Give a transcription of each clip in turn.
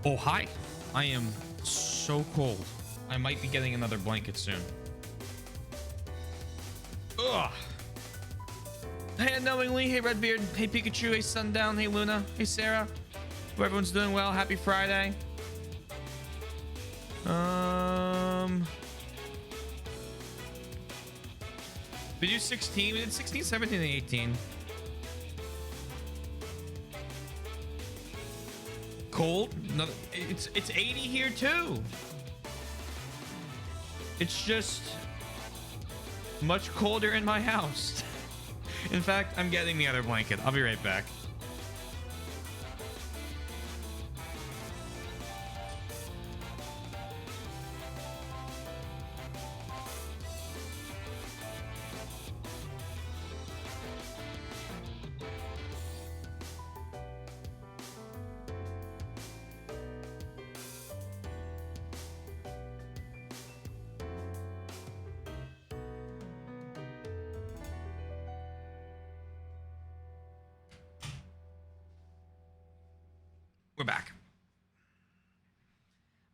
Oh, hi. I am so cold. I might be getting another blanket soon. Ugh. Hey, Unknowingly. Hey, Redbeard. Hey, Pikachu. Hey, Sundown. Hey, Luna. Hey, Sarah. Hope everyone's doing well. Happy Friday. We do 16. We did 16, 17, and 18. Cold? No, it's 80 here too. It's just much colder in my house. In fact, I'm getting the other blanket. I'll be right back. We're back.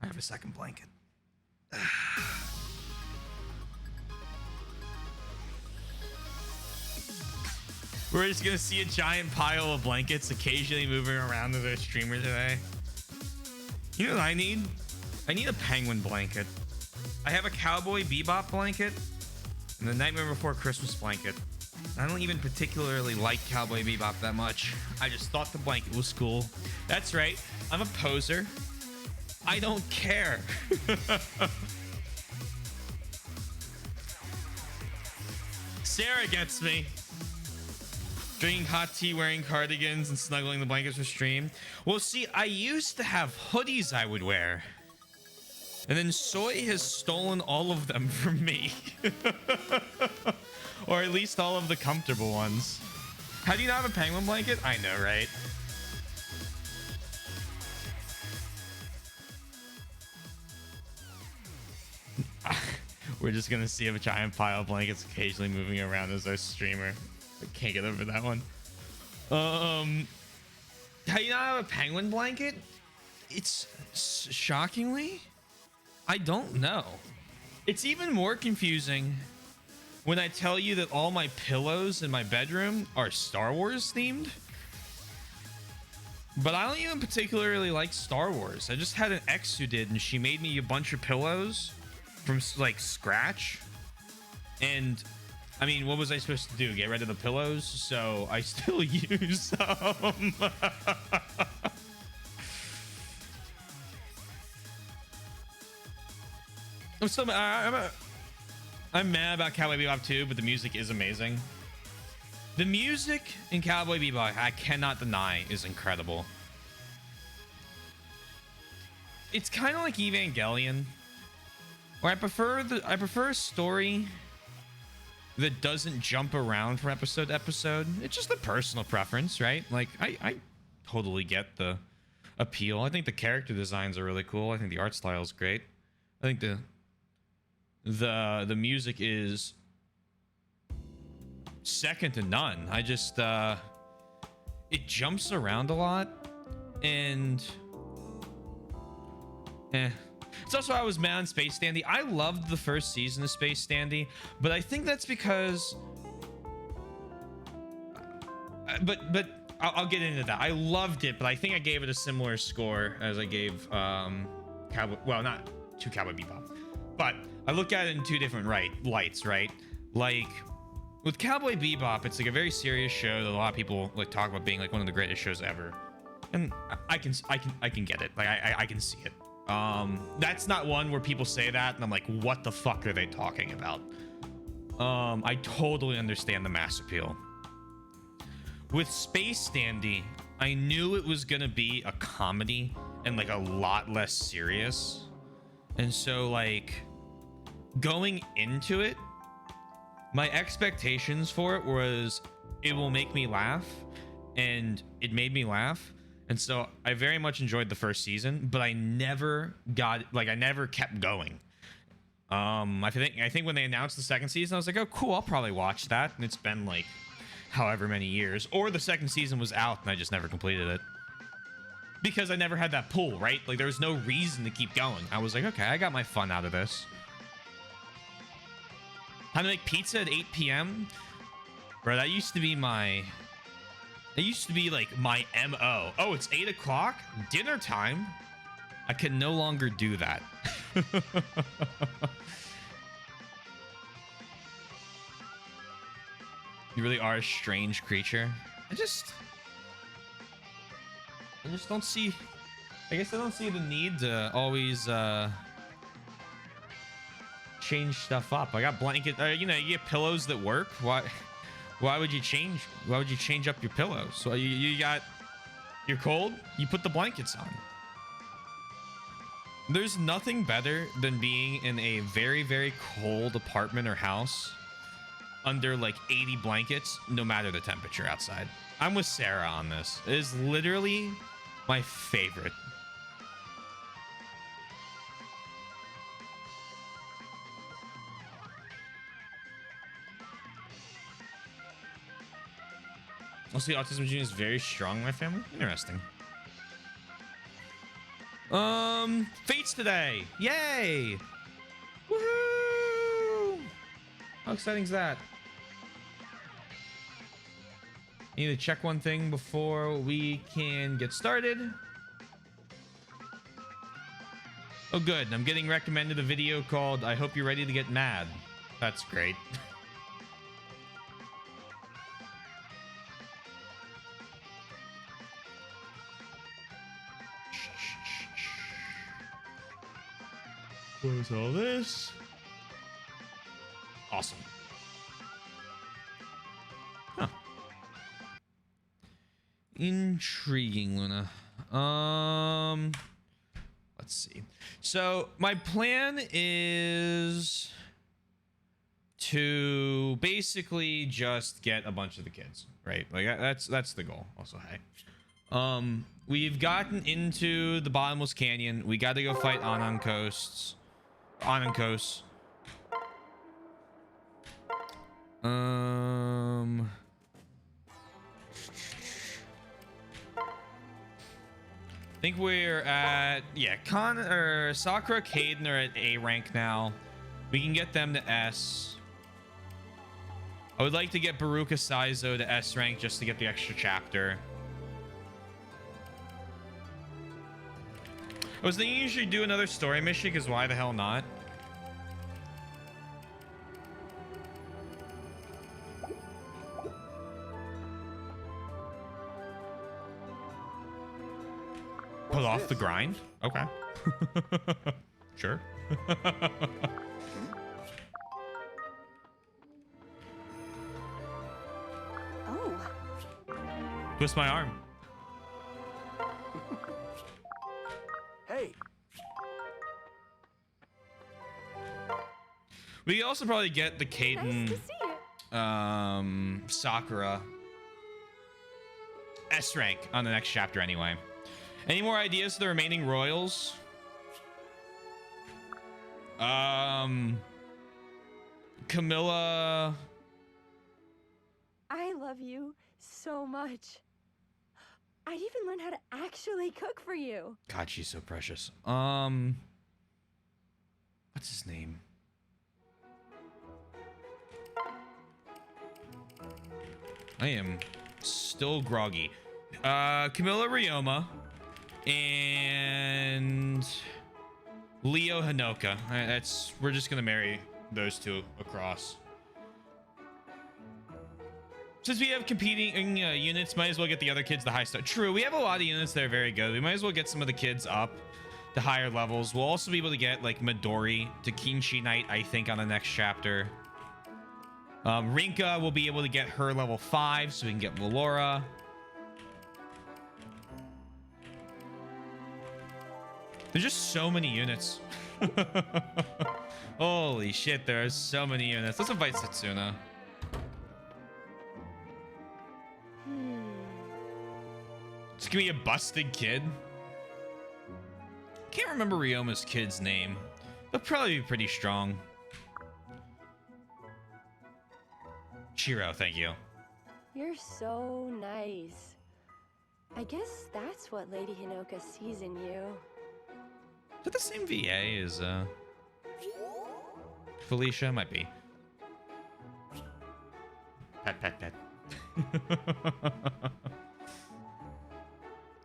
I have a second blanket. We're just gonna see a giant pile of blankets occasionally moving around as our streamer today. You know what I need? I need a penguin blanket. I have a Cowboy Bebop blanket and the Nightmare Before Christmas blanket. I don't even particularly like Cowboy Bebop that much. I just thought the blanket was cool. That's right. I'm a poser. I don't care. Sarah gets me. Drinking hot tea, wearing cardigans, and snuggling the blankets for stream. Well, see, I used to have hoodies I would wear. And then Soy has stolen all of them from me. Or at least all of the comfortable ones. How do you not have a penguin blanket? I know, right? We're just gonna see a giant pile of blankets occasionally moving around as our streamer. I can't get over that one. How do you not have a penguin blanket? It's shockingly, I don't know. It's even more confusing when I tell you that all my pillows in my bedroom are Star Wars themed. But I don't even particularly like Star Wars. I just had an ex who did, and she made me a bunch of pillows from like scratch. And I mean, what was I supposed to do? Get rid of the pillows? So I still use some. I'm mad about Cowboy Bebop 2, but the music is amazing. The music in Cowboy Bebop, I cannot deny, is incredible. It's kind of like Evangelion, where I prefer a story that doesn't jump around from episode to episode. It's just a personal preference, right? Like I totally get the appeal. I think the character designs are really cool. I think the art style is great. I think the music is second to none. I just it jumps around a lot, and it's also I was mad on Space Dandy. I loved the first season of Space Dandy, but I think that's because but I'll get into that. I loved it, but I think I gave it a similar score as I gave Cowboy, well, not to Cowboy Bebop, but I look at it in two different lights, right? Like with Cowboy Bebop, it's like a very serious show that a lot of people like talk about being like one of the greatest shows ever, and I can get it. Like I can see it. That's not one where people say that and I'm like, what the fuck are they talking about? I totally understand the mass appeal. With Space Dandy, I knew it was gonna be a comedy and like a lot less serious, and so like going into it, my expectations for it was it will make me laugh, and it made me laugh. And so I very much enjoyed the first season, but I never kept going. I think when they announced the second season, I was like, oh cool, I'll probably watch that. And it's been like however many years, or the second season was out and I just never completed it. because I never had that pull, right? Like, there was no reason to keep going. I was like, okay, I got my fun out of this. How to make pizza at 8 p.m.? Bro, that used to be my... That used to be, like, my MO. Oh, it's 8 o'clock? Dinner time? I can no longer do that. You really are a strange creature. I just don't see... I guess I don't see the need to always change stuff up. I got blanket, you know, you get pillows that work. Why would you change up your pillows? So you're cold, you put the blankets on. There's nothing better than being in a very, very cold apartment or house under like 80 blankets, no matter the temperature outside. I'm with Sarah on this. It is literally my favorite. Also, the autism gene is very strong in my family. Interesting. Fates today. Yay! Woohoo! How exciting is that? Need to check one thing before we can get started. Oh, good. I'm getting recommended a video called I Hope You're Ready to Get Mad. That's great. Close all this. Awesome. Huh. Intriguing, Luna. Let's see. So my plan is to basically just get a bunch of the kids, right? Like that's the goal. Also, hey, we've gotten into the bottomless canyon. We got to go fight Anon Coast. I think we're at, yeah, Sakura, Caden are at A rank now. We can get them to S. I would like to get Baruka Saizo to S rank just to get the extra chapter. I was thinking you should do another story mission, because why the hell not? Pull off the grind? Okay. Sure. Oh. Twist my arm. Hey. We can also probably get the Caden, Nice to see you. Sakura S rank on the next chapter anyway. Any more ideas for the remaining royals? Camilla. I love you so much. I'd even learn how to actually cook for you. God, she's so precious. What's his name? I am still groggy. Camilla Ryoma and Leo Hanoka. We're just gonna marry those two across. Since we have competing units, might as well get the other kids the high stuff. True, we have a lot of units that are very good. We might as well get some of the kids up to higher levels. We'll also be able to get like Midori to Kinshi Knight, I think, on the next chapter. Rinka will be able to get her level 5, so we can get Valora. There's just so many units. Holy shit, there are so many units. Let's invite Setsuna. It's gonna be a busted kid. Can't remember Ryoma's kid's name. They'll probably be pretty strong. Shiro, thank you. You're so nice. I guess that's what Lady Hinoka sees in you. Is that the same VA as Felicia? Might be. Pet.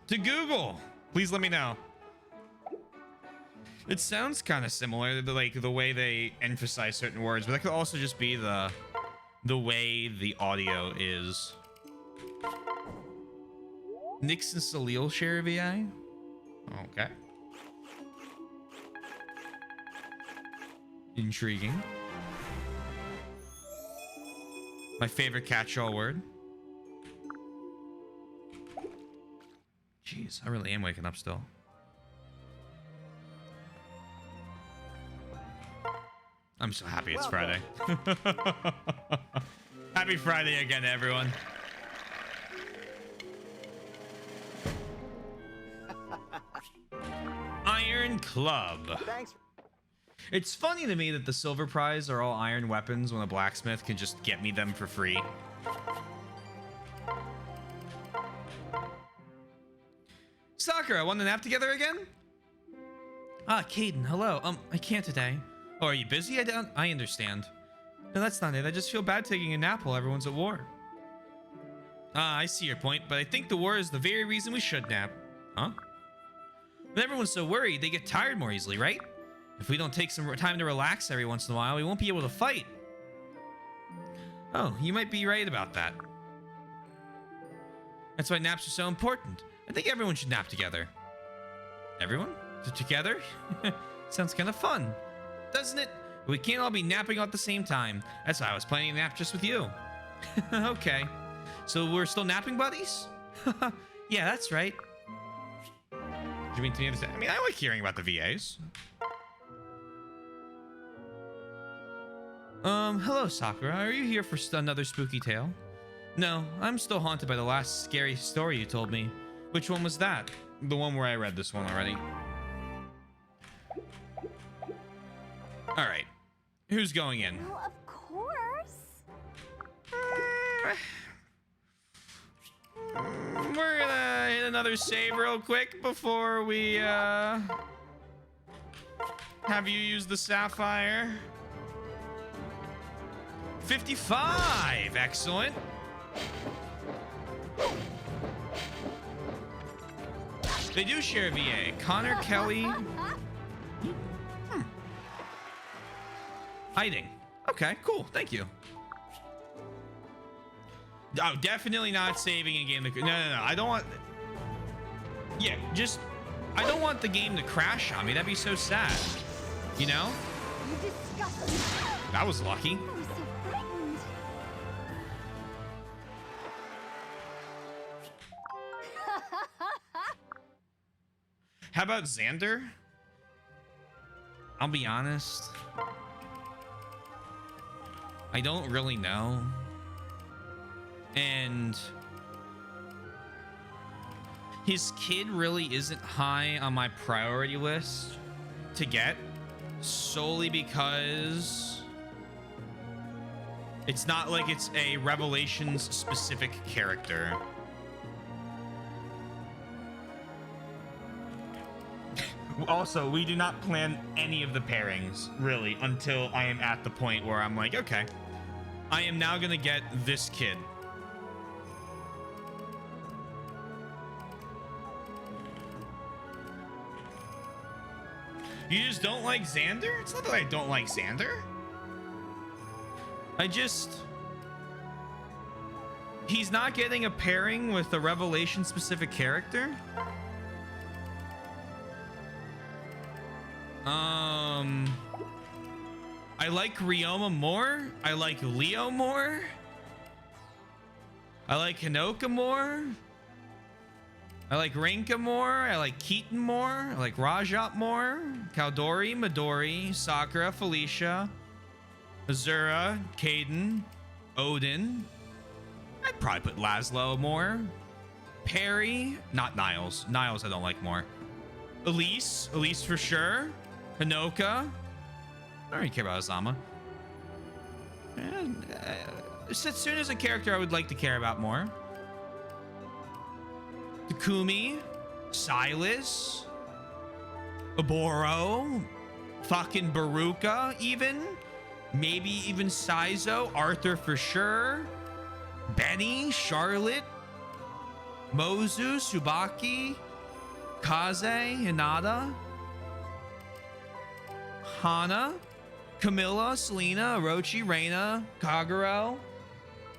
To Google, please let me know. It sounds kind of similar, like the way they emphasize certain words, but that could also just be the way the audio is. Nix and Salil share a VI? Okay. Intriguing. My favorite catch-all word. Jeez, I really am waking up still. I'm so happy it's Friday. Happy Friday again, everyone. Iron Club. Thanks. It's funny to me that the silver prize are all iron weapons when a blacksmith can just get me them for free. Sakura, want to nap together again? Ah, Caden, hello. I can't today. Oh, are you busy? I understand. No, that's not it. I just feel bad taking a nap while everyone's at war. Ah, I see your point, but I think the war is the very reason we should nap. Huh? When everyone's so worried, they get tired more easily, right? If we don't take some time to relax every once in a while, we won't be able to fight. Oh, you might be right about that. That's why naps are so important. I think everyone should nap together. Everyone? Together? Sounds kind of fun, doesn't it? We can't all be napping at the same time. That's why I was planning a nap just with you. Okay. So we're still napping buddies? Yeah, that's right. Do you mean to understand? I mean, I like hearing about the VAs. Hello, Sakura. Are you here for another spooky tale? No, I'm still haunted by the last scary story you told me. Which one was that? The one where I read this one already. All right. Who's going in? Well, of course. We're gonna hit another save real quick before we have you use the sapphire. 55! Excellent. They do share a VA. Connor Kelly. Hiding. Okay, cool. Thank you. Oh, definitely not saving a game. No. I don't want... Yeah, just... I don't want the game to crash on me. That'd be so sad. You know? You disgust me. That was lucky. I was so frightened. How about Xander? I'll be honest. I don't really know. And his kid really isn't high on my priority list to get, solely because it's not like it's a Revelations specific character. Also, we do not plan any of the pairings, really, until I am at the point where I'm like, okay, I am now gonna get this kid. You just don't like Xander? It's not that I don't like Xander. He's not getting a pairing with a Revelation specific character. I like Ryoma more. I like Leo more. I like Hinoka more. I like Rinka more. I like Keaton more. I like Rajat more. Kaldori, Midori, Sakura, Felicia, Azura, Caden, Odin. I'd probably put Laszlo more. Perry, not Niles. Niles I don't like more. Elise for sure. Hinoka. I don't really care about Azama. Setsuna's a character I would like to care about more. Takumi, Silas, Oboro, fucking Baruka even. Maybe even Saizo, Arthur for sure. Benny, Charlotte, Mozu, Tsubaki, Kaze, Hinata, Hana, Camilla, Selena, Orochi, Reina, Kagero,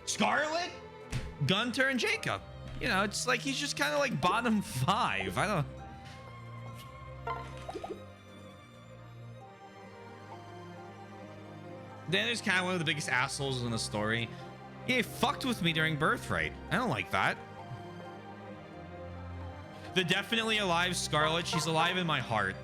Scarlet, Gunter, and Jacob. You know, it's like he's just kind of like bottom 5. I don't. Dan is kind of one of the biggest assholes in the story. He fucked with me during Birthright. I don't like that. The definitely alive Scarlet. She's alive in my heart.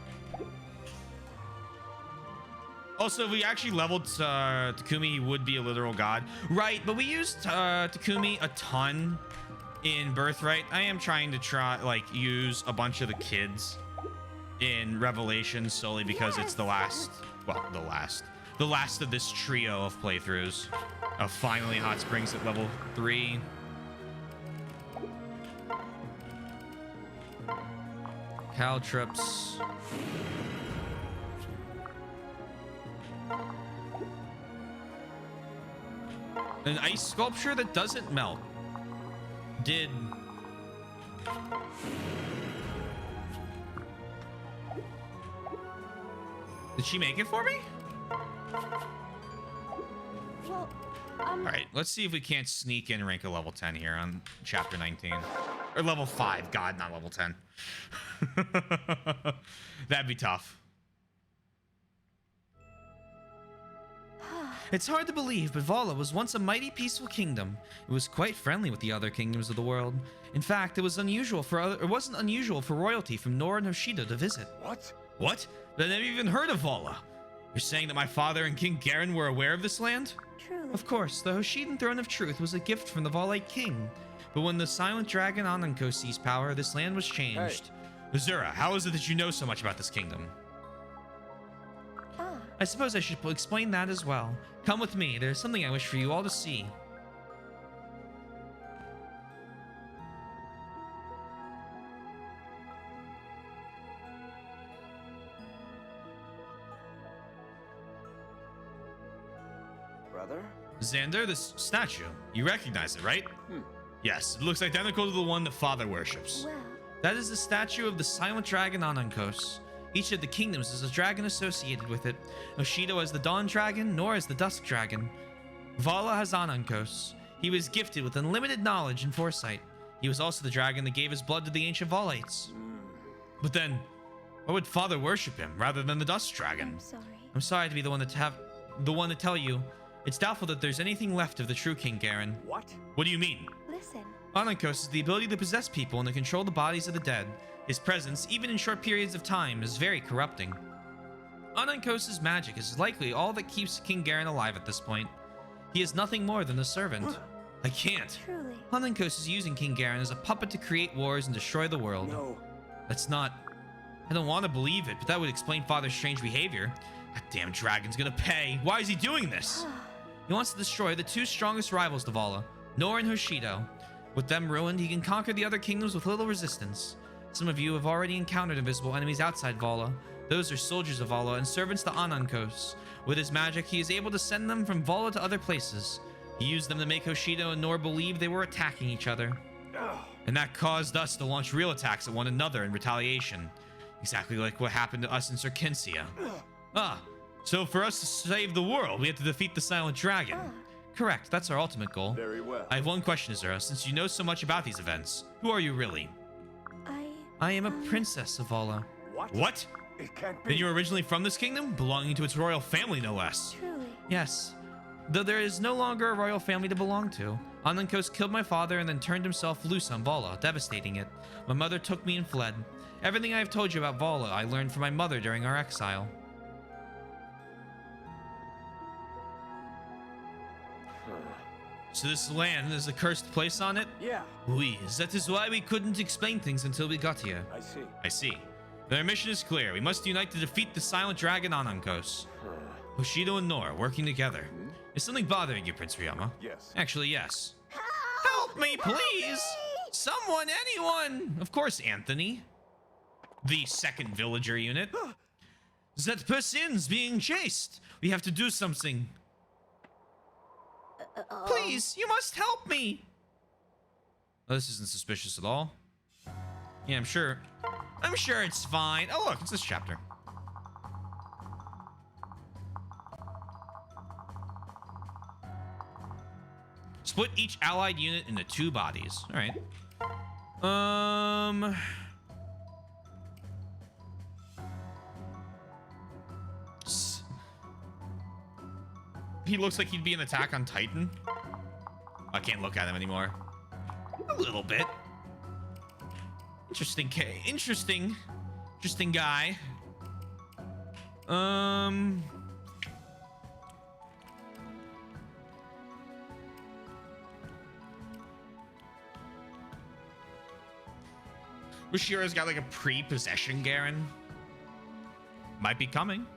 Also, if we actually leveled Takumi, he would be a literal god. Right, but we used Takumi a ton in Birthright. I am trying to use a bunch of the kids in Revelations solely because it's the last, well, the last of this trio of playthroughs of finally Hot Springs at level 3. Caltrips. An ice sculpture that doesn't melt. Did she make it for me? Well, All right, let's see if we can't sneak in rank a level 10 here on chapter 19. Or level 5. God, not level 10. That'd be tough. It's hard to believe, but Vala was once a mighty peaceful kingdom. It was quite friendly with the other kingdoms of the world. In fact, it wasn't unusual for royalty from Nor and Hoshido to visit. What? What? But I never even heard of Vala. You're saying that my father and King Garen were aware of this land? truly. Of course, the Hoshidan Throne of Truth was a gift from the Valite King. But when the silent dragon Ananko seized power, this land was changed. Azura, how is it that you know so much about this kingdom? Ah, I suppose I should explain that as well. Come with me, there's something I wish for you all to see. Brother? Xander, this statue, you recognize it, right? Yes, it looks identical to the one that Father worships. well, That is the statue of the silent dragon Anankos. Each of the kingdoms is a dragon associated with it. Oshido has the Dawn Dragon, Nor has the Dusk Dragon. Vala has Anankos. He was gifted with unlimited knowledge and foresight. He was also the dragon that gave his blood to the ancient Valites. But then, why would Father worship him rather than the Dusk Dragon? I'm sorry. I'm sorry to be the one to tell you. It's doubtful that there's anything left of the true King Garen. What? What do you mean? Listen, Anankos is the ability to possess people and to control the bodies of the dead. His presence, even in short periods of time, is very corrupting. Anankos' magic is likely all that keeps King Garen alive at this point. He is nothing more than a servant. I can't. truly. Anankos is using King Garen as a puppet to create wars and destroy the world. No. That's not... I don't want to believe it, but that would explain Father's strange behavior. That damn dragon's gonna pay. Why is he doing this? He wants to destroy the two strongest rivals to Vala, Nor and Hoshido. With them ruined, he can conquer the other kingdoms with little resistance. Some of you have already encountered invisible enemies outside Vala. Those are soldiers of Vala and servants to Anankos. With his magic, he is able to send them from Vala to other places. He used them to make Hoshido and Nor believe they were attacking each other. And that caused us to launch real attacks at one another in retaliation. Exactly like what happened to us in Circensia. So for us to save the world, we have to defeat the Silent Dragon. Correct, that's our ultimate goal. Very well. I have one question, Azura. Since you know so much about these events, who are you really? I am a princess of Vala. What? What? It can't be. Then you were originally from this kingdom? Belonging to its royal family, no less. Truly. Yes. Though there is no longer a royal family to belong to. Anankos killed my father and then turned himself loose on Vala, devastating it. My mother took me and fled. Everything I have told you about Vala, I learned from my mother during our exile. So this land is a cursed place on it? Yeah, Oui, that is why we couldn't explain things until we got here. I see. I see. Then our mission is clear. We must unite to defeat the silent dragon Anankos. Hoshido and Nor working together. Is something bothering you, Prince Ryoma? Yes. Actually, yes. Help me, please! Someone, anyone. Of course, Anthony. The second villager unit. That person's being chased. We have to do something. Please, you must help me. Oh, this isn't suspicious at all. Yeah, I'm sure. I'm sure it's fine. Oh, look, it's this chapter. Split each allied unit into 2 bodies. All right. He looks like he'd be an Attack on Titan. I can't look at him anymore. A little bit. Interesting guy. Bushira's got like a pre-possession Garen. Might be coming.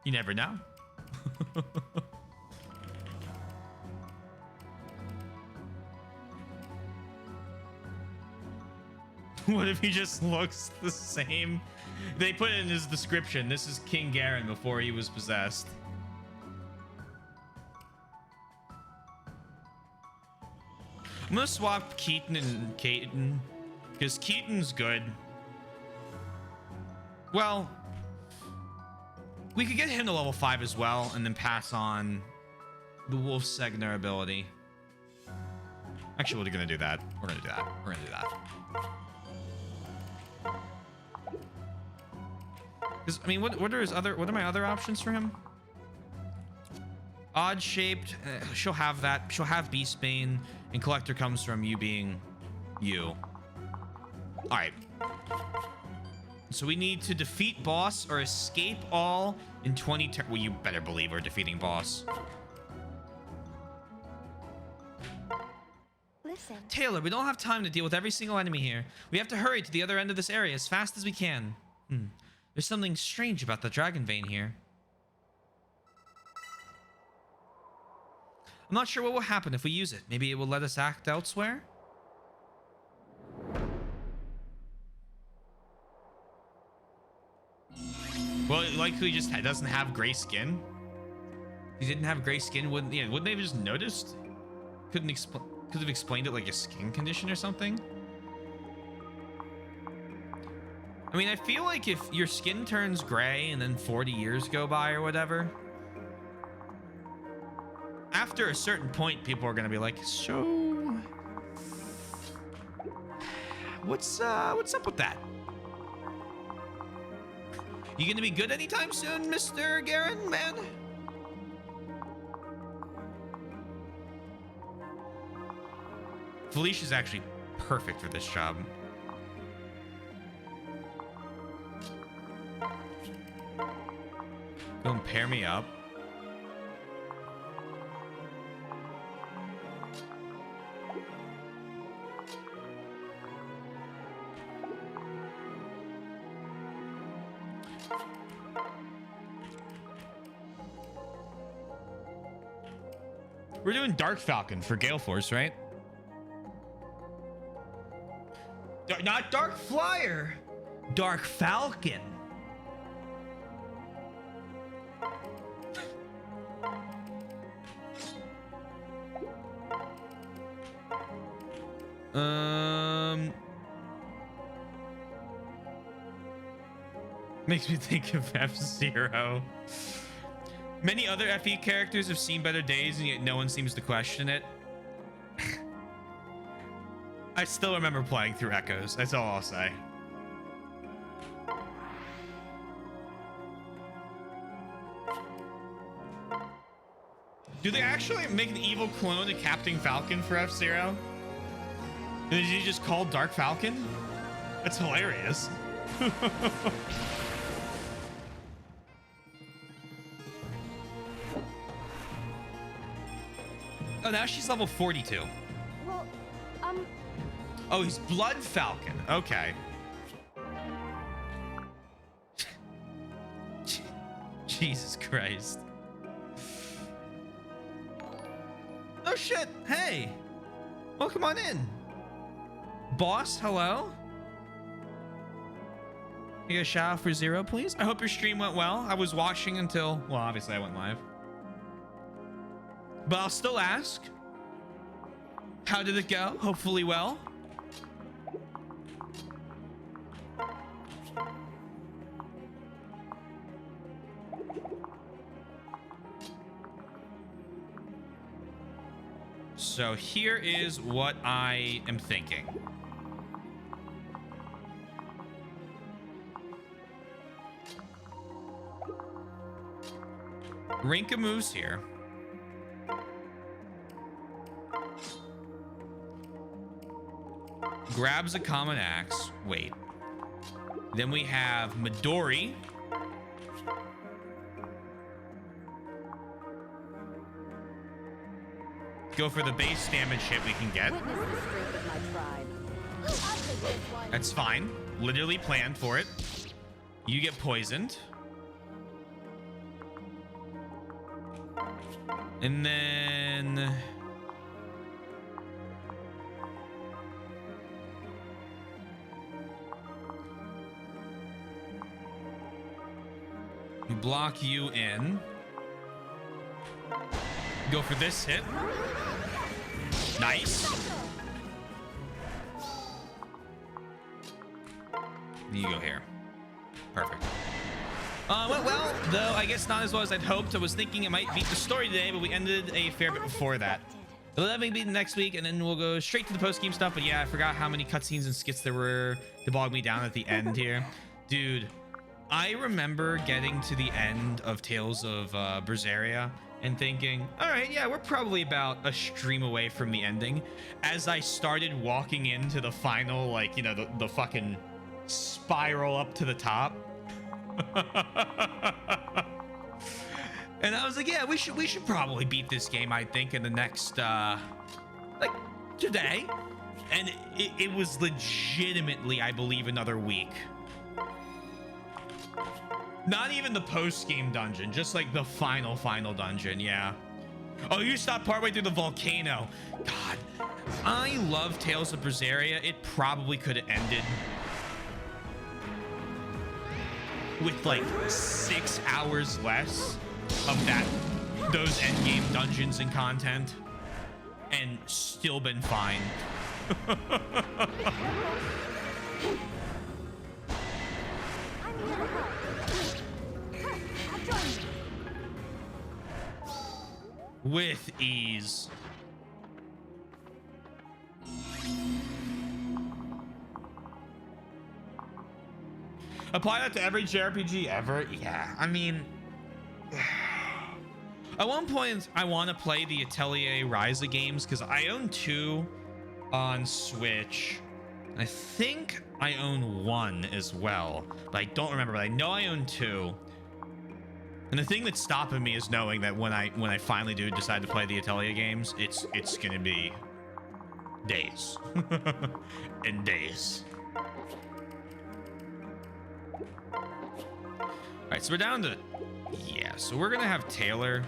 You never know. What if he just looks the same? They put it in his description. This is King Garen before he was possessed. I'm gonna swap Keaton and Caton because Keaton's good. Well, we could get him to level 5 as well and then pass on the Wolf Segner ability. Actually, we're gonna do that. We're gonna do that. We're gonna do that. Because I mean, what are my other options for him? Odd shaped. She'll have that. She'll have Beastbane, and Collector comes from you being you. All right. So we need to defeat boss or escape all in 20 turns. Well, you better believe we're defeating boss. Listen. Taylor, we don't have time to deal with every single enemy here. We have to hurry to the other end of this area as fast as we can. There's something strange about the Dragon Vein here. I'm not sure what will happen if we use it. Maybe it will let us act elsewhere? Well, it likely just doesn't have gray skin. If he didn't have gray skin, wouldn't they have just noticed? Could have explained it like a skin condition or something. I mean, I feel like if your skin turns gray and then 40 years go by or whatever, after a certain point, people are gonna be like, so what's up with that? You gonna be good anytime soon, Mr. Garen, man? Felicia's actually perfect for this job. Go and pair me up. We're doing Dark Falcon for Gale Force, right? Not Dark Flyer. Dark Falcon. Makes me think of F-Zero. Many other FE characters have seen better days, and yet no one seems to question it. I still remember playing through Echoes. That's all I'll say. Do they actually make an evil clone of Captain Falcon for F-Zero? And is he just called Dark Falcon? That's hilarious. Oh, now she's level 42. Well, Oh, he's Blood Falcon. Okay. Jesus Christ. Oh shit. Hey. Welcome on in. Boss, hello. You get a shout out for Zero, please. I hope your stream went well. I was watching until, well, obviously I went live. But I'll still ask. How did it go? Hopefully well. So here is what I am thinking. Rinka moves here. Grabs a common axe. Wait. Then we have Midori. Go for the base damage hit we can get. Witness the strength of my tribe. I'll take this one. That's fine. Literally planned for it. You get poisoned. And then... we block you in. Go for this hit. Nice. You go here. Perfect. Went well, though I guess not as well as I'd hoped. I was thinking it might beat the story today, but we ended a fair bit before that. It'll definitely be next week, and then we'll go straight to the post-game stuff. But yeah, I forgot how many cutscenes and skits there were to bog me down at the end here. Dude, I remember getting to the end of Tales of Berseria and thinking, all right, yeah, we're probably about a stream away from the ending. As I started walking into the final, like, you know, the fucking spiral up to the top. And I was like, yeah, we should probably beat this game, I think, in the next like today. And it was legitimately, I believe, another week. Not even the post-game dungeon, just like the final dungeon. Yeah. Oh, you stopped partway through the volcano. God, I love Tales of Berseria. It probably could have ended with like 6 hours less of those endgame dungeons and content, and still been fine. With ease. Apply that to every JRPG ever? Yeah, I mean, at one point I want to play the Atelier Ryza games because I own 2 on Switch. I think I own 1 as well, but I don't remember. But I know I own 2. And the thing that's stopping me is knowing that when I finally do decide to play the Atelier games, it's gonna be days and days. All right, so we're down to, yeah, so we're gonna have Taylor.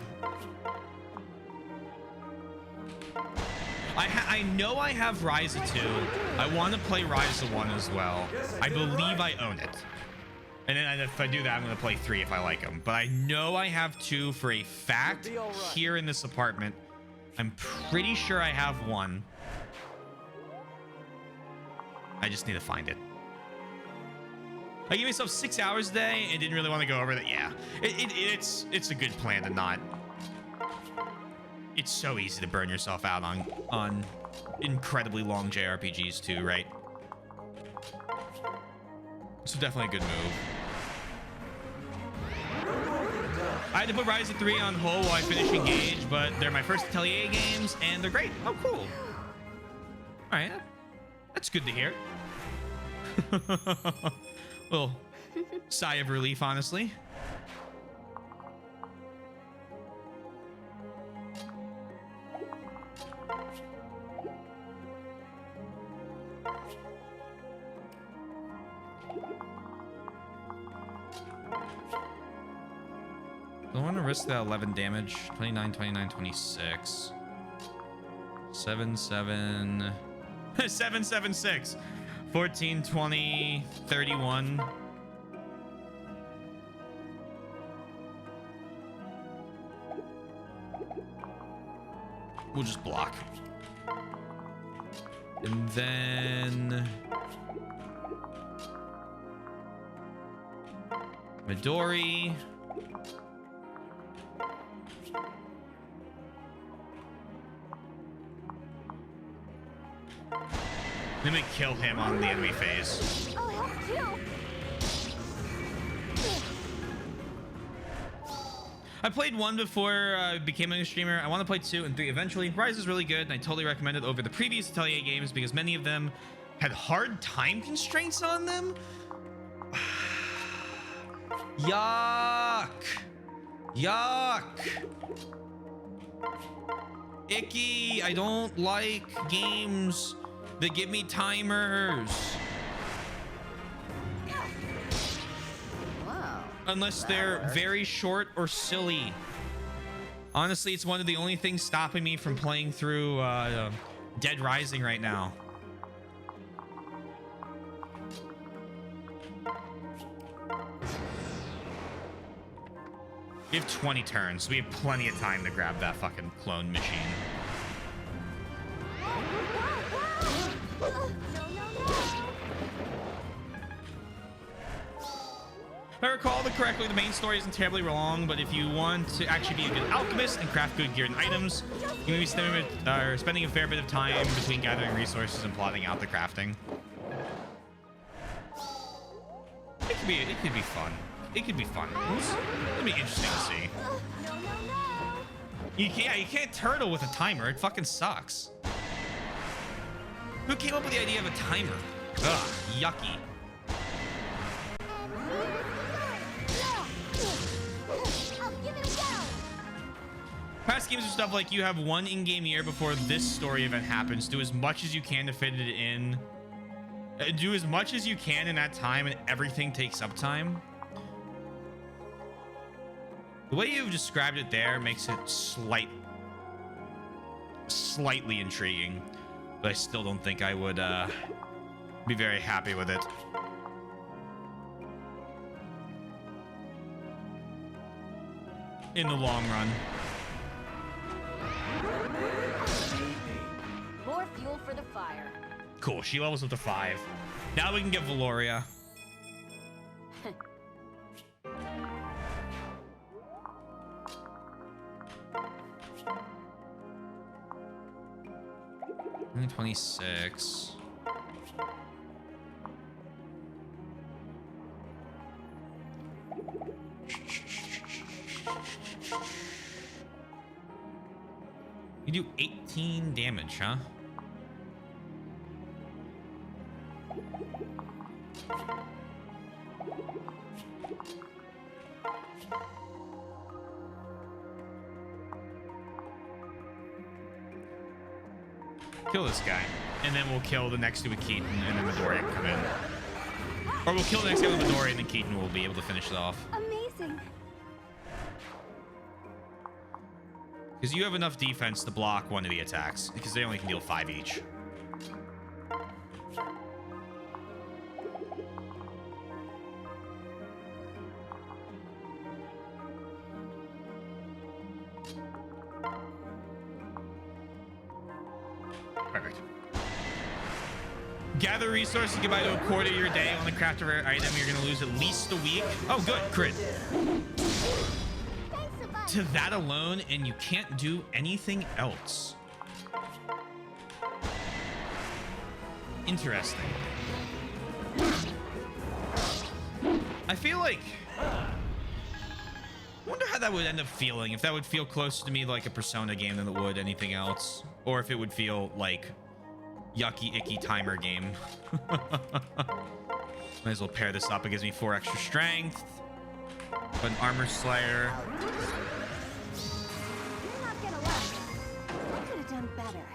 I know I have Ryza 2. I want to play Ryza 1 as well. I believe I own it. And then if I do that, I'm gonna play 3 if I like them. But I know I have 2 for a fact here in this apartment. I'm pretty sure I have 1. I just need to find it. I gave myself 6 hours a day and didn't really want to go over that. Yeah, it's a good plan to not. It's so easy to burn yourself out on incredibly long JRPGs too, right? So definitely a good move. I had to put Ryza 3 on hold while I finish Engage, but they're my first Atelier games and they're great. Oh, cool. All right, that's good to hear. Well, sigh of relief, honestly. I want to risk that 11 damage. 29, 29, 26. 7, 7. 776. 14, 20, 31. We'll just block. And then Midori. Let me kill him on the enemy phase. I'll help too. I played 1 before I became a streamer. I want to play 2 and 3 eventually. Rise is really good, and I totally recommend it over the previous Atelier games because many of them had hard time constraints on them. Yuck. Yuck. Icky. I don't like games that give me timers. Wow. Unless they're very short or silly. Honestly, it's one of the only things stopping me from playing through Dead Rising right now. We have 20 turns. We have plenty of time to grab that fucking clone machine. No, no, no. If I recall correctly, the main story isn't terribly long, but if you want to actually be a good alchemist and craft good gear and items, you may be spending a fair bit of time between gathering resources and plotting out the crafting. It could be fun. It could be fun. It'd be interesting to see. No, no, no. You can't turtle with a timer. It fucking sucks. Who came up with the idea of a timer? Ugh, yucky. I'll give it a go. Past games are stuff like you have one in-game year before this story event happens. Do as much as you can to fit it in. Do as much as you can in that time, and everything takes up time. The way you've described it there makes it slightly intriguing, but I still don't think I would be very happy with it. In the long run. More fuel for the fire. Cool, she levels up to 5. Now we can get Valoria. Only 26. You do 18 damage, huh? Kill this guy, and then we'll kill the next two with Keaton, and then Midori can come in. Or we'll kill the next guy with Midori, and then Keaton will be able to finish it off. Amazing. Because you have enough defense to block one of the attacks, because they only can deal 5 each. Perfect. Gather resources, get by to a quarter of your day on the craft of rare item. You're going to lose at least a week. Oh, good. Crit. To that alone, and you can't do anything else. Interesting. I feel like... I wonder how that would end up feeling. If that would feel closer to me like a Persona game than it would anything else. Or if it would feel like yucky, icky timer game. Might as well pair this up. It gives me 4 extra strength. But an armor slayer. You're not gonna like it. I could have done better.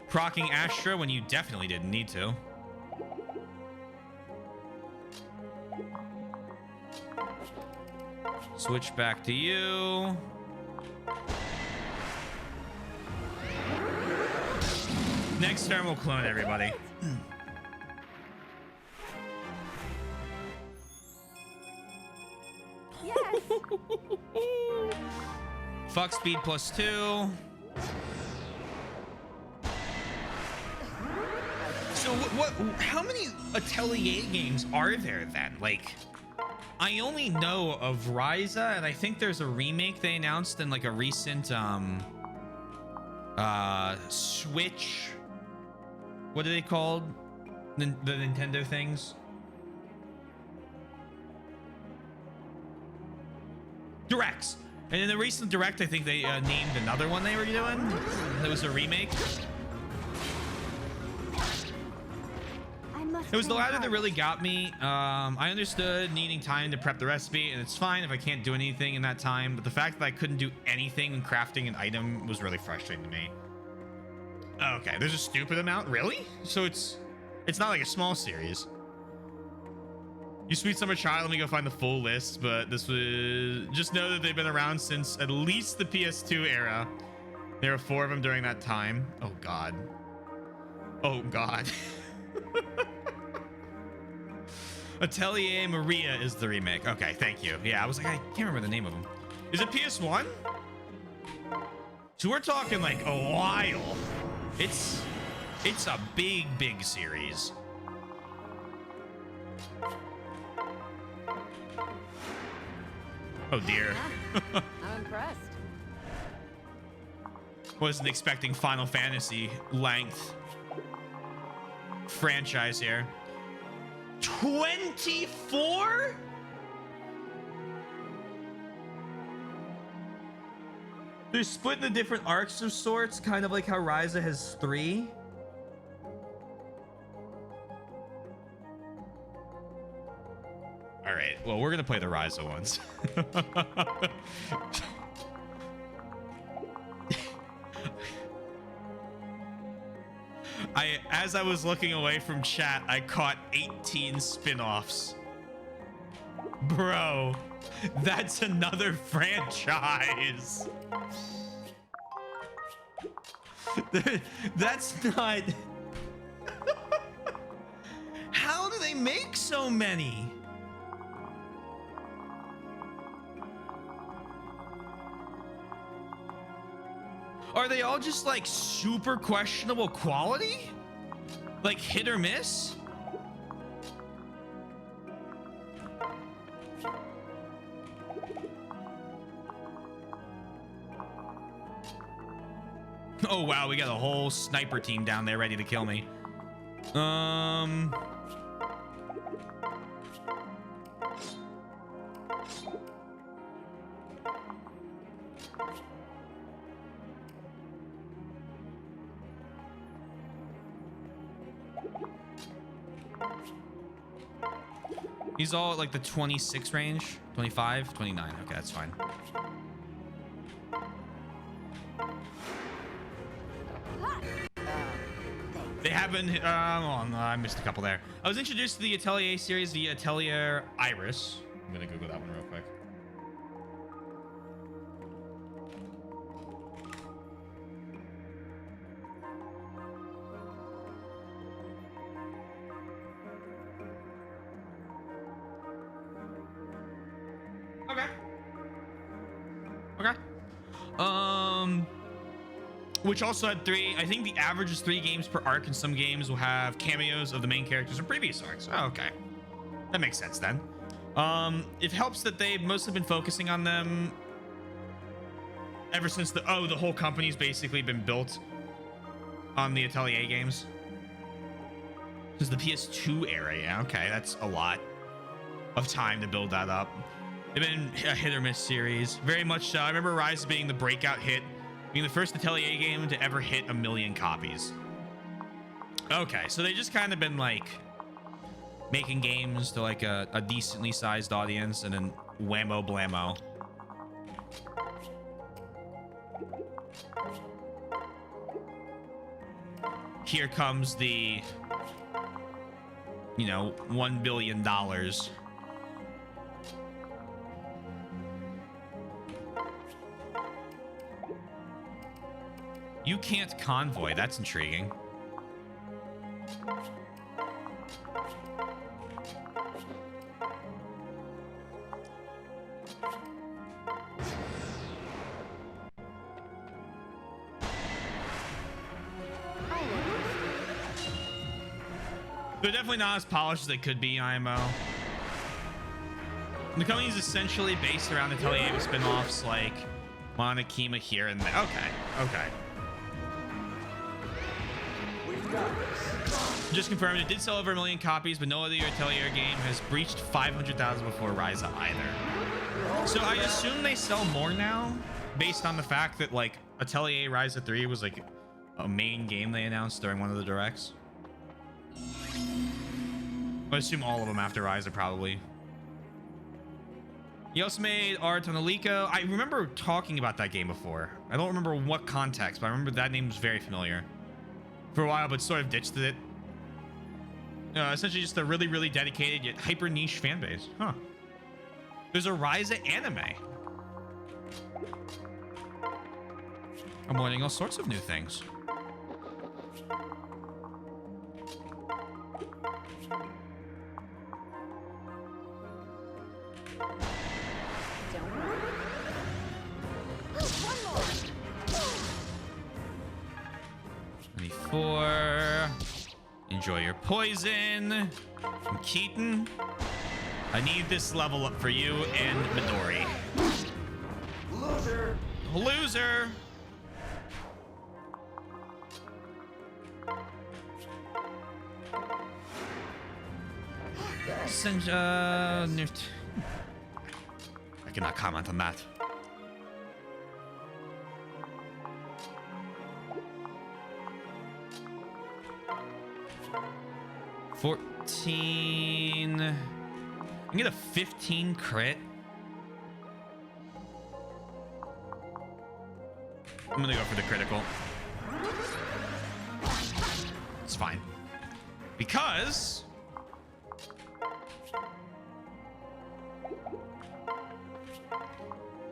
Procking Astra when you definitely didn't need to. Switch back to you. Next turn, we'll clone everybody. Yes. Fuck speed +2. So what how many Atelier games are there then? Like, I only know of Ryza, and I think there's a remake they announced in like a recent Switch. What are they called? The Nintendo things? Directs. And in the recent Direct, I think they named another one they were doing. That was a remake. It was the latter that really got me. I understood needing time to prep the recipe, and it's fine if I can't do anything in that time, but the fact that I couldn't do anything when crafting an item was really frustrating to me. Okay, there's a stupid amount? Really? So it's not like a small series. You sweet summer child, let me go find the full list, but this was... Just know that they've been around since at least the PS2 era. There were 4 of them during that time. Oh, God. Oh, God. Atelier Maria is the remake. Okay, thank you. Yeah, I was like, I can't remember the name of them. Is it PS1? So we're talking like a while. It's a big series. Oh dear. I'm impressed. Wasn't expecting Final Fantasy length franchise here. 24? They're split into different arcs of sorts, kind of like how Ryza has 3. All right, well, we're gonna play the Ryza ones. As I was looking away from chat, I caught 18 spin-offs. Bro, that's another franchise. That's not... How do they make so many? Are they all just like super questionable quality? Like hit or miss? Oh wow, we got a whole sniper team down there ready to kill me. He's all at like the 26 range, 25, 29. Okay, that's fine. They haven't. Oh, no, I missed a couple there. I was introduced to the Atelier series via Atelier Iris. I'm gonna Google that one real quick. Which also had 3. I think the average is 3 games per arc, and some games will have cameos of the main characters in previous arcs. Oh, okay. That makes sense then. It helps that they've mostly been focusing on them ever since the whole company's basically been built on the Atelier games. This is the PS2 era, yeah, okay, that's a lot of time to build that up. They've been a hit or miss series, very much so. I remember Rise being the breakout hit, being the first Atelier game to ever hit 1 million copies. Okay, so they just kind of been like making games to like a decently sized audience and then whammo blammo. Here comes the, you know, $1 billion. You can't convoy. That's intriguing. They're definitely not as polished as they could be, IMO. The company is essentially based around Atelier with spin-offs like Monokima here and there. Okay. We've got this. Just confirmed it did sell over 1 million copies, but no other Atelier game has breached 500,000 before Ryza either. So I assume they sell more now, based on the fact that like Atelier Ryza 3 was like a main game they announced during one of the directs. I assume all of them after Ryza probably. He also made art on Alico. I remember talking about that game before. I don't remember what context, but I remember that name was very familiar for a while, but sort of ditched it. Essentially just a really, really dedicated yet hyper niche fan base. Huh. There's a Ryza anime. I'm learning all sorts of new things. Enjoy your poison from Keaton. I need this level up for you and Midori. Loser. Loser. I cannot comment on that. $14. I can get a 15 crit. I'm gonna go for the critical. It's fine. Because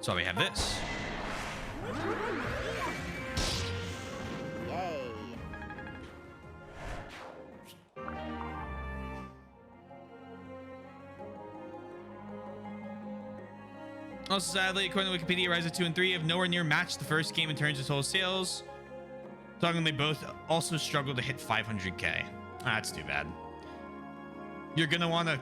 so we have this. Yay. Also, sadly, according to Wikipedia, Ryza 2 and 3 have nowhere near matched the first game in terms of total sales. Talking, they both also struggled to hit 500k. That's too bad. You're gonna want to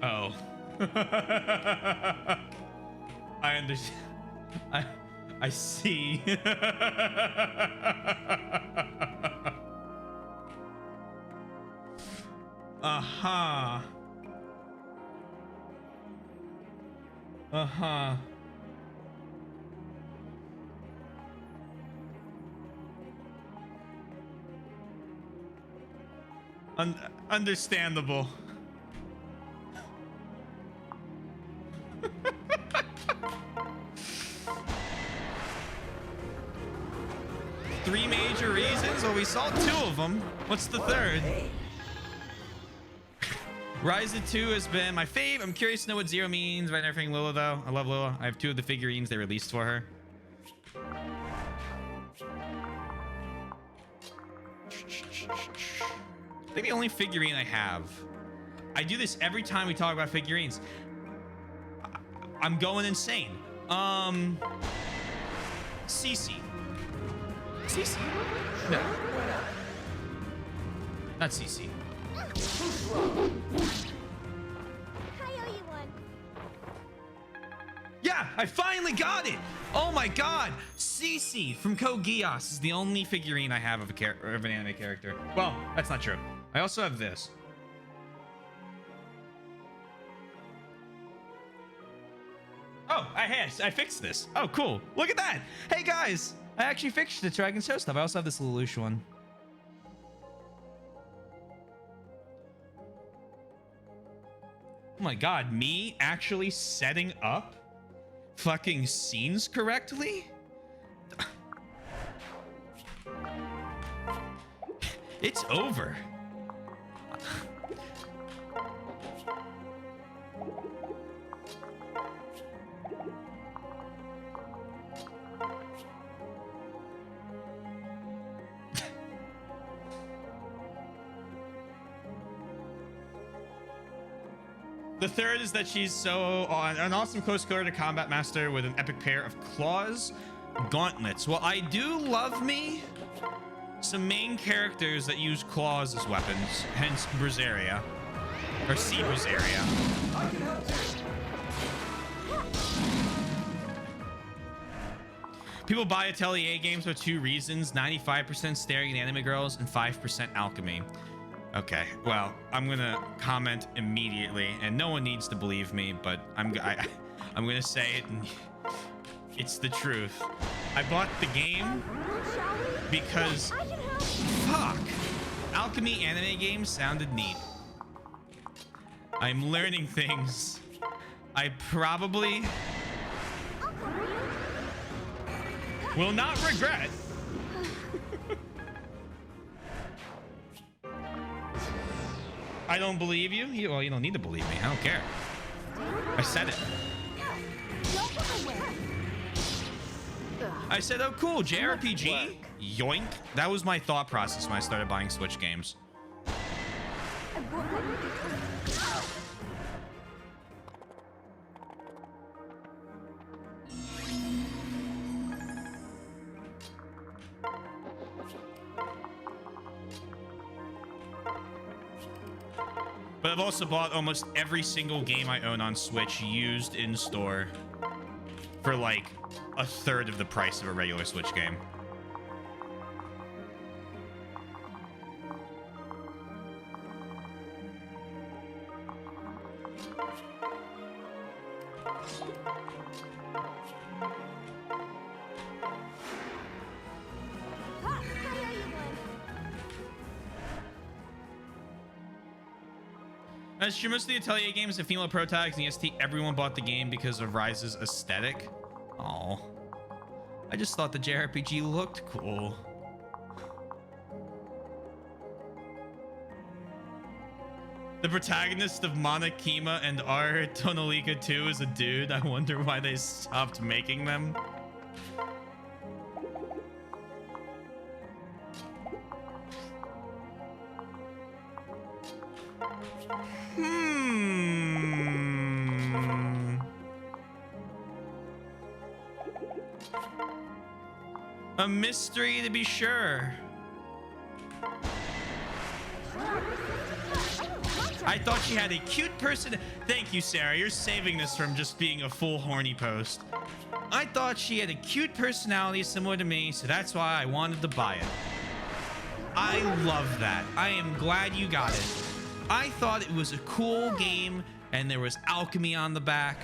Oh. I understand. I see. Uh-huh. Uh-huh. Understandable. Three major reasons? Well, we saw two of them. What's the third? Ryza 2 has been my fave. I'm curious to know what Zero means by everything Lila, though. I love Lila. I have two of the figurines they released for her. I think the only figurine I have. I do this every time we talk about figurines. I'm going insane. Cece. Cece? No. Not Cece. I owe you one. Yeah, I finally got it. Oh my god. Cece from Code Geass is the only figurine I have of an anime character. Well, that's not true. I also have this. Oh, I fixed this. Oh, cool. Look at that. Hey, guys. I actually fixed the Dragon Show stuff. I also have this Lelouch one. Oh my god, me actually setting up fucking scenes correctly? It's over. The third is that she's so an awesome close quarter combat master with an epic pair of claws, gauntlets. Well, I do love me some main characters that use claws as weapons, hence Braziria, or C Braziria. I can help too. People buy Atelier games for two reasons: 95% staring at anime girls and 5% alchemy. Okay, well, I'm gonna comment immediately, and no one needs to believe me, but I'm gonna say it, and it's the truth. I bought the game because fuck, alchemy anime games sounded neat. I'm learning things I probably will not regret. I don't believe you. Well, you don't need to believe me. I don't care. I said it. I said, oh, cool, JRPG? Yoink. That was my thought process when I started buying Switch games. But I've also bought almost every single game I own on Switch used in store for like a third of the price of a regular Switch game. That's true. Most of the Atelier games have female protagonists in EST. Everyone bought the game because of Rise's aesthetic. Oh, I just thought the JRPG looked cool. The protagonist of Monokima and our Tonalika 2 is a dude. I wonder why they stopped making them. A mystery to be sure. I thought she had a cute person. Thank you, Sarah. You're saving this from just being a full horny post. I thought she had a cute personality similar to me, so that's why I wanted to buy it. I love that. I am glad you got it. I thought it was a cool game and there was alchemy on the back,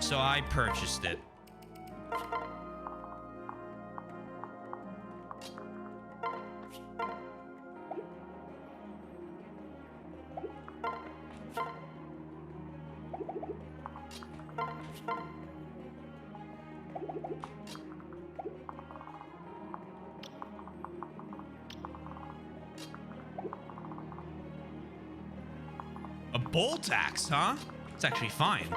so I purchased it. A bolt axe, huh? It's actually fine.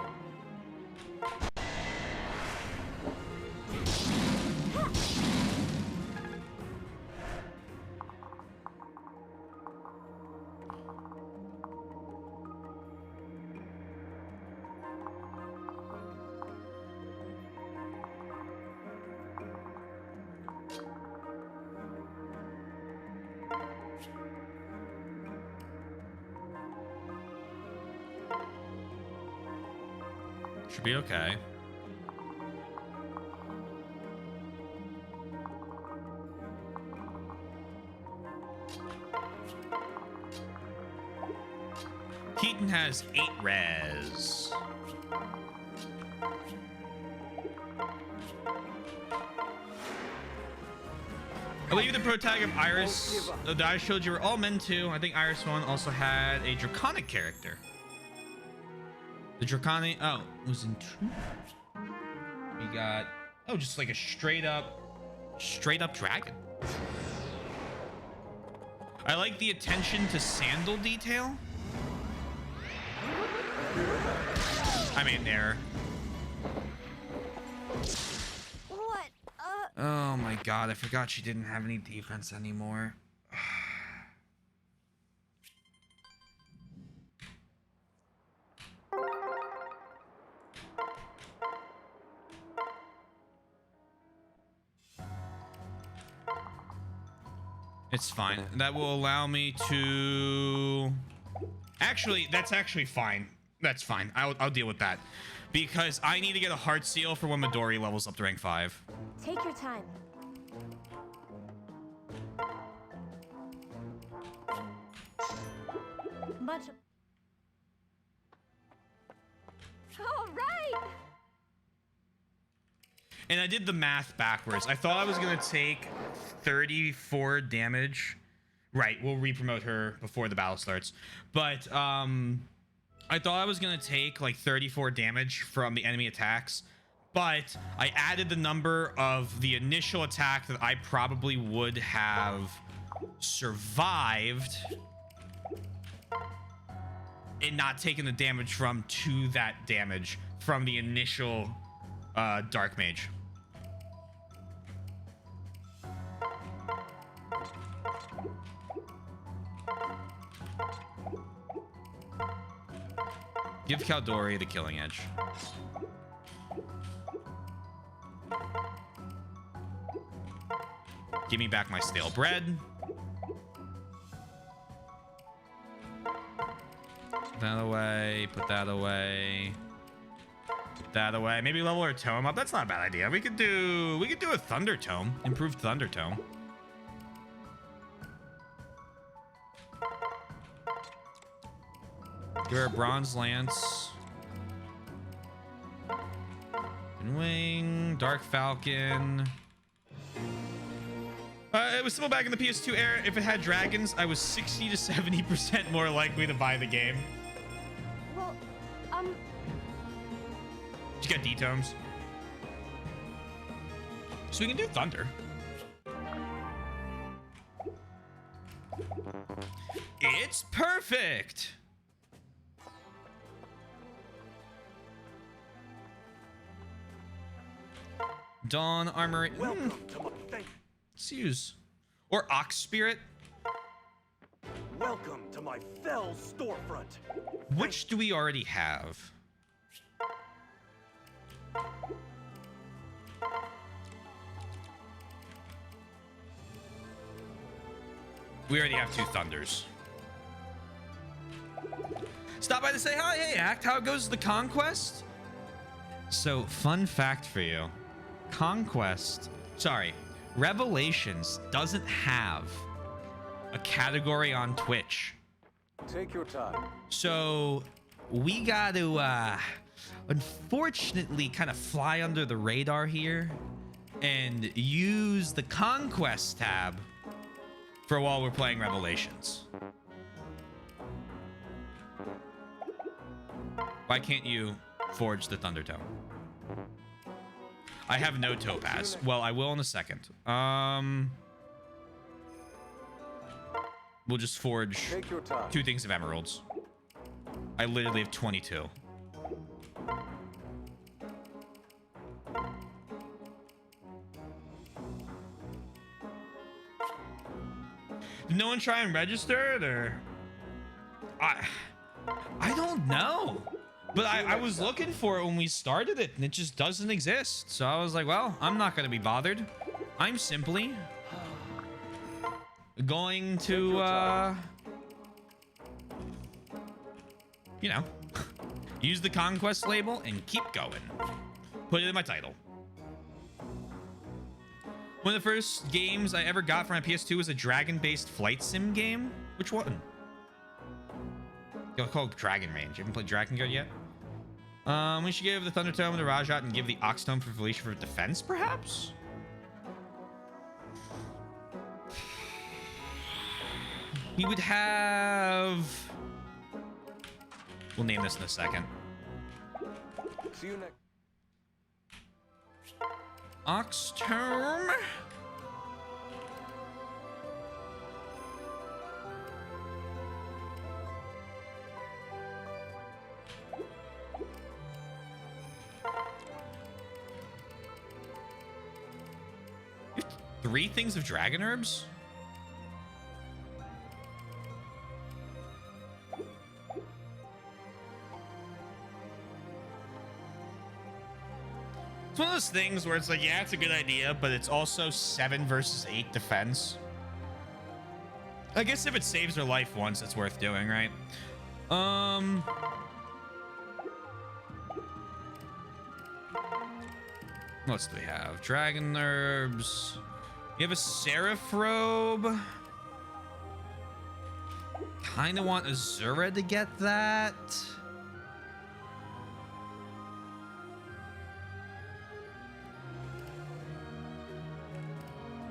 Should be okay. Keaton has 8 res. I believe the pro tag of Iris, the I showed you were all men too. I think Iris 1 also had a draconic character. The draconic, oh, it was in true. We got, oh, just like a straight up dragon. I like the attention to sandal detail. I made an error. What? Oh my god, I forgot she didn't have any defense anymore. It's fine. That will allow me to... Actually, that's actually fine. That's fine. I'll deal with that. Because I need to get a heart seal for when Midori levels up to rank 5. Take your time. Much. All right. And I did the math backwards. I thought I was going to take 34 damage. Right, we'll re-promote her before the battle starts. But I thought I was going to take like 34 damage from the enemy attacks. But I added the number of the initial attack that I probably would have survived and not taken the damage from to that damage from the initial Dark Mage. Give Caldori the killing edge. Give me back my stale bread. Put that away. Put that away. Put that away. Maybe level our tome up. That's not a bad idea. We could do a thunder tome. Improved thunder tome. Give her a bronze lance. And wing. Dark Falcon. It was still back in the PS2 era. If it had dragons, I was 60 to 70% more likely to buy the game. Well, You got D-tomes. So we can do thunder. It's perfect. Dawn armor. Welcome to my Let's use. Or Ox Spirit. welcome to my fell storefront. Which do we already have? We already have 2 thunders. Stop by to say hi. Hey, Act. How goes the conquest? So, fun fact for you. Revelations doesn't have a category on Twitch. Take your time. So we got to unfortunately kind of fly under the radar here and use the Conquest tab for while we're playing Revelations. Why can't you forge the Thunder Tome? I have no topaz. Well, I will in a second. We'll just forge Take your time. 2 things of emeralds. I literally have 22. Did no one try and register it, or? I don't know. But I was looking for it when we started it, and it just doesn't exist. So I was like, well, I'm not going to be bothered. I'm simply going to, you know, use the Conquest label and keep going. Put it in my title. One of the first games I ever got for my PS2 was a dragon-based flight sim game. Which one? It's called Dragon Range. You haven't played Dragon Guard yet? We should give the Thunder Tome to Rajat and give the Ox Tome for Felicia for defense, perhaps? We would have... We'll name this in a second. See you next. Ox Tome. You have 3 things of dragon herbs? It's one of those things where it's like, yeah, it's a good idea, but it's also 7 versus 8 defense. I guess if it saves her life once, it's worth doing, right? What else do we have? Dragon herbs. You have a seraph robe. Kind of want Azura to get that.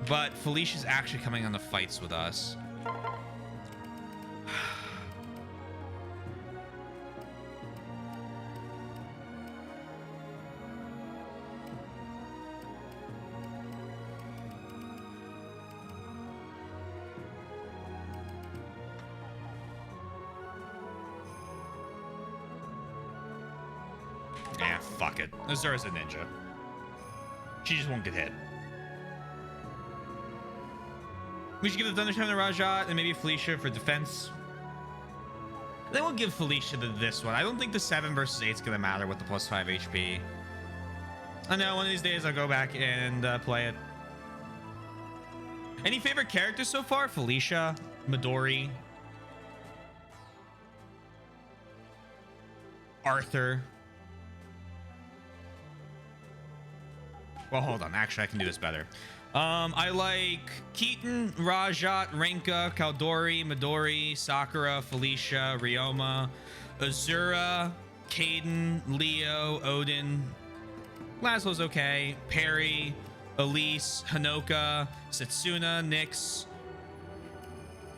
But Felicia's actually coming on the fights with us. Yeah, fuck it. Azura's a ninja. She just won't get hit. We should give the Thunderstone to Rajat and maybe Felicia for defense. Then we'll give Felicia this one. I don't think the 7 versus 8 is going to matter with the plus 5 HP. I know, one of these days I'll go back and play it. Any favorite characters so far? Felicia, Midori, Arthur. Well, hold on. Actually, I can do this better. I like Keaton, Rajat, Renka, Kaldori, Midori, Sakura, Felicia, Ryoma, Azura, Caden, Leo, Odin. Laszlo's okay. Perry, Elise, Hanoka, Setsuna, Nyx,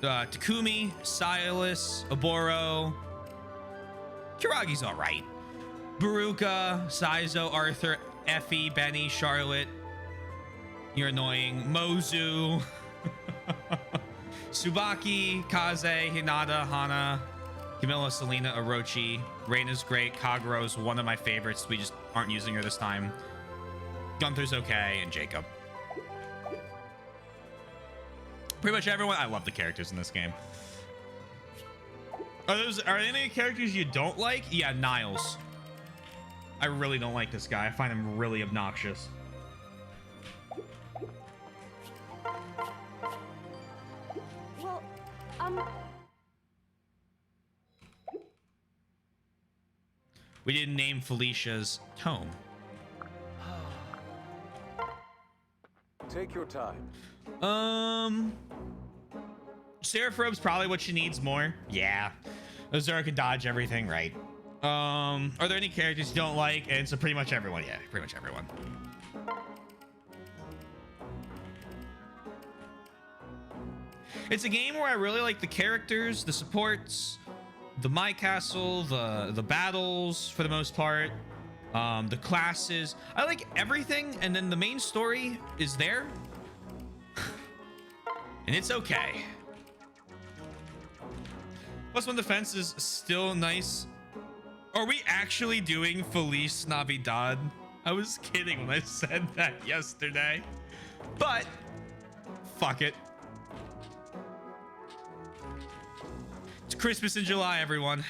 Takumi, Silas, Oboro. Kiragi's all right. Baruka, Saizo, Arthur, Effie, Benny, Charlotte. You're annoying. Mozu. Tsubaki, Kaze, Hinata, Hana, Camilla, Selena, Orochi. Reina's great. Kagerou's one of my favorites. We just aren't using her this time. Gunther's okay. And Jacob. Pretty much everyone. I love the characters in this game. Are there any characters you don't like? Yeah, Niles. I really don't like this guy. I find him really obnoxious. Well, We didn't name Felicia's tome. Take your time. Seraph Robe's probably what she needs more. Yeah. Azura can dodge everything, right? Are there any characters you don't like? And so pretty much everyone. Yeah, pretty much everyone. It's a game where I really like the characters, the supports, the My Castle, the battles for the most part, the classes. I like everything, and then the main story is there. And it's okay. Plus one defense is still nice. Are we actually doing Feliz Navidad? I was kidding when I said that yesterday. But fuck it. It's Christmas in July, everyone.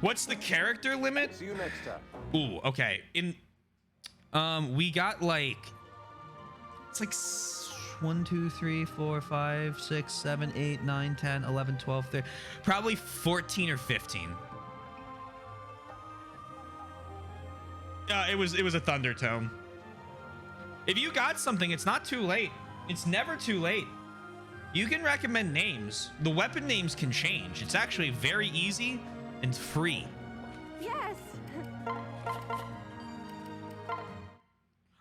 What's the character limit? See you next time. Ooh, okay. We got like, it's like 1, 2, 3, 4, 5, 6, 7, 8, 9, 10, 11, 12, 13, probably 14 or 15. It was a Thunder Tome. If you got something, it's not too late. It's never too late. You can recommend names. The weapon names can change. It's actually very easy and free. yes.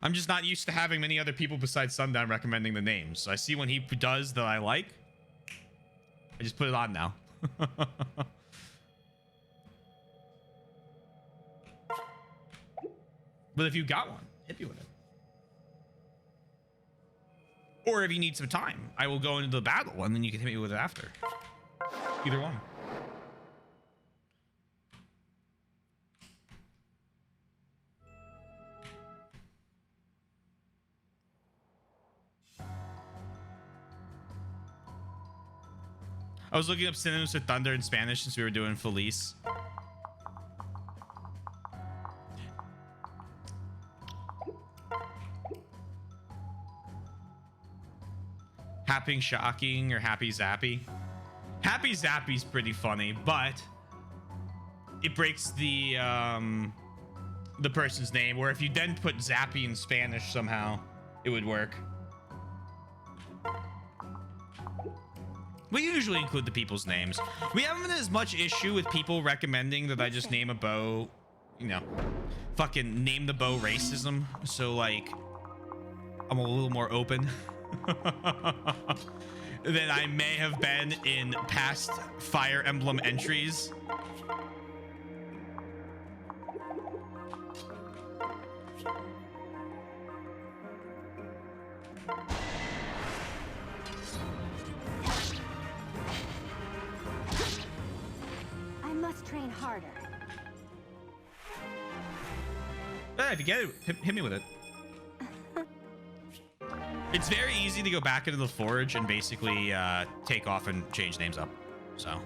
I'm just not used to having many other people besides Sundown recommending the names. So I see when he does that I like, I just put it on now. But if you got one, hit me with it. Or if you need some time, I will go into the battle and then you can hit me with it after. Either one. I was looking up synonyms for thunder in Spanish since we were doing Feliz. Happy Shocking or Happy Zappy. Happy Zappy's pretty funny, but it breaks the person's name, where if you then put Zappy in Spanish somehow, it would work. We usually include the people's names. We haven't as much issue with people recommending that I just name a bow, you know, fucking name the bow racism. So like, I'm a little more open than I may have been in past Fire Emblem entries. I must train harder. If you get it, hit me with it. It's very easy to go back into the forge and basically take off and change names up. So.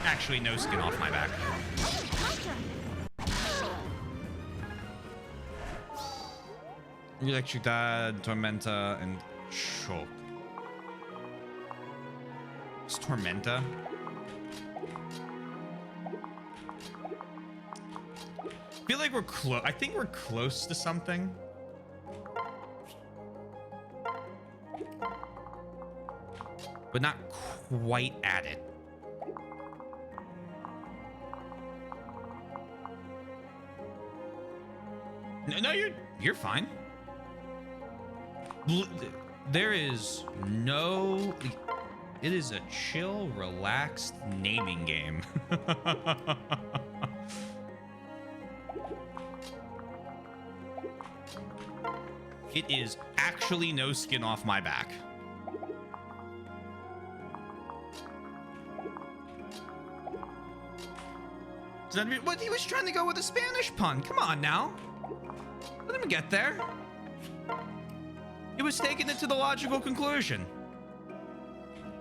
Actually, no skin off my back. Electric Dad, Tormenta, and Choke. It's Tormenta. I feel like we're close. I think we're close to something. But not quite at it. No, you're fine. There is no... It is a chill, relaxed naming game. It is actually no skin off my back. Does that mean, what, he was trying to go with a Spanish pun. Come on now. Let him get there. He was taking it to the logical conclusion.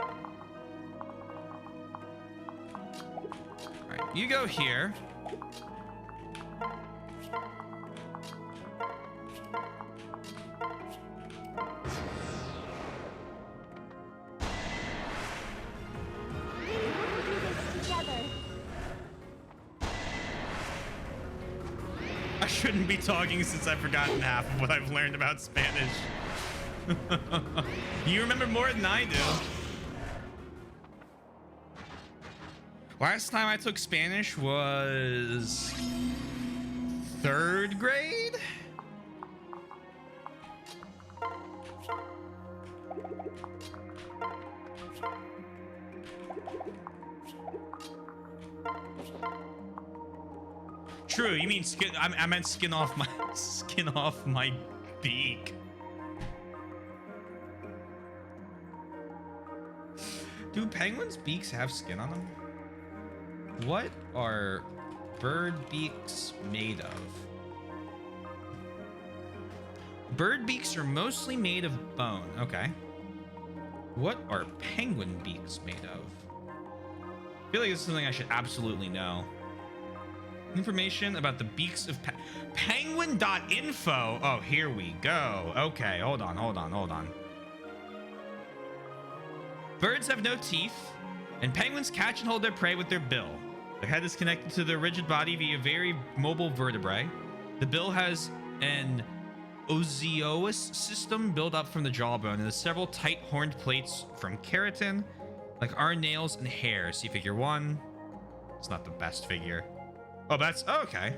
All right, you go here. I shouldn't be talking since I've forgotten half of what I've learned about Spanish. You remember more than I do. Last time I took Spanish was 3rd grade? True, you mean skin? I meant skin off my beak. Do penguins' beaks have skin on them? What are bird beaks made of? Bird beaks are mostly made of bone. Okay. What are penguin beaks made of? I feel like this is something I should absolutely know. Information about the beaks of penguin.info. Oh, here we go. Okay, hold on. Birds have no teeth, and penguins catch and hold their prey with their bill. Their head is connected to their rigid body via very mobile vertebrae. The bill has an osseous system built up from the jawbone and has several tight horned plates from keratin, like our nails and hair. See figure 1. It's not the best figure. Oh, that's okay.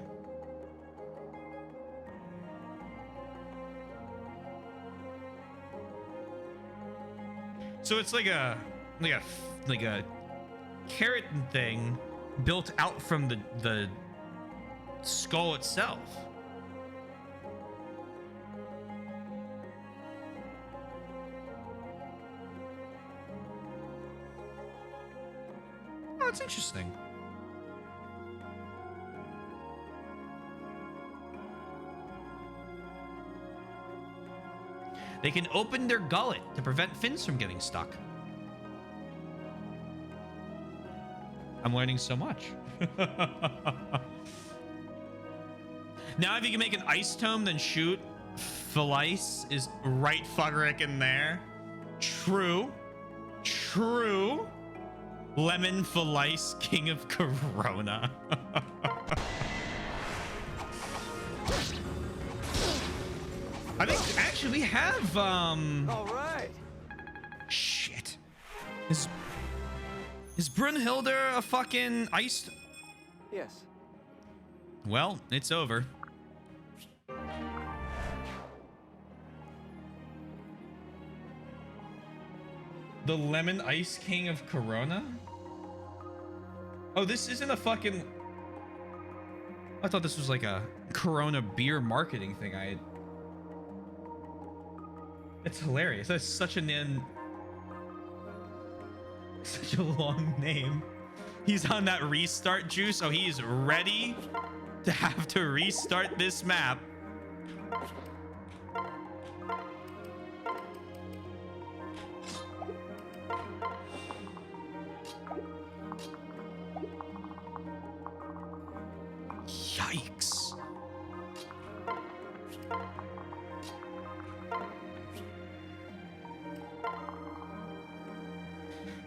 So it's like a keratin thing built out from the skull itself. Oh, that's interesting. They can open their gullet to prevent fins from getting stuck. I'm learning so much. Now if you can make an ice tome, then shoot Felice is right fuckerick in there. True. True. Lemon Felice, King of Corona. I think actually we have All right. shit. Is Brunhilde a fucking iced? Yes. Well, it's over. The Lemon Ice King of Corona? Oh, this isn't a fucking... I thought this was like a Corona beer marketing thing. It's hilarious. That's such such a long name. He's on that restart juice, so he's ready to have to restart this map. Yikes.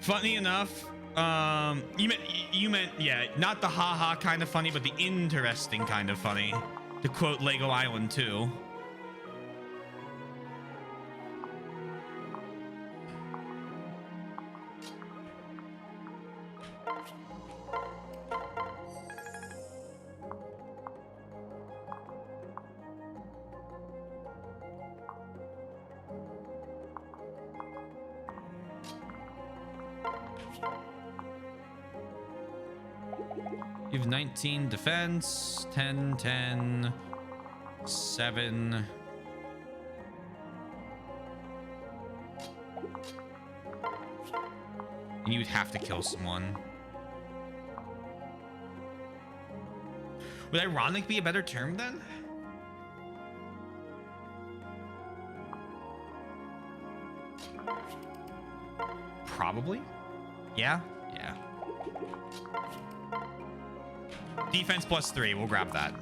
Funny enough, you meant yeah, not the haha kind of funny, but the interesting kind of funny, to quote Lego Island 2. You have 19 defense, 10, 10, 7. And you'd have to kill someone. Would ironic be a better term then? Probably. Yeah. Yeah. Defense +3. We'll grab that.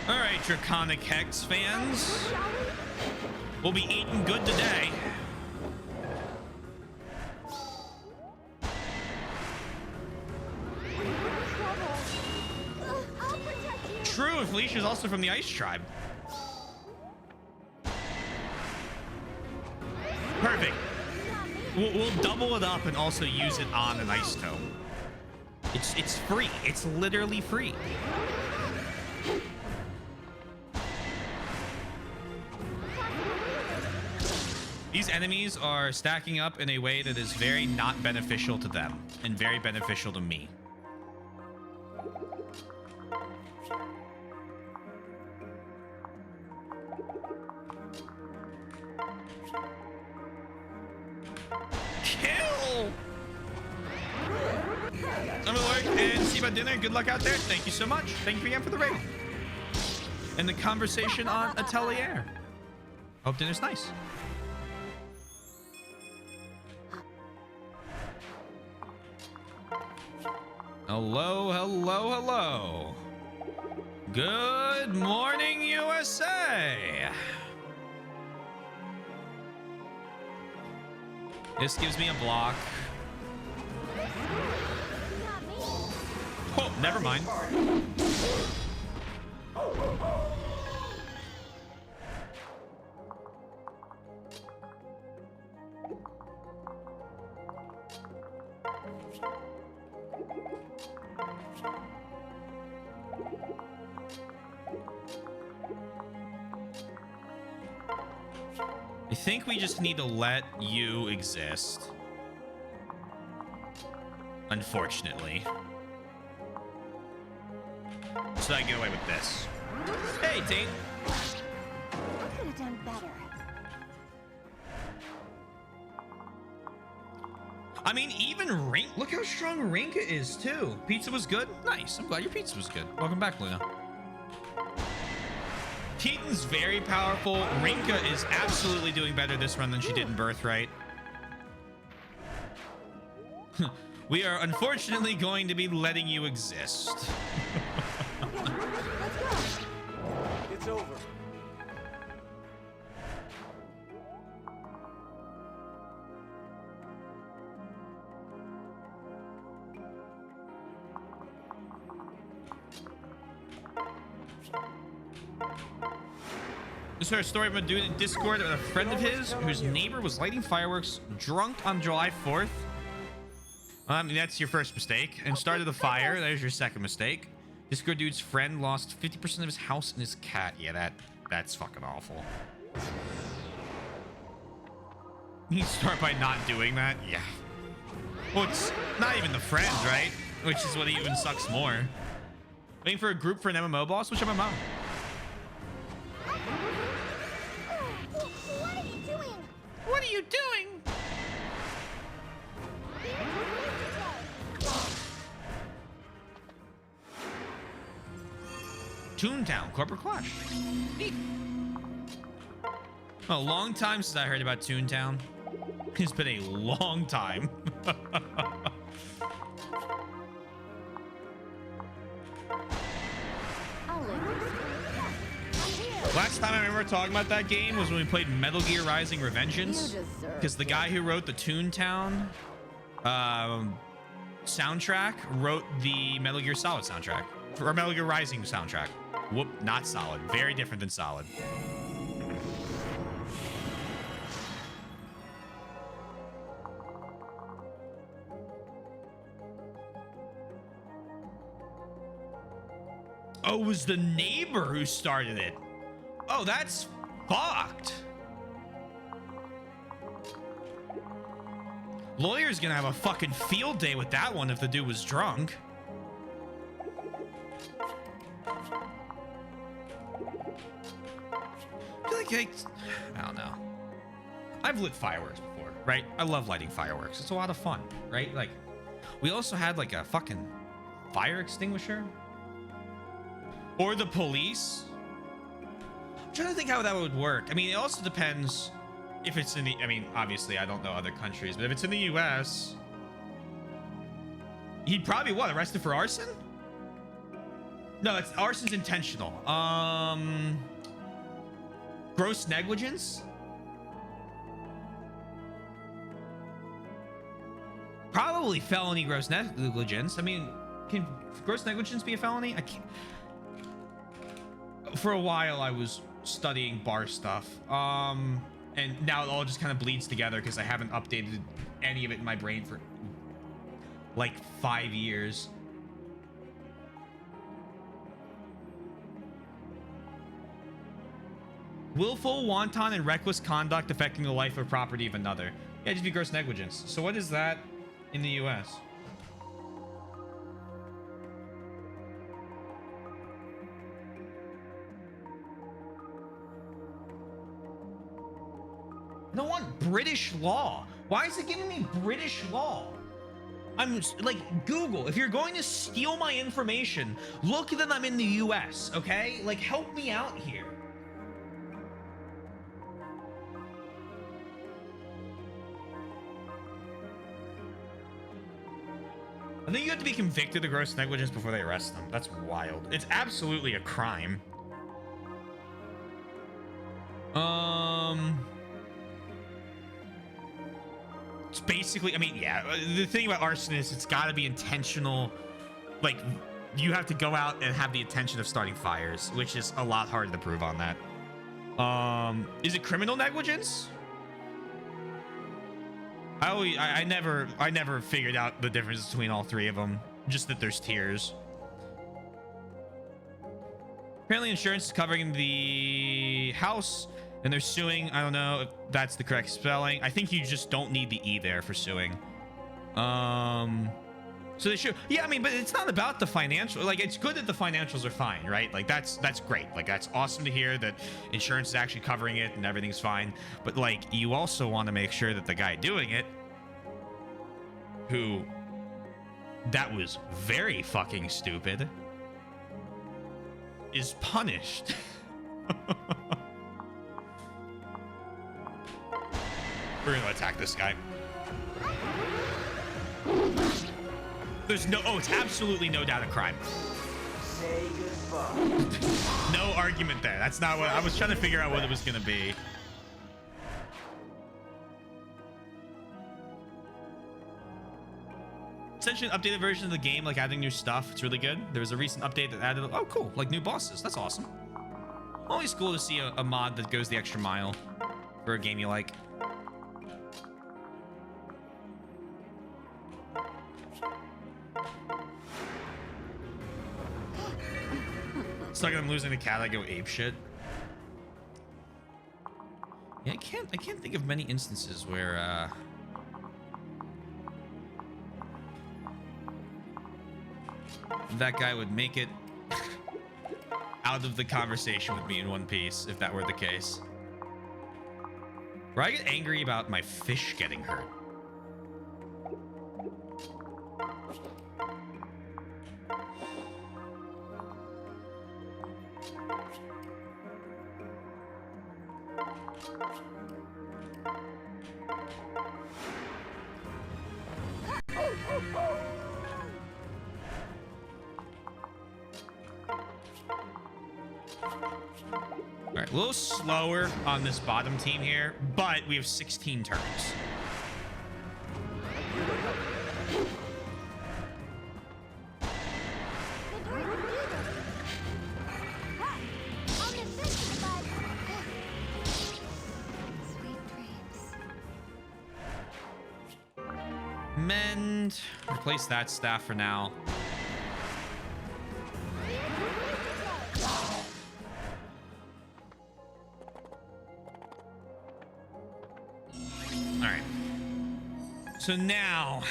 All right, Draconic Hex fans. We'll be eating good today. True, and Felicia's also from the Ice Tribe. Perfect. We'll double it up and also use it on an Ice Tome. It's free. It's literally free. These enemies are stacking up in a way that is very not beneficial to them and very beneficial to me. Kill! I'm gonna work and see about dinner. Good luck out there. Thank you so much. Thank you again for the raid. And the conversation on Atelier. Hope dinner's nice. Hello, hello, hello. Good morning, USA. This gives me a block. Oh, never mind. I think we just need to let you exist. Unfortunately. So I can get away with this. Hey, Tate. I could have done better. I mean, even Rink. Look how strong Rinka is, too. Pizza was good? Nice. I'm glad your pizza was good. Welcome back, Luna. Keaton's very powerful. Rinka is absolutely doing better this run than she did in Birthright. We are unfortunately going to be letting you exist. It's over. This is a story of a dude in Discord with a friend of his whose neighbor was lighting fireworks drunk on July 4th. That's your first mistake. And started the fire. There's your second mistake. Discord dude's friend lost 50% of his house and his cat. Yeah, that's fucking awful. You start by not doing that? Yeah. Well, it's not even the friend, right? Which is what even sucks more. Waiting for a group for an MMO boss? Which MMO? What are you doing? What are you doing? Toontown, Corporate Clash. Neat. A long time since I heard about Toontown. It's been a long time. Last time I remember talking about that game was when we played Metal Gear Rising Revengeance. Because the guy who wrote the Toontown soundtrack wrote the Metal Gear Solid soundtrack. Or Metal Gear Rising soundtrack. Whoop, not Solid. Very different than Solid. Oh, it was the neighbor who started it. Oh, that's fucked. Lawyer's gonna have a fucking field day with that one if the dude was drunk. I feel like I don't know. I've lit fireworks before, right? I love lighting fireworks. It's a lot of fun, right? Like, we also had like a fucking fire extinguisher. Or the police. I'm trying to think how that would work. I mean, it also depends if it's in the, I mean, obviously I don't know other countries, but if it's in the US, he'd probably what, arrested for arson? No, it's arson's intentional. Gross negligence? Probably felony gross negligence. I mean, can gross negligence be a felony? I can't. For a while I was studying bar stuff. And now it all just kind of bleeds together because I haven't updated any of it in my brain for like 5 years. Willful, wanton, and reckless conduct affecting the life or property of another. Yeah, just be gross negligence. So what is that in the US? No one, British law. Why is it giving me British law? I'm like, Google, if you're going to steal my information, look that I'm in the US, okay? Like, help me out here. I think you have to be convicted of gross negligence before they arrest them. That's wild. It's absolutely a crime. It's basically, I mean, yeah, the thing about arson is it's got to be intentional. Like, you have to go out and have the intention of starting fires, which is a lot harder to prove on that. Is it criminal negligence? I never figured out the difference between all three of them. Just that there's tiers. Apparently insurance is covering the house and they're suing. I don't know if that's the correct spelling. I think you just don't need the E there for suing. So they should, yeah, I mean, but it's not about the financial, like, it's good that the financials are fine, right? Like, that's great. Like, that's awesome to hear that insurance is actually covering it and everything's fine. But like, you also want to make sure that the guy doing it, who, that was very fucking stupid, is punished. We're gonna attack this guy. There's no, oh, it's absolutely no doubt a crime. Say goodbye. No argument there. That's not what I was trying to figure out what it was gonna be. Essentially an updated version of the game, like adding new stuff. It's really good. There was a recent update that added, oh cool, like new bosses. That's awesome. Always cool to see a mod that goes the extra mile for a game you like. It's like I'm losing a cat, I go ape shit. Yeah, I can't think of many instances where that guy would make it out of the conversation with me in One Piece, if that were the case. Where I get angry about my fish getting hurt. All right, a little slower on this bottom team here, but we have 16 turns. Mend. Replace that staff for now. All right. So now,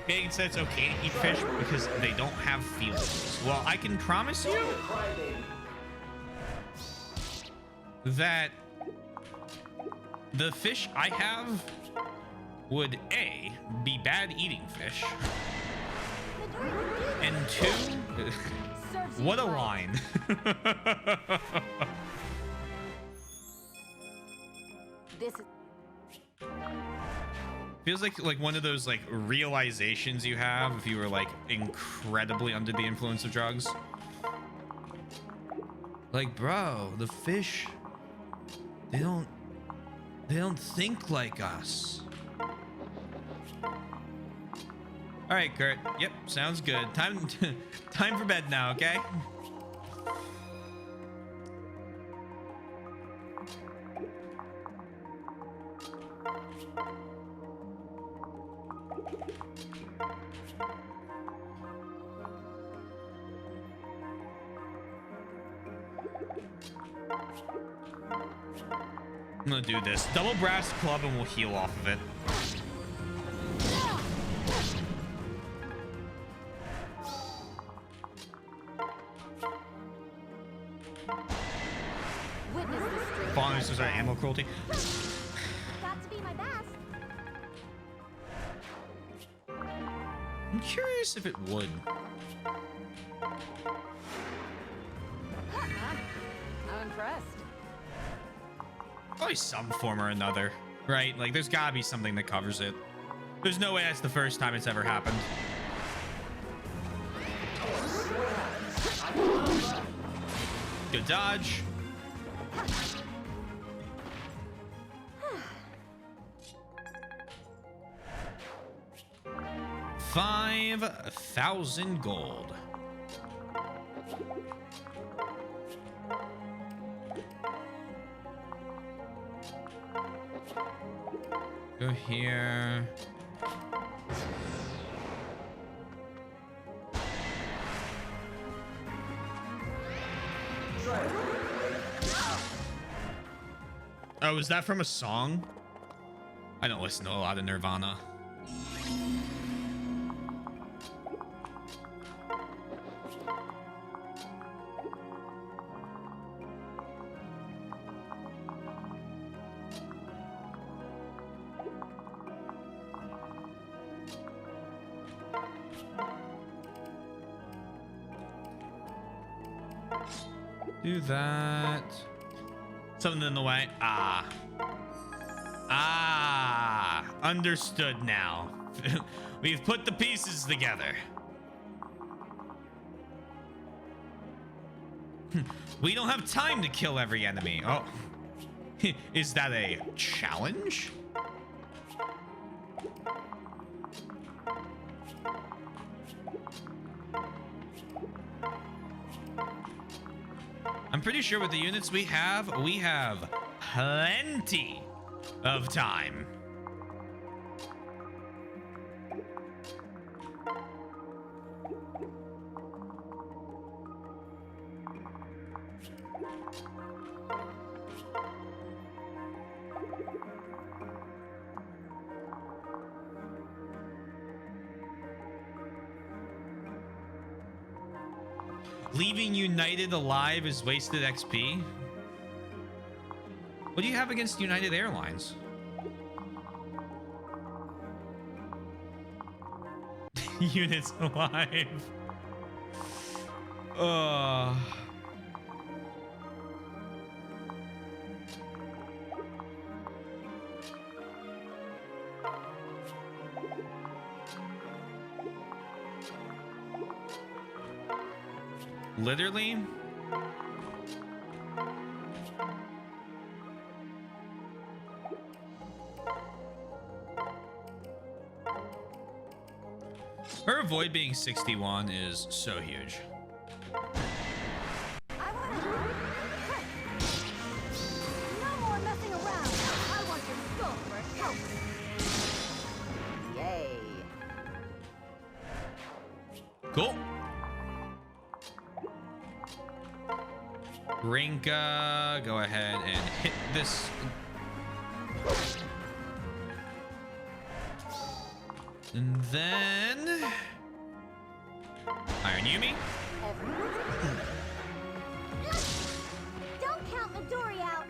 Big said it's okay to eat fish because they don't have feelings. Well, I can promise you that the fish I have would A, be bad eating fish, and 2, what a line. This is Feels like one of those like realizations you have if you were like incredibly under the influence of drugs. Like, bro, the fish, they don't think like us. All right, Kurt. Yep, sounds good. Time for bed now, okay? I'm gonna do this. Double brass club and we'll heal off of it. Falling is our animal cruelty. got to be my best. I'm curious if it would. I'm impressed. Probably some form or another, right? Like, there's gotta be something that covers it. There's no way that's the first time it's ever happened. Good dodge. $5,000 gold. Go here. Oh, is that from a song? I don't listen to a lot of Nirvana. Do that. Something in the way. Understood now. We've put the pieces together. We don't have time to kill every enemy. Oh. Is that a challenge? I'm pretty sure with the units we have plenty of time. Leaving United alive is wasted XP. What do you have against United Airlines? Units alive. Literally? Her avoid being 61 is so huge. I want to. No more messing around. I want your skull for a trophy. Yay. Cool. Rinka, go ahead and hit this. And then Iron Yumi. Don't count Midori out.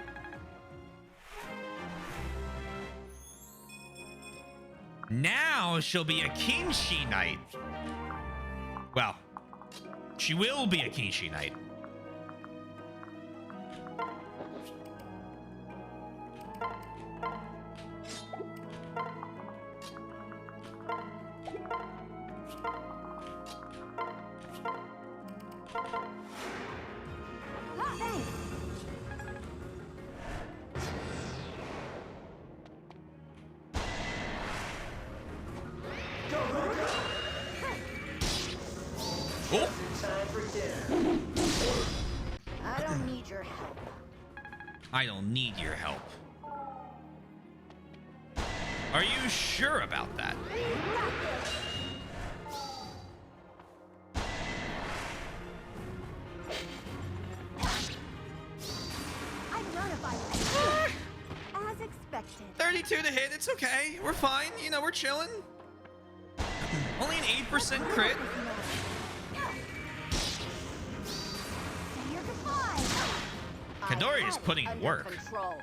Now she'll be a Kinshi Knight. Well, she will be a Kinshi Knight. Oh. Time for dinner. I don't need your help. I don't need your help. Are you sure about that? I'd run if I was as expected. 32 to hit, it's okay. We're fine. You know, we're chilling. Only an 8% crit. Say your goodbyes. Kadori is I have putting it in under work. control.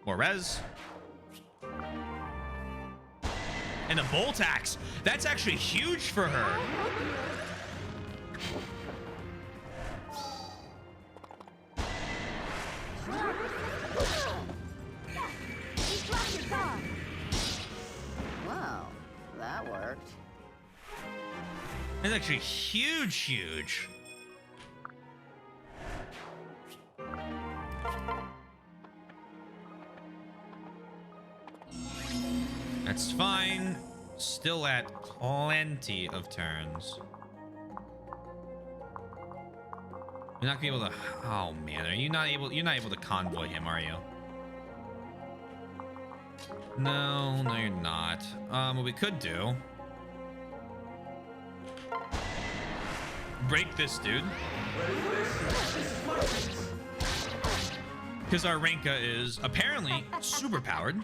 More res. And a bolt axe. That's actually huge for her. You dropped your guard. Wow, that worked. It's actually huge. That's fine. Still at plenty of turns. You're not gonna be able to. Oh man, are you not able? You're not able to convoy him, are you? No, you're not. What we could do break this dude. Because our Renka is apparently super powered.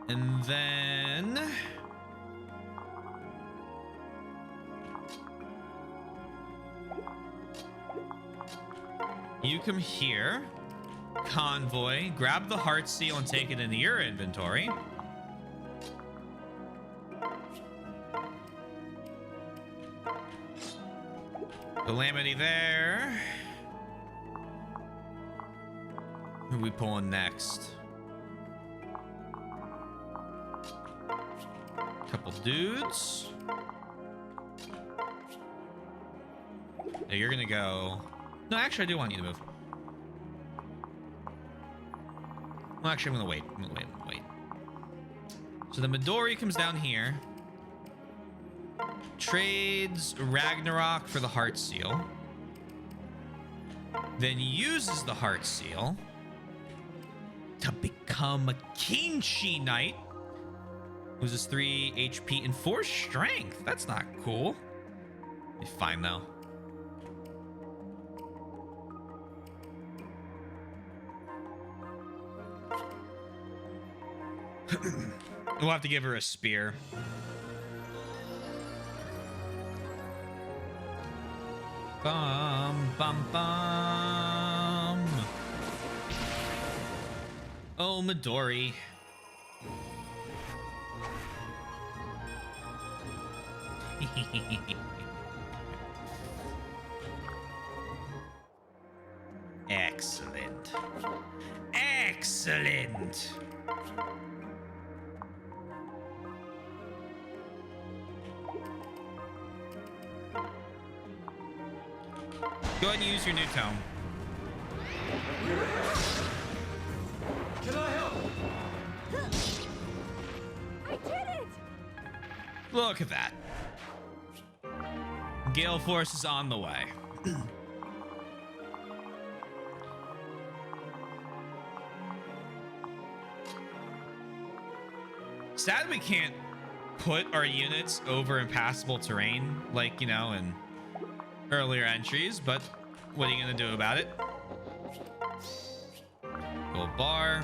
And then you come here, convoy, grab the heart seal and take it into your inventory. Calamity there. Who are we pulling next? Couple dudes. Now you're gonna go. No, actually, I do want you to move. Well, actually, I'm gonna wait. I'm gonna wait. So the Midori comes down here. Trades Ragnarok for the heart seal. Then uses the heart seal to become a Kinshi Knight. Loses 3 HP and 4 strength. That's not cool. Be fine though. We'll have to give her a spear. Bum, bum, bum. Oh, Midori. Excellent. Excellent. Go ahead and use your new tome. Can I help? I did it! Look at that. Gale Force is on the way. Sad we can't put our units over impassable terrain like, you know, in earlier entries, but what are you gonna do about it? Gold bar.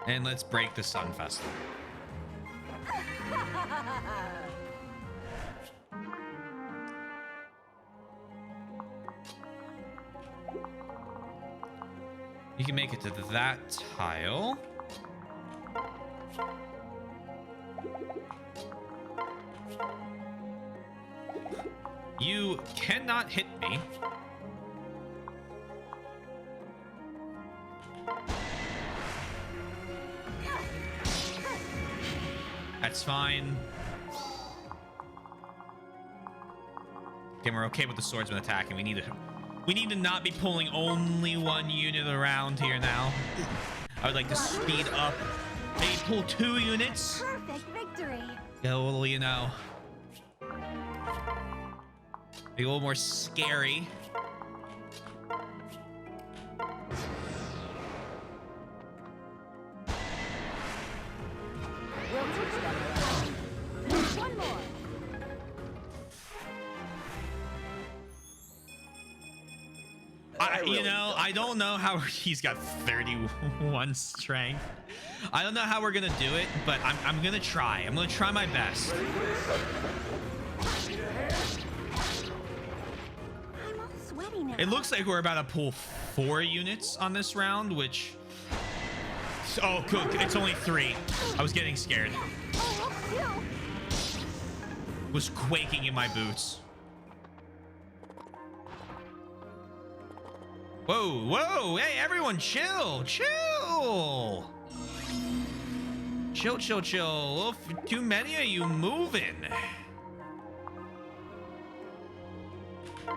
And let's break the Sun Festival. You can make it to that tile. You cannot hit me. That's fine. Okay, we're okay with the swordsman attacking. We need to not be pulling only one unit around here now. I would like to speed up. Maybe pull 2 units. Perfect victory. Get a little, you know, be a little more scary. We'll teach them. One more. I don't know how he's got 31 strength. I don't know how we're gonna do it, but I'm gonna try. I'm gonna try my best. I'm all sweaty now. It looks like we're about to pull 4 units on this round, which... Oh, cool. It's only 3. I was getting scared. Oh, still. Was quaking in my boots. Whoa, whoa. Hey, everyone, chill. Chill. Chill, chill, chill. Too many of you moving. Shall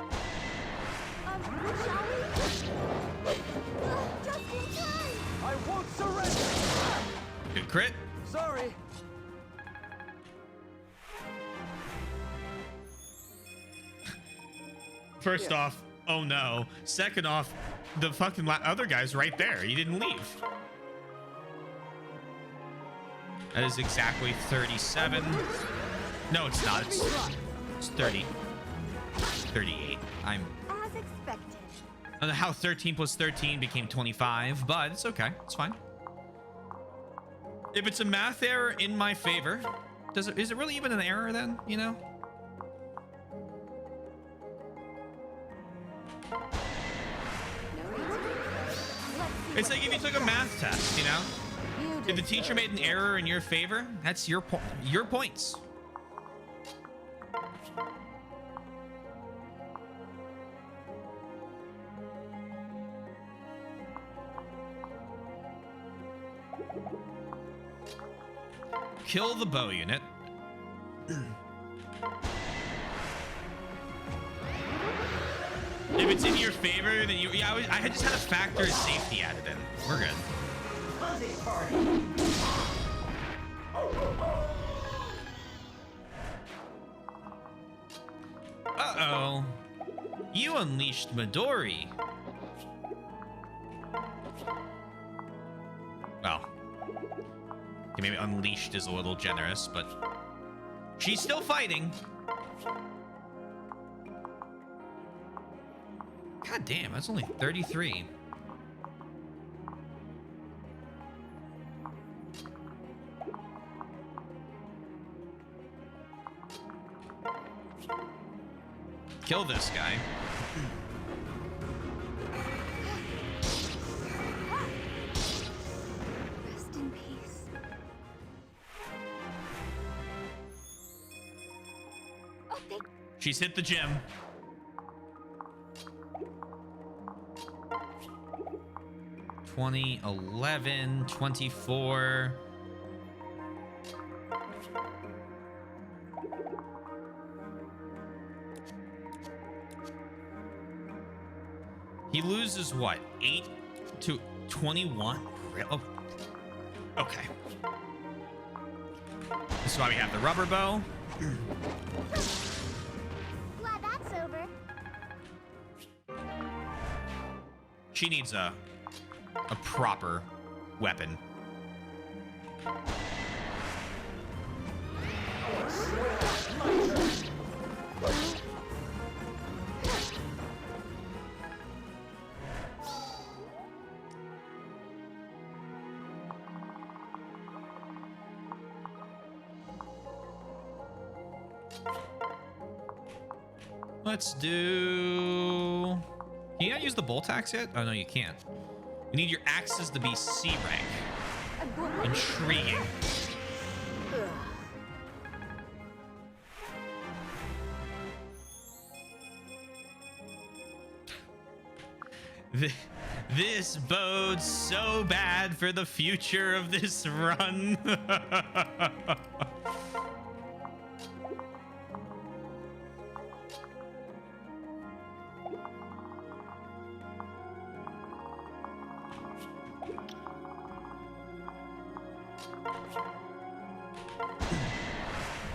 we? Just in time. I won't surrender! Good crit. Sorry! First off, oh no. Second off, the fucking other guy's right there. He didn't leave. That is exactly 37. No, it's not. It's 30. 38. As expected. I don't know how 13 plus 13 became 25, but it's okay. It's fine. If it's a math error in my favor, is it really even an error then, you know? It's like if you took a math test, you know? If the teacher made an error in your favor, that's your points. Kill the bow unit. If it's in your favor, then yeah, I just had a factor of safety added in. We're good. Uh-oh. You unleashed Midori. Well, okay, maybe unleashed is a little generous, but she's still fighting. God damn, that's only 33. Kill this guy. Rest in peace. Oh, She's hit the gym. $20, $11, $24. He loses what? 8 to 21? Oh, okay. This is why we have the rubber bow. Glad that's over. She needs a proper weapon. Let's do... Can you not use the bolt axe yet? Oh, no, you can't. You need your axes to be C rank. Intriguing. This bodes so bad for the future of this run.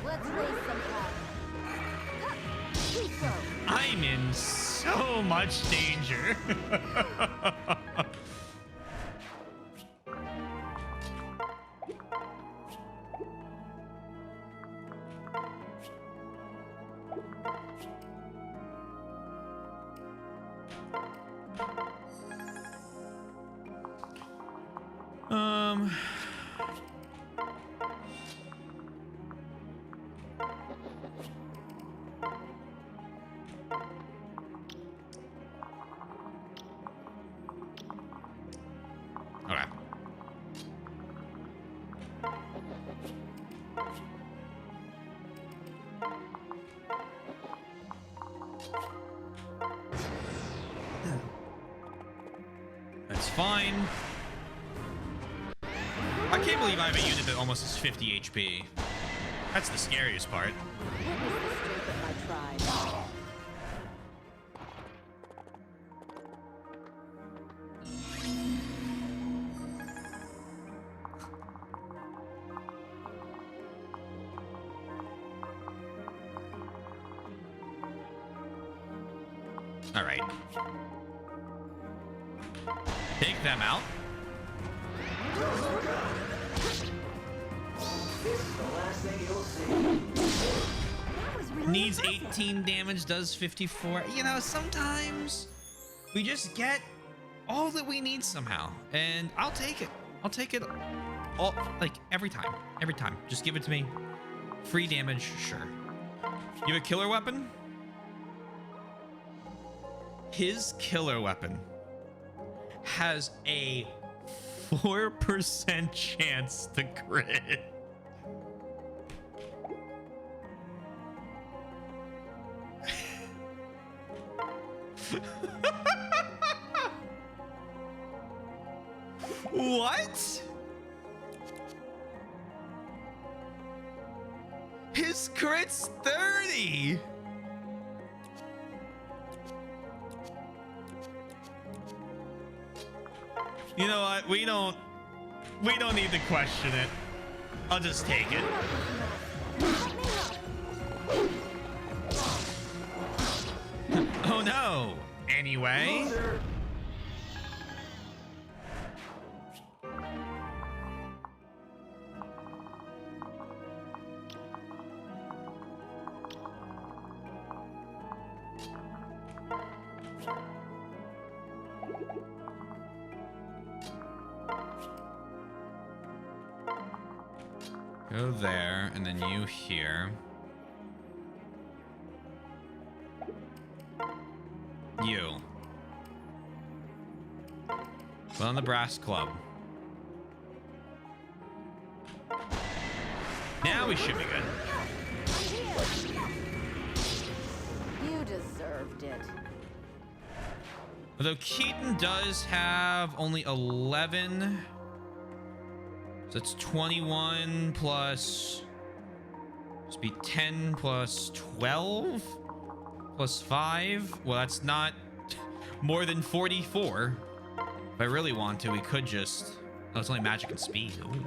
Let's raise some hell. I'm in so much danger. Okay. That's fine. I can't believe I have a unit that almost has 50 HP. That's the scariest part. All right. Take them out. Needs 18 damage, does 54. You know, sometimes we just get all that we need somehow, and I'll take it. I'll take it all, like every time. Every time. Just give it to me. Free damage, sure. You have a killer weapon? His killer weapon has a 4% chance to crit. What? His crit's 30. You know what? We don't need to question it. I'll just take it. Oh no. Anyway. Go there, and then you here. You. Put on the brass club. Now we should be good. You deserved it. Although Keaton does have only 11. So that's 21 plus, must be 10 plus 12 plus 5. Well, that's not more than 44. If I really want to, we could just, oh, it's only magic and speed. Ooh.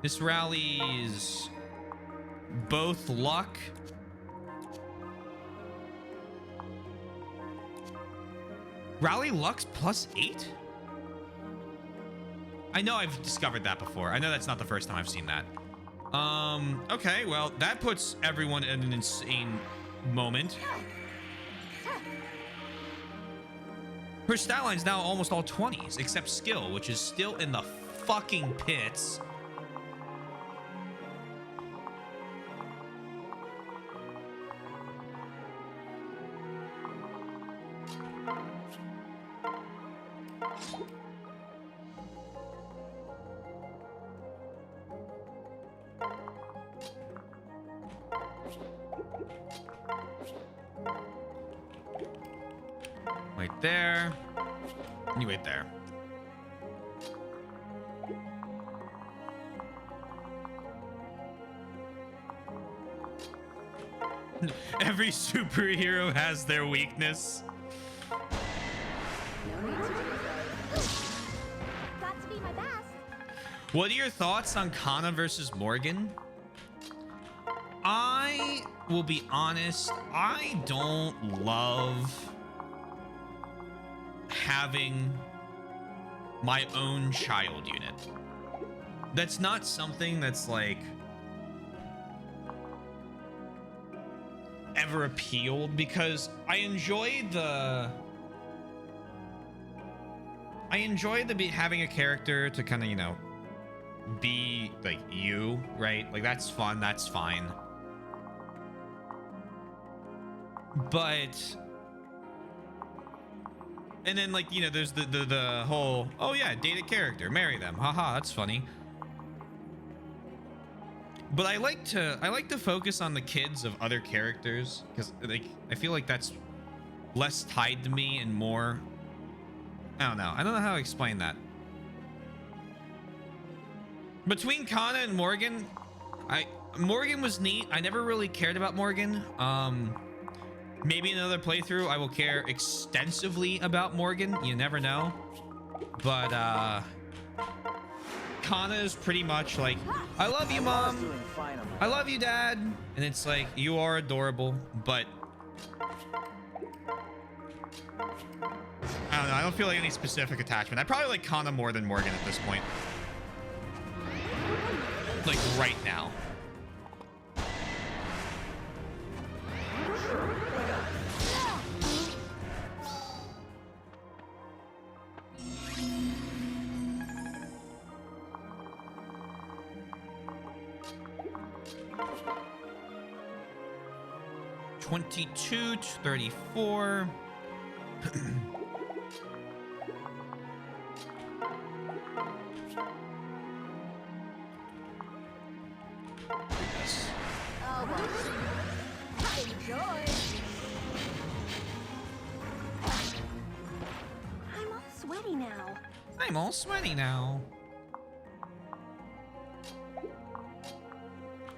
This rallies both luck. Rally Lux plus 8? I know I've discovered that before. I know that's not the first time I've seen that. Okay, well, that puts everyone in an insane moment. Her stat line's now almost all 20s, except skill, which is still in the fucking pits. Wait there. You wait there. Every superhero has their weakness. No need to do that. Got to be my best. What are your thoughts on Kana versus Morgan? I will be honest, I don't love having my own child unit. That's not something that's like ever appealed, because I enjoy the having a character to kind of, you know, be like you, right? Like that's fun, that's fine. But and then, like, you know, there's the whole, oh yeah, date a character, marry them, haha, that's funny. But I like to focus on the kids of other characters, because like I feel like that's less tied to me and more, I don't know how to explain that. Between Kana and Morgan, Morgan was neat. I never really cared about Morgan. Maybe another playthrough I will care extensively about Morgan. You never know. But Kana is pretty much like, I love you, Mom. I love you, Dad. And it's like, you are adorable, but I don't know. I don't feel like any specific attachment. I probably like Kana more than Morgan at this point. Like right now. 22 to 34. Yes. Oh, well. Enjoy. I'm all sweaty now. I'm all sweaty now.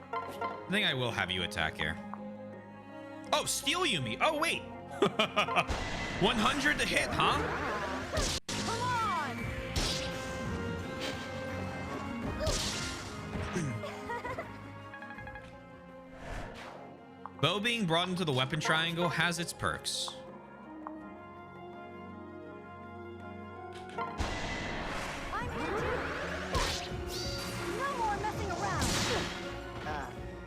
I think I will have you attack here. Oh, steal Yumi. Oh, wait. 100 to hit, huh? Come on. Bow being brought into the weapon triangle has its perks. I'm into it. No more messing around.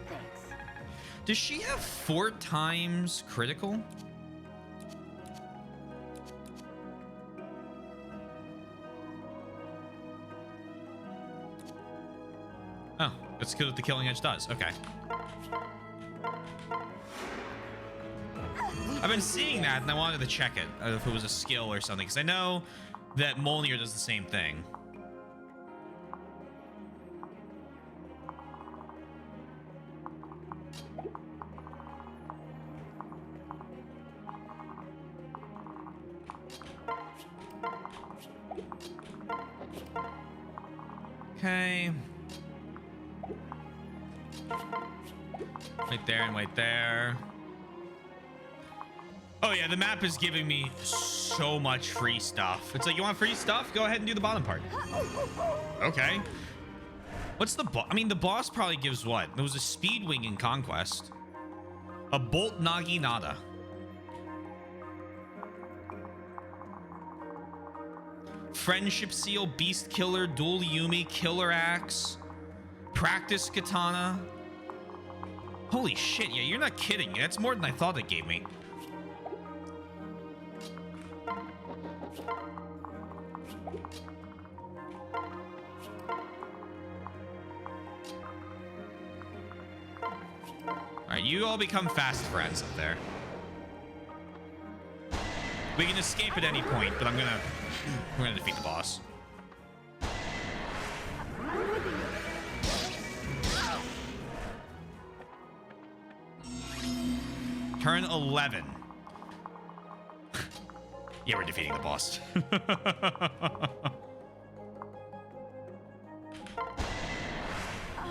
Thanks. Does she have 4 times critical? Oh, that's good what the killing edge does. Okay. I've been seeing that and I wanted to check it, if it was a skill or something, because I know that Mjolnir does the same thing. Okay. Right there and right there. Oh yeah, the map is giving me so much free stuff. It's like, you want free stuff? Go ahead and do the bottom part. Okay. What's the boss? I mean, the boss probably gives what? There was a speed wing in Conquest. A bolt nagi nada. Friendship seal, beast killer, dual Yumi, killer axe, practice katana. Holy shit, yeah, you're not kidding. That's more than I thought it gave me. Alright, you all become fast friends up there. We can escape at any point, but we're gonna defeat the boss. Turn 11. Yeah, we're defeating the boss.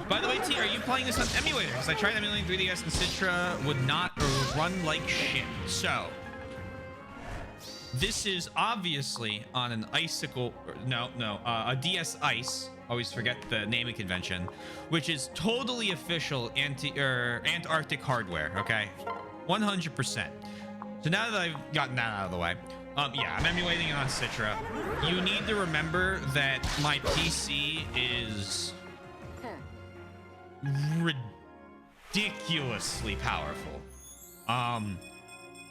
By the way, T, are you playing this on emulator? Because I tried emulating 3DS and Citra would not run like shit. So, this is obviously on an icicle. A DS Ice. Always forget the naming convention, which is totally official Antarctic hardware. Okay, 100%. So now that I've gotten that out of the way, yeah, I'm emulating it on Citra. You need to remember that my PC is ridiculously powerful.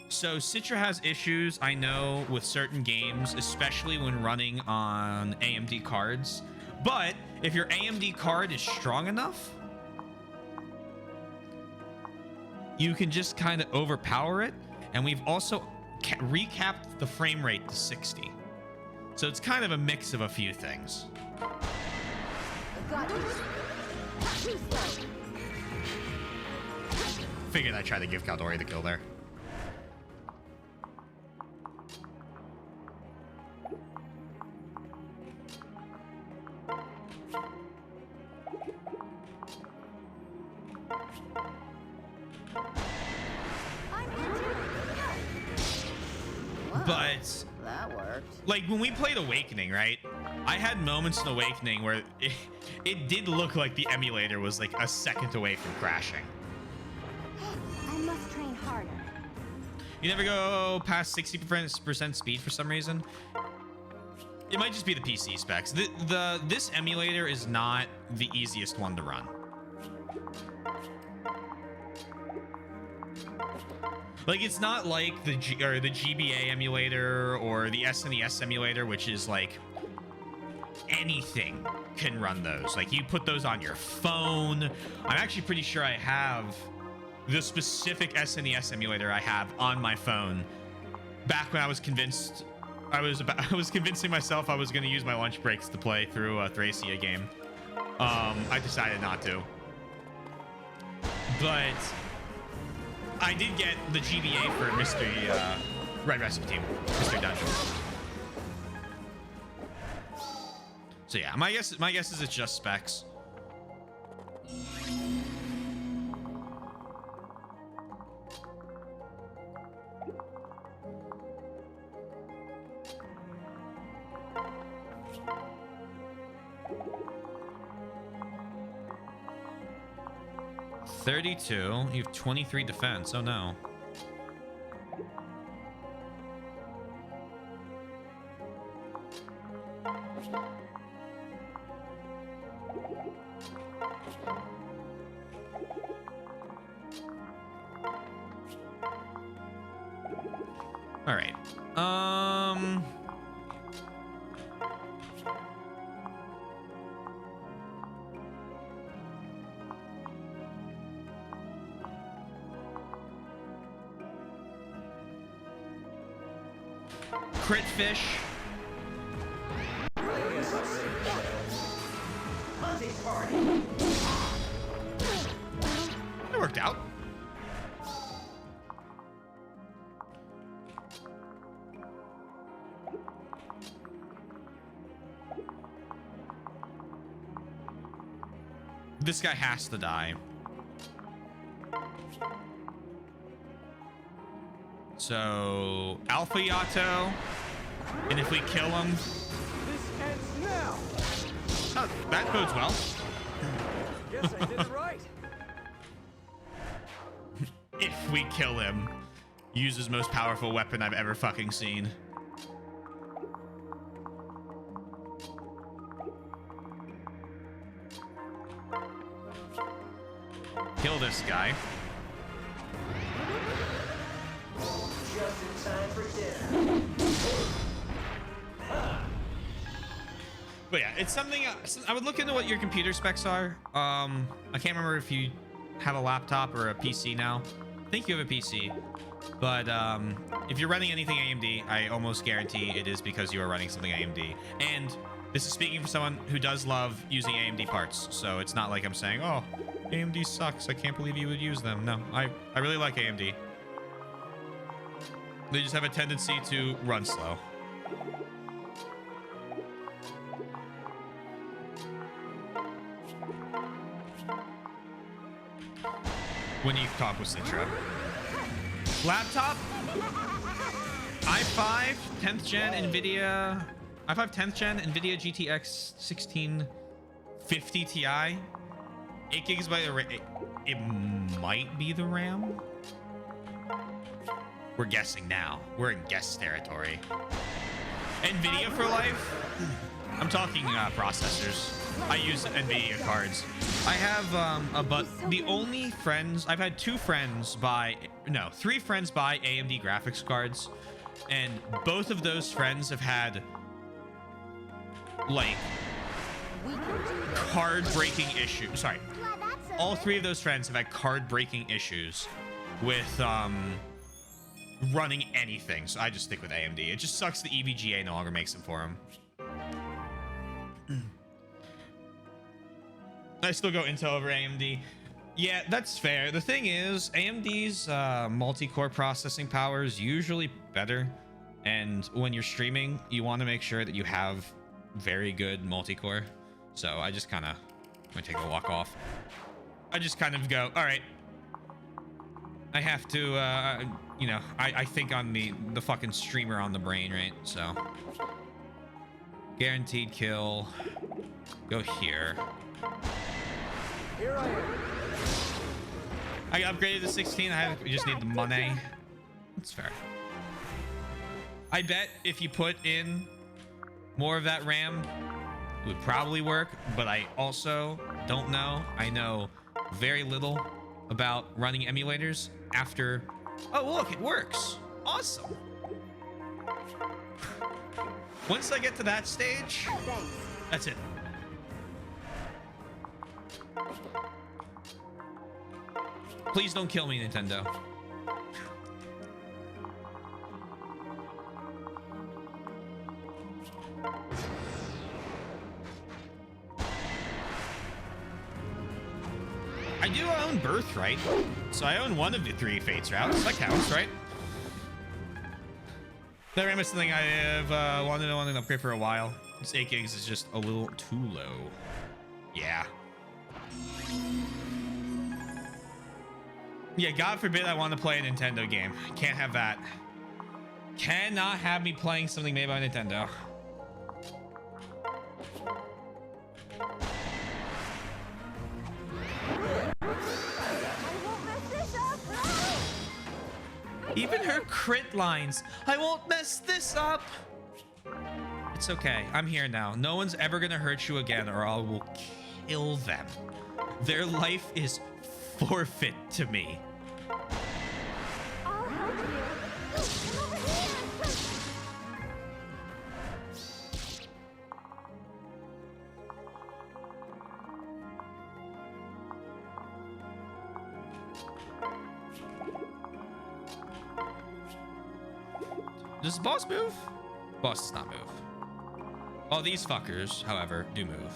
So Citra has issues, I know, with certain games, especially when running on AMD cards. But if your AMD card is strong enough, you can just kind of overpower it. And we've also recapped the frame rate to 60. So it's kind of a mix of a few things. Figured I'd try to give Caldori the kill there. But that worked. Like when we played Awakening, right? I had moments in Awakening where it did look like the emulator was like a second away from crashing. I must train harder. You never go past 60% speed for some reason. It might just be the PC specs. This emulator is not the easiest one to run. Like, it's not like the GBA emulator or the SNES emulator, which is like anything can run those. Like, you put those on your phone. I'm actually pretty sure I have the specific SNES emulator I have on my phone. Back when I was convinced, I was convincing myself I was going to use my lunch breaks to play through a Thracia game. I decided not to. But I did get the GBA for Mystery Red Recipe Team, Mystery Dungeon. So yeah, my guess is it's just specs. $32. You have 23 defense. Oh no. All right. Crit fish. It worked out. This guy has to die. So, Alpha Yato, and if we kill him... This ends now. Oh, that bodes well. Guess I did it right. If we kill him, use his most powerful weapon I've ever fucking seen. Kill this guy. Just in time for dinner. But yeah, it's something I would look into what your computer specs are. I can't remember if you have a laptop or a PC now. I think you have a PC. But if you're running anything AMD, I almost guarantee it is because you are running something AMD. And this is speaking for someone who does love using AMD parts. So it's not like I'm saying, oh, AMD sucks. I can't believe you would use them. No, I really like AMD. They just have a tendency to run slow. When you talk with Citra. Laptop? i5 10th gen NVIDIA. i5 10th gen NVIDIA GTX 1650 Ti. 8 gigabyte of RAM. It might be the RAM. We're guessing now. We're in guess territory. NVIDIA for life? I'm talking processors. I use NVIDIA cards. I have the only friends I've had three friends buy AMD graphics cards, and both of those friends have had like card breaking issues. Sorry, all three of those friends have had card breaking issues with running anything. So I just stick with AMD. It just sucks the EVGA no longer makes them for them. I still go Intel over AMD. Yeah, that's fair. The thing is, AMD's multi-core processing power is usually better. And when you're streaming, you want to make sure that you have very good multi-core. So I just kind of, I'm gonna take a walk off. I just kind of go, all right. I have to, you know, I think on the fucking streamer on the brain, right? So guaranteed kill. Go here. Here I am. I got upgraded to 16. I just need the money. That's fair. I bet if you put in more of that RAM, it would probably work, but I also don't know. I know very little about running emulators after... Oh, look, it works. Awesome. Once I get to that stage, That's it. Please don't kill me, Nintendo. I do own Birthright, so I own one of the 3 Fates routes. That counts, right? That RAM is something I have wanted to upgrade for a while. This 8 gigs is just a little too low. Yeah. Yeah, God forbid I want to play a Nintendo game. Can't have that. Cannot have me playing something made by Nintendo. Even her crit lines. I won't mess this up. It's okay. I'm here now. No one's ever gonna hurt you again or I will kill them. Their life is forfeit to me. I'll help you. Come over here. Does the boss move? Boss does not move. Oh, these fuckers, however, do move.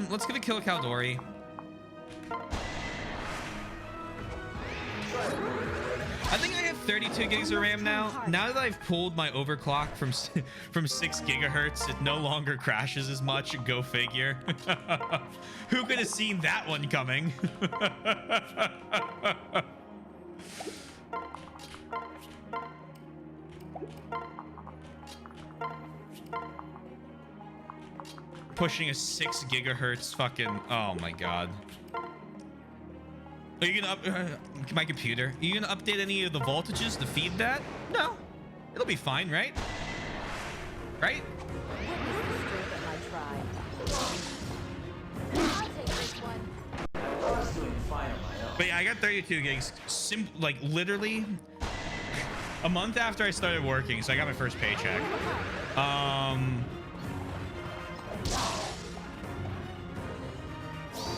Let's get a kill Caldori. I think I have 32 gigs of RAM now. Now that I've pulled my overclock from 6 gigahertz, it no longer crashes as much. Go figure. Who could have seen that one coming? Pushing a 6 gigahertz fucking, oh my god. Are you gonna my computer? Are you gonna update any of the voltages to feed that? No, it'll be fine, right? Right? But yeah, I got 32 gigs. Like literally a month after I started working, so I got my first paycheck.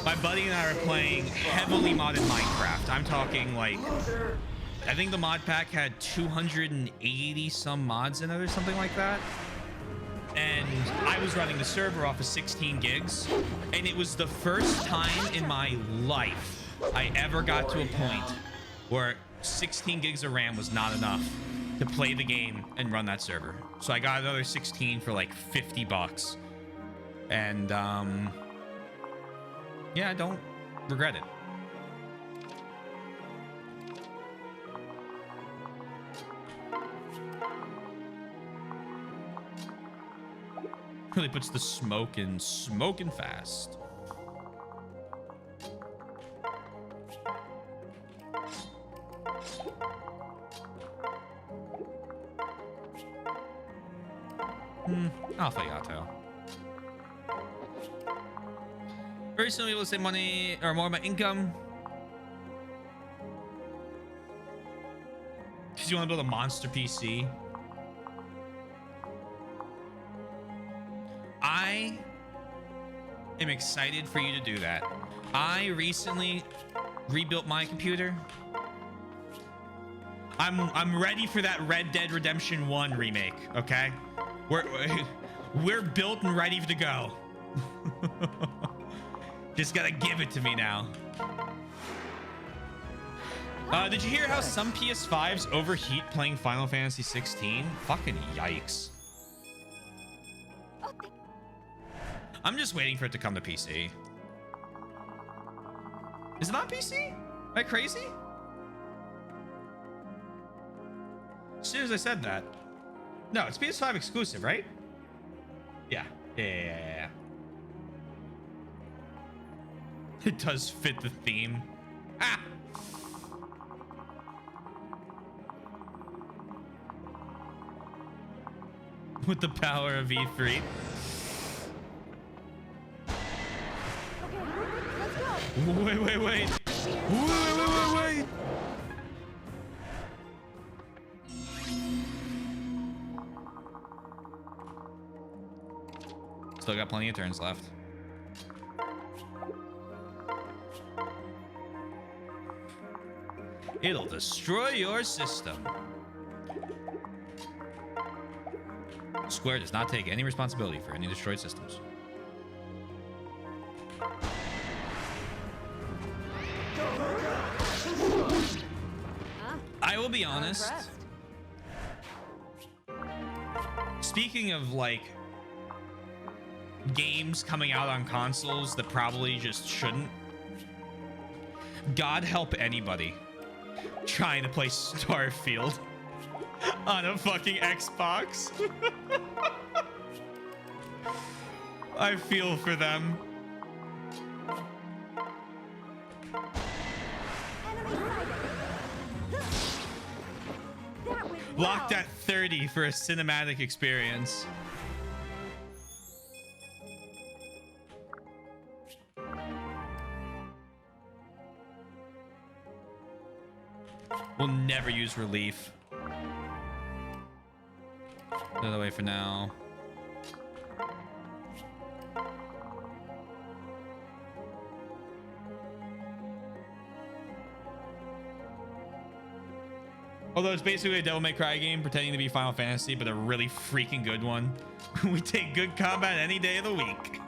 My buddy and I are playing heavily modded Minecraft. I'm talking like, I think the mod pack had 280 some mods in it or something like that. And I was running the server off of 16 gigs. And it was the first time in my life I ever got to a point where 16 gigs of RAM was not enough to play the game and run that server. So I got another 16 for like 50 bucks. And yeah, I don't regret it. Really puts the smoke in smoking fast. Alphayato. Very soon we will save money or more of my income. Because you want to build a monster PC. I am excited for you to do that. I recently rebuilt my computer. I'm ready for that Red Dead Redemption 1 remake, okay? We're built and ready to go. Just gotta give it to me now. Did you hear how some PS5s overheat playing Final Fantasy 16? Fucking yikes. I'm just waiting for it to come to PC. Is it on PC? Am I crazy? As soon as I said that. No, it's PS5 exclusive, right? Yeah. Yeah. It does fit the theme. Ah! With the power of E3. Okay, let's go. Wait. Wait. Still got plenty of turns left. It'll destroy your system. Square does not take any responsibility for any destroyed systems. I will be honest. Speaking of like games coming out on consoles that probably just shouldn't, God help anybody trying to play Starfield on a fucking Xbox. I feel for them. Locked at 30 for a cinematic experience. We'll never use relief. Put it away for now. Although it's basically a Devil May Cry game pretending to be Final Fantasy, but a really freaking good one. We take good combat any day of the week.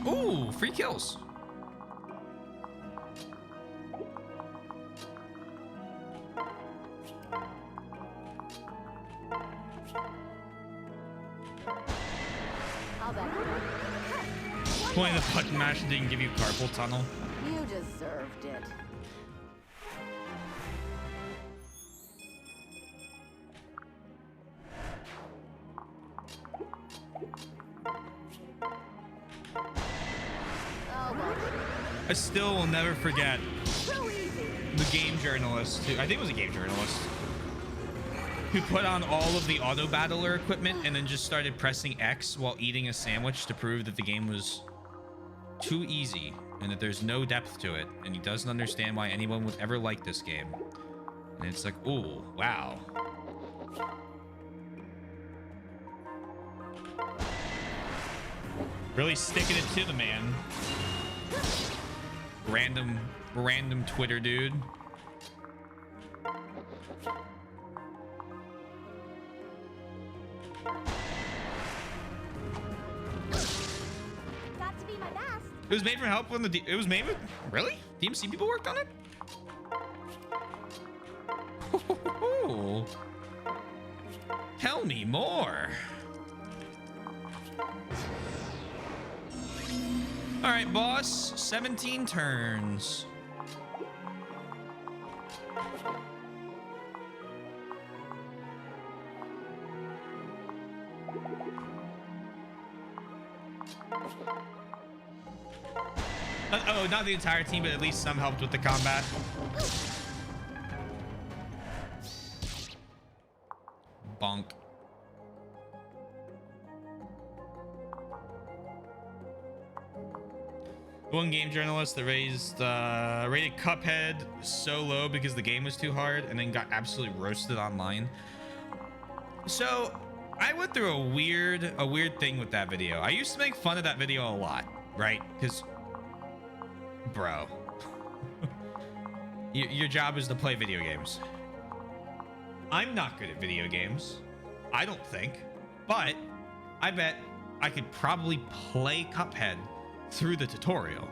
Ooh, free kills. Pulling the button mash didn't give you carpal tunnel. You deserved it. I still will never forget the game journalist who, I think it was a game journalist, who put on all of the auto battler equipment and then just started pressing X while eating a sandwich to prove that the game was too easy and that there's no depth to it, and he doesn't understand why anyone would ever like this game. And it's like, ooh, wow. Really sticking it to the man. Random Twitter dude. Got to be my best. It was made for help when it was made with, really? DMC people worked on it? Tell me more. All right, boss, 17 turns. Oh, not the entire team, but at least some helped with the combat. Bonk. One game journalist that rated Cuphead so low because the game was too hard and then got absolutely roasted online. So I went through a weird thing with that video. I used to make fun of that video a lot, right? Because, bro, your job is to play video games. I'm not good at video games, I don't think, but I bet I could probably play Cuphead through the tutorial.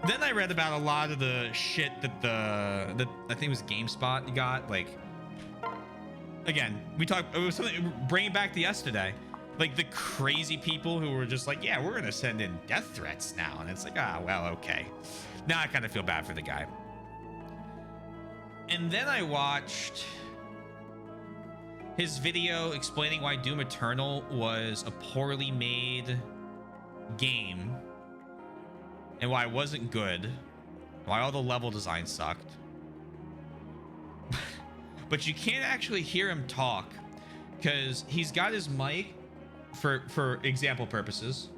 Then I read about a lot of the shit that I think it was GameSpot got. Like, again, we talked, it was something, bringing back to yesterday, like the crazy people who were just like, yeah, we're gonna send in death threats now, and it's like, ah, well, okay. Now I kind of feel bad for the guy. And then I watched his video explaining why Doom Eternal was a poorly made game and why it wasn't good, why all the level design sucked. But you can't actually hear him talk because he's got his mic for example purposes.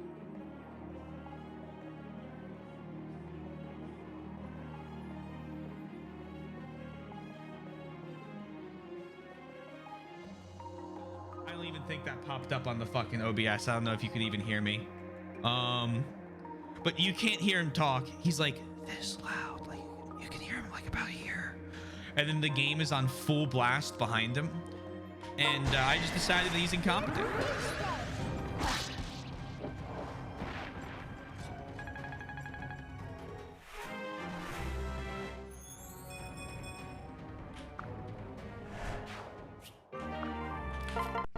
think that popped up on the fucking OBS. I don't know if you could even hear me. But you can't hear him talk. He's like this loud. Like you can hear him like about here. And then the game is on full blast behind him. And I just decided that he's incompetent.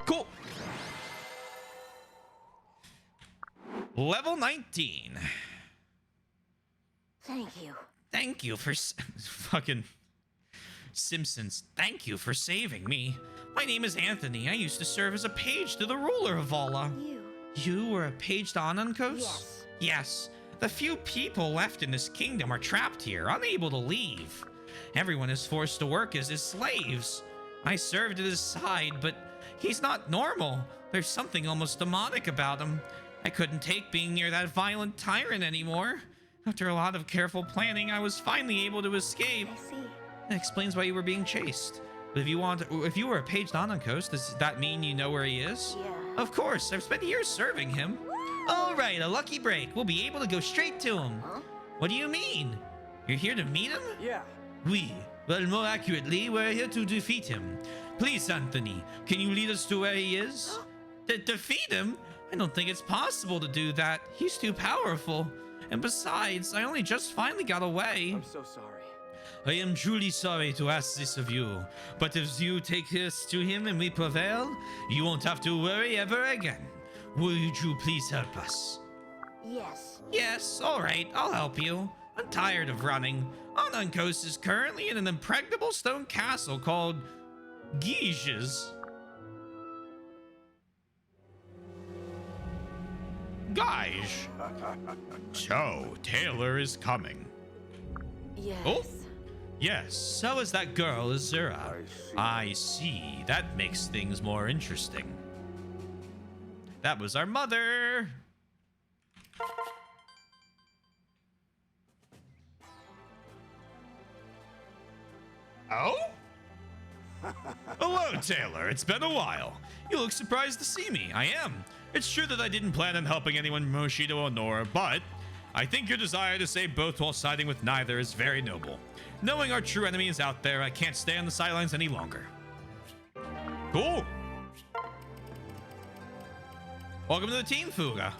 Cool. Level 19. Thank you. Thank you for fucking Simpsons. Thank you for saving me. My name is Anthony. I used to serve as a page to the ruler of Vala. You were a page to Anankos? Yes. Yes. The few people left in this kingdom are trapped here, unable to leave. Everyone is forced to work as his slaves. I served at his side, but he's not normal. There's something almost demonic about him. I couldn't take being near that violent tyrant anymore. After a lot of careful planning, I was finally able to escape. I see. That explains why you were being chased. But if you were a page to Anankos, does that mean you know where he is? Yeah. Of course, I've spent years serving him. All right, a lucky break. We'll be able to go straight to him. Huh? What do you mean? You're here to meet him? Yeah. Well, more accurately, we're here to defeat him. Please, Anthony, can you lead us to where he is? Defeat him? I don't think it's possible to do that. He's too powerful. And besides, I only just finally got away. I'm so sorry. I am truly sorry to ask this of you, but if you take us to him and we prevail, you won't have to worry ever again. Would you please help us? Yes. Yes, all right, I'll help you. I'm tired of running. Anankos is currently in an impregnable stone castle called Guiges. Guys. So, Taylor is coming. Yes. Oh. Yes, so is that girl, Azura. I see. That makes things more interesting. That was our mother. Oh? Hello, Taylor. It's been a while. You look surprised to see me. I am. It's true that I didn't plan on helping anyone Moshido or Nora, but I think your desire to save both while siding with neither is very noble. Knowing our true enemy is out there, I can't stay on the sidelines any longer. Cool. Welcome to the team, Fuga.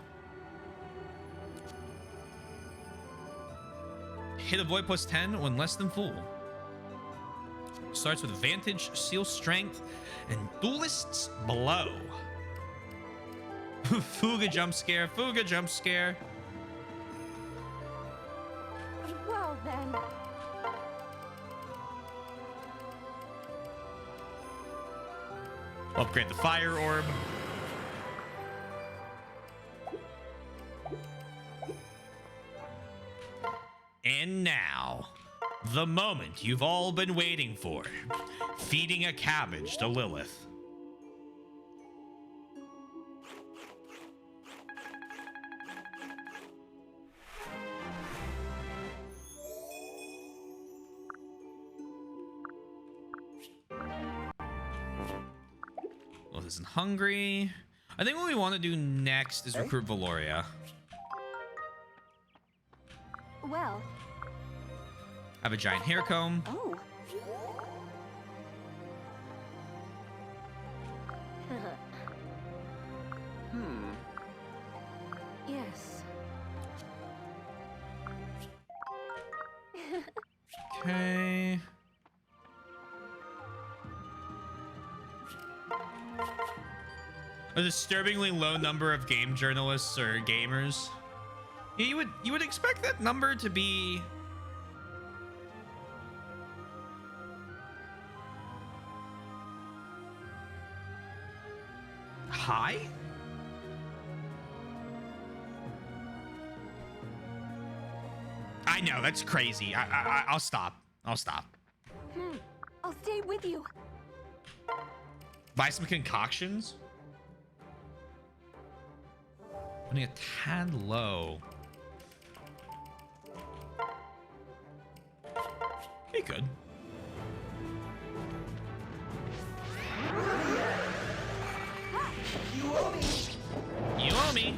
Hit avoid plus 10 when less than full. Starts with Vantage, Seal Strength, and Duelist's Blow. Fuga jump scare, Fuga jump scare. Well then. Upgrade the Fire Orb. And now, the moment you've all been waiting for. Feeding a cabbage to Lilith. Lilith isn't hungry. I think what we want to do next is recruit Valoria. Well. Have a giant hair comb. Oh. Yes. Okay. A disturbingly low number of game journalists or gamers. Yeah, you would expect that number to be high. I know, that's crazy. I'll stop. I'll stop. I'll stay with you. Buy some concoctions. Putting a tad low. He could. You owe me. You owe me.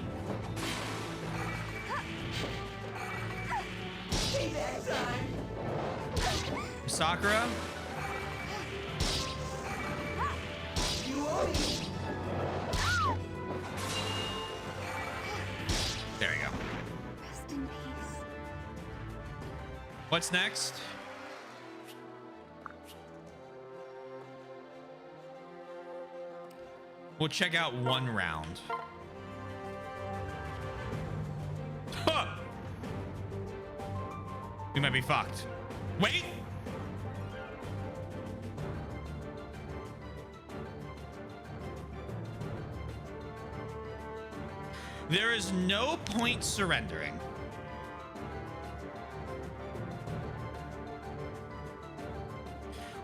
Payback time. Sakura. You owe me. There we go. Rest in peace. What's next? We'll check out one round. Huh. We might be fucked. Wait. There is no point surrendering.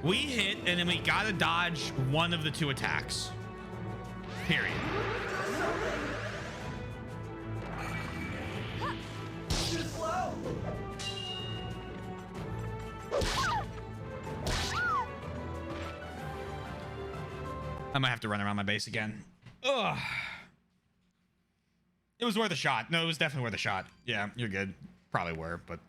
We hit, and then we gotta dodge one of the two attacks. Period. Too slow. I might have to run around my base again. Ugh. It was worth a shot. No, it was definitely worth a shot. Yeah, you're good. Probably were, but...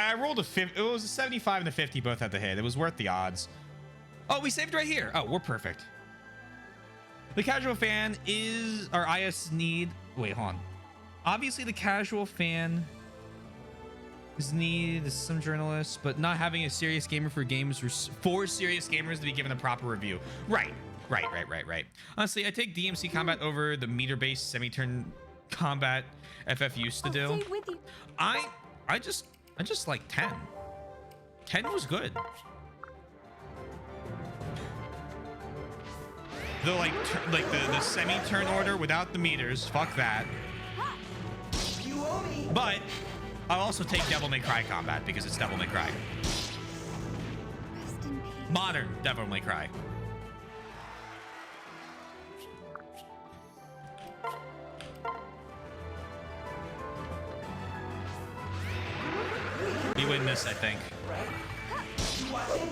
I rolled a 50. It was a 75 and a 50 both at the hit. It was worth the odds. Oh, we saved right here. Oh, we're perfect. The casual fan is our IS need. Wait, hold on. Obviously, the casual fan is needed some journalists, but not having a serious gamer for games for serious gamers to be given a proper review. Right. Honestly, I take DMC combat over the meter-based semi-turn combat FF used to do. Stay with you. I just like 10. 10 was good. The the semi-turn order without the meters. Fuck that. You owe me. But I'll also take Devil May Cry combat because it's Devil May Cry. Rest in peace. Modern Devil May Cry. We win this, I think. Right? You watching?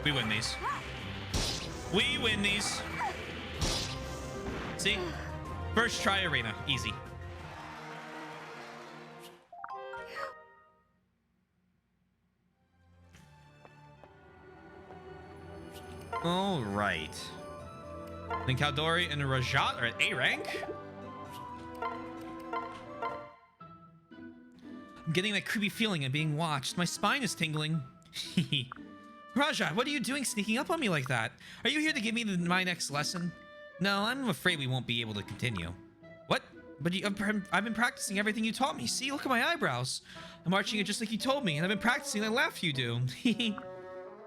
We win these. We win these. See? First try arena. Easy. All right. Then Kaldori and Rajat are at A rank. I'm getting that creepy feeling of being watched. My spine is tingling. Raja, what are you doing sneaking up on me like that? Are you here to give me my next lesson? No, I'm afraid we won't be able to continue. What? But I've been practicing everything you taught me. See, look at my eyebrows. I'm arching it just like you told me, and I've been practicing that laugh you do.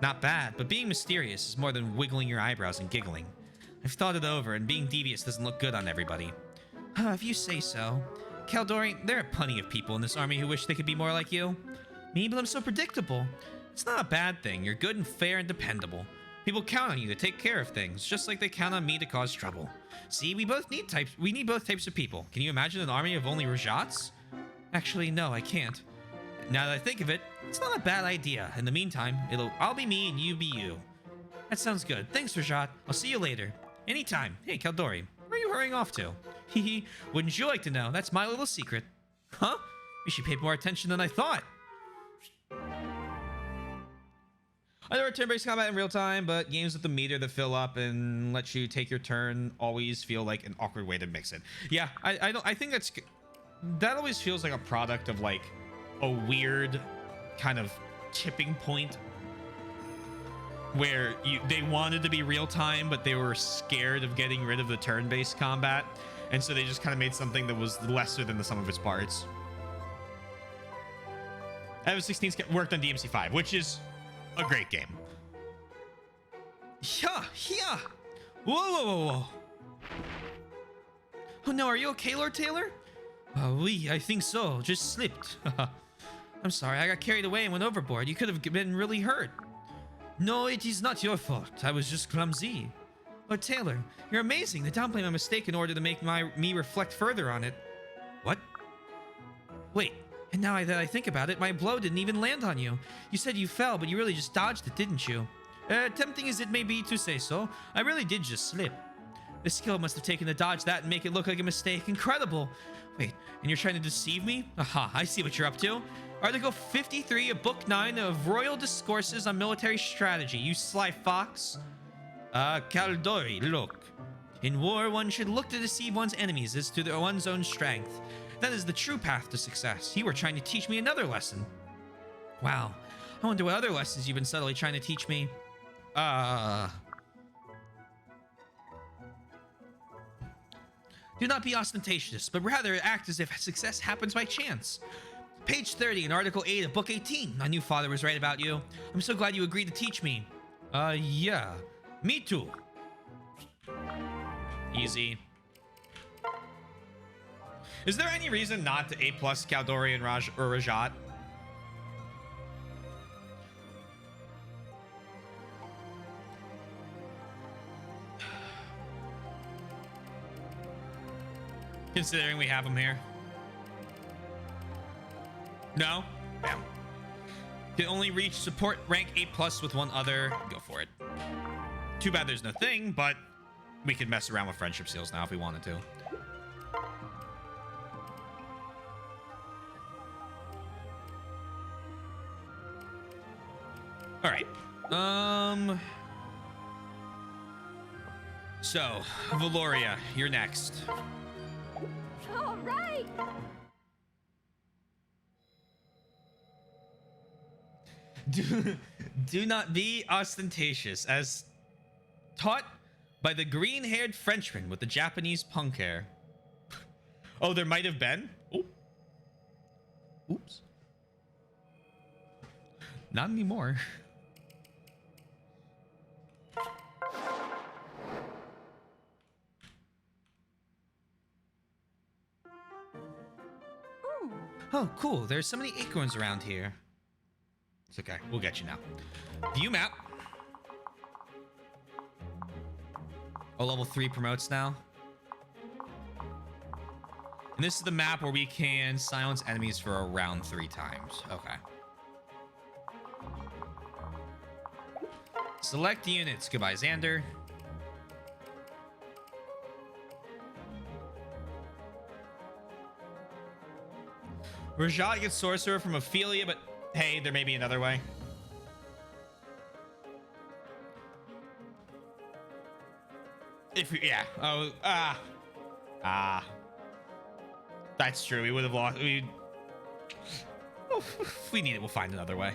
Not bad, but being mysterious is more than wiggling your eyebrows and giggling. I've thought it over, and being devious doesn't look good on everybody. If you say so. Kaldori, there are plenty of people in this army who wish they could be more like you. Me, but I'm so predictable. It's not a bad thing. You're good and fair and dependable. People count on you to take care of things, just like they count on me to cause trouble. See, we need both types of people. Can you imagine an army of only Rajats? Actually, no, I can't. Now that I think of it, it's not a bad idea. In the meantime, I'll be me and you be you. That sounds good. Thanks, Rajat. I'll see you later. Anytime. Hey, Kaldori, where are you hurrying off to? Hehe, wouldn't you like to know? That's my little secret. Huh? You should pay more attention than I thought. I know turn-based combat in real time, but games with the meter that fill up and let you take your turn always feel like an awkward way to mix it. Yeah, I think that always feels like a product of like a weird kind of tipping point where they wanted to be real time, but they were scared of getting rid of the turn-based combat, and so they just kind of made something that was lesser than the sum of its parts. FF16 worked on DMC5, which is a great game. Yeah. Whoa. Oh no, are you okay, Lord Taylor? Oui, I think so. Just slipped. I'm sorry, I got carried away and went overboard. You could have been really hurt. No, it is not your fault. I was just clumsy. Lord Taylor, you're amazing. To downplay my mistake in order to make me reflect further on it. What? Wait, And now that I think about it, my blow didn't even land on you. You said you fell, but you really just dodged it, didn't you? Tempting as it may be to say so, I really did just slip. The skill must have taken to dodge that and make it look like a mistake. Incredible. Wait, and you're trying to deceive me? Aha, I see what you're up to. Article 53 of Book 9 of Royal Discourses on Military Strategy. You sly fox. Caldori, look. In war, one should look to deceive one's enemies as to one's own strength. That is the true path to success. You were trying to teach me another lesson. Wow. I wonder what other lessons you've been subtly trying to teach me. Do not be ostentatious, but rather act as if success happens by chance. Page 30 in Article 8 of Book 18. I knew Father was right about you. I'm so glad you agreed to teach me. Yeah. Me too. Easy. Is there any reason not to A+ Caldori and Rajat? Considering we have him here. No? Damn. Can only reach support rank A+ with one other. Go for it. Too bad there's no thing, but we could mess around with friendship seals now if we wanted to. All right. So, Valoria, you're next. All right. Do not be ostentatious, as taught by the green-haired Frenchman with the Japanese punk hair. Oh, there might have been. Oh. Oops. Not anymore. Oh, cool. There's so many acorns around here. It's okay. We'll get you now. View map. Oh, level 3 promotes now. And this is the map where we can silence enemies for around 3 times. Okay. Select units. Goodbye, Xander. Rajat gets Sorcerer from Ophelia, but hey, there may be another way. If we, yeah. Oh, that's true. We would have lost. If we need it, we'll find another way.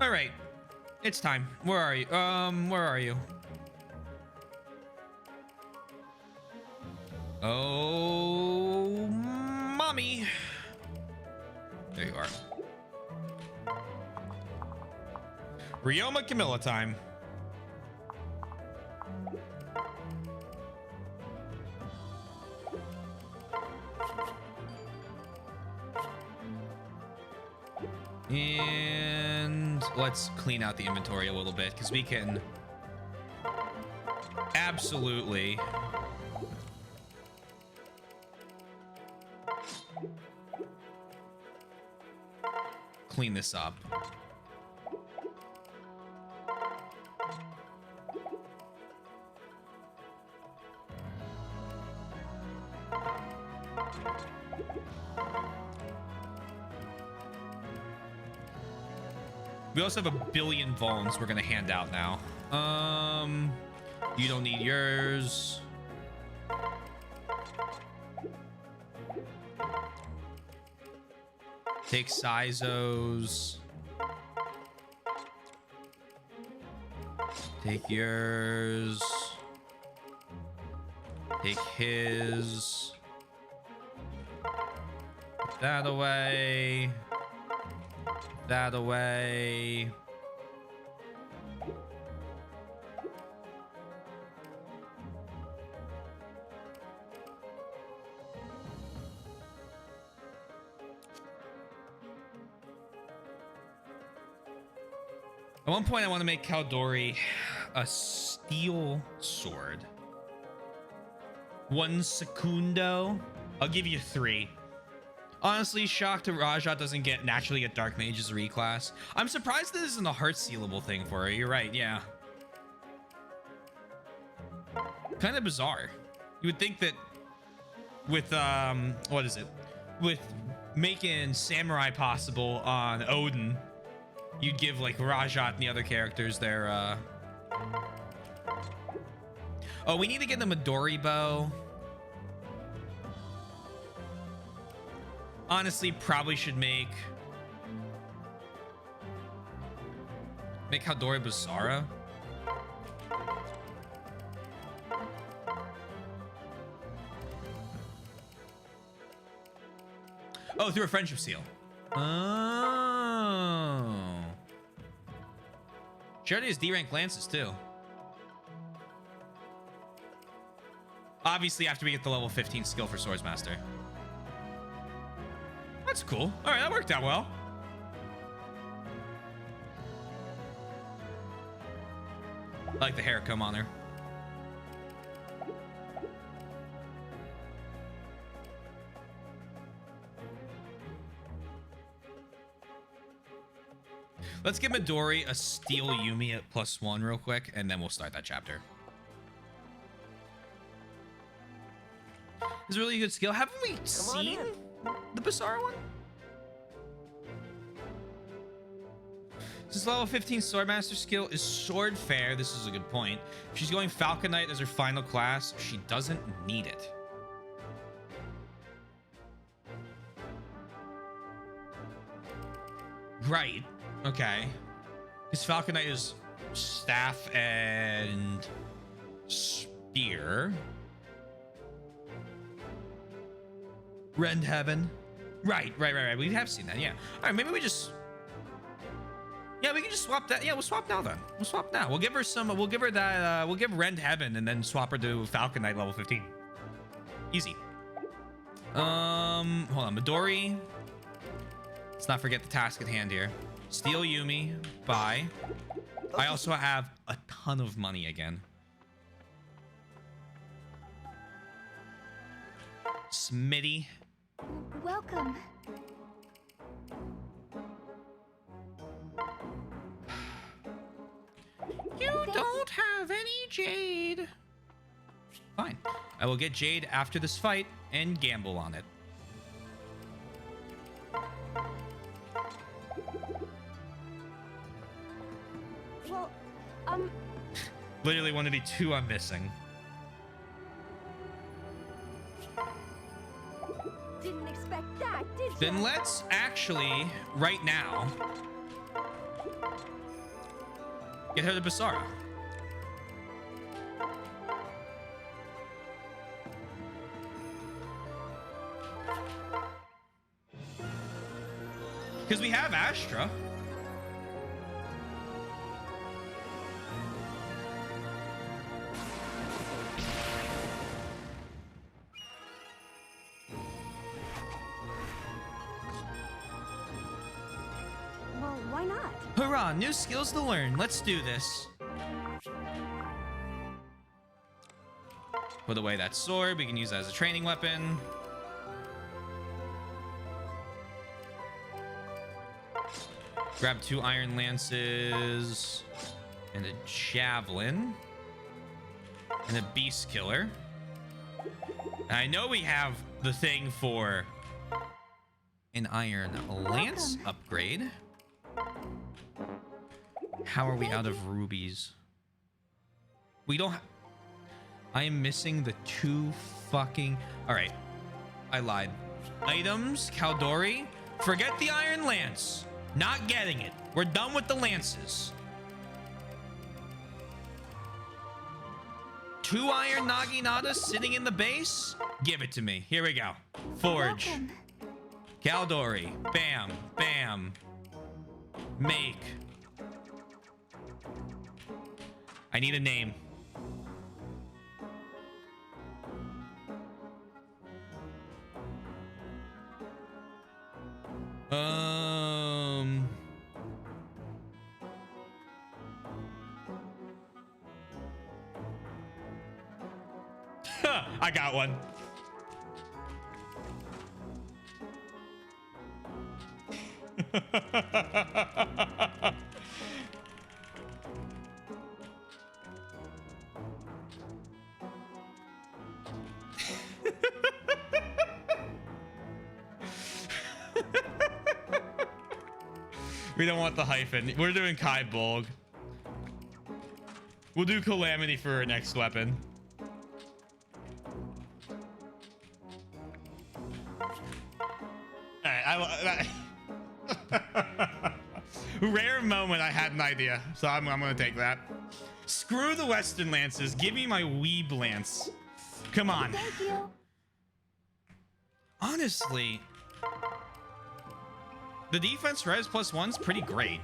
All right. It's time. Where are you? Where are you? Oh, mommy. There you are. Ryoma Camilla time. And let's clean out the inventory a little bit because we can absolutely clean this up. We also have a billion Vulns we're gonna hand out now. You don't need yours. Take Sizos. Take yours. Take his. Put that away. That away. At one point, I want to make Caldori a steel sword. 1 secundo. I'll give you 3. Honestly, shocked that Rajat doesn't naturally get Dark Mage's reclass. I'm surprised this isn't a heart sealable thing for her. You're right, yeah. Kind of bizarre. You would think that with what is it? With making samurai possible on Odin, you'd give like Rajat and the other characters their Oh, we need to get the Midori bow. Honestly, probably should make Haldori Basara. Oh, through a friendship seal. Oh. She already has D-rank lances too. Obviously, after we get the level 15 skill for Swordsmaster. That's cool. All right, that worked out well. I like the hair comb on her. Let's give Midori a steel Yumi at +1 real quick, and then we'll start that chapter. It's a really good skill. Haven't we seen the Basara one? This level 15 Swordmaster skill is Sword Fair. This is a good point. If she's going Falcon Knight as her final class, she doesn't need it. Right. Okay. Because Falcon Knight is staff and spear. Rend Heaven. Right. We have seen that, yeah. All right, maybe we just... Yeah, we can just swap that. Yeah, we'll swap now then. We'll swap now. We'll give her some... We'll give her that... we'll give Rend Heaven and then swap her to Falcon Knight level 15. Easy. Hold on. Midori. Let's not forget the task at hand here. Steal Yumi. Buy. I also have a ton of money again. Smitty. Welcome. You don't have any jade. Fine. I will get jade after this fight and gamble on it. Well, Literally one of the 2 I'm missing. didn't expect that, did you? Then let's actually, right now, get her to Basara. Because we have Astra. Well, why not? Hurrah, new skills to learn. Let's do this. Put away that sword. We can use that as a training weapon. Grab 2 iron lances and a javelin and a beast killer. And I know we have the thing for an iron lance upgrade. How are we out of rubies? We don't. I am missing the 2 fucking. All right, I lied. Items, Caldori. Forget the iron lance. Not getting it. We're done with the lances. 2 iron Naginatas sitting in the base. Give it to me. Here we go. Forge. Welcome. Caldori. Bam. Bam. Make. I need a name. I got one. We don't want the hyphen. We're doing Kai Bolg. We'll do Calamity for our next weapon. Alright, rare moment I had an idea, so I'm gonna take that. Screw the Western Lances. Give me my Weeb Lance. Come on. Thank you. Honestly, the defense res +1's pretty great.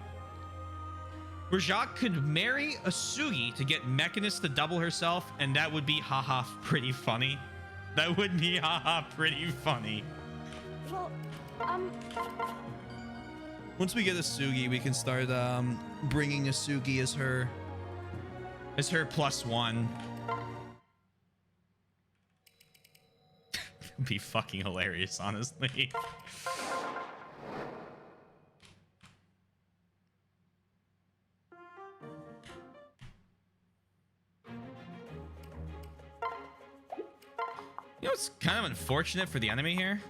Rajak could marry a Sugi to get Mechanist to double herself, and that would be haha pretty funny. That would be haha pretty funny. Well, Once we get a Sugi, we can start bringing a Sugi as her +1. It'd be fucking hilarious, honestly. You know what's kind of unfortunate for the enemy here?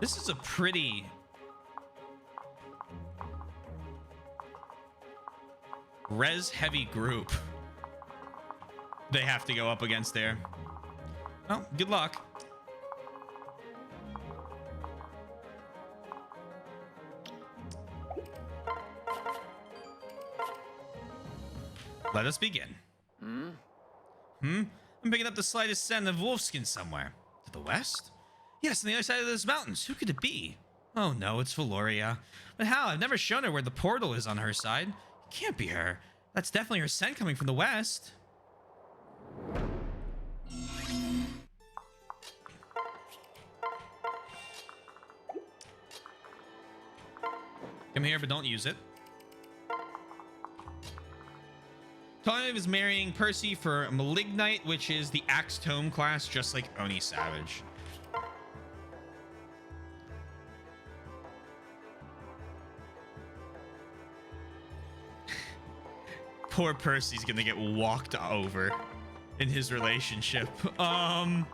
This is a pretty res heavy group they have to go up against there. Well, good luck. Let us begin. I'm picking up the slightest scent of wolfskin somewhere. To the west? Yes, on the other side of those mountains. Who could it be? Oh no, it's Valoria. But how? I've never shown her where the portal is on her side. It can't be her. That's definitely her scent coming from the west. Come here, but don't use it. Toniv is marrying Percy for Malignite, which is the Axe Tome class, just like Oni Savage. Poor Percy's gonna get walked over in his relationship. That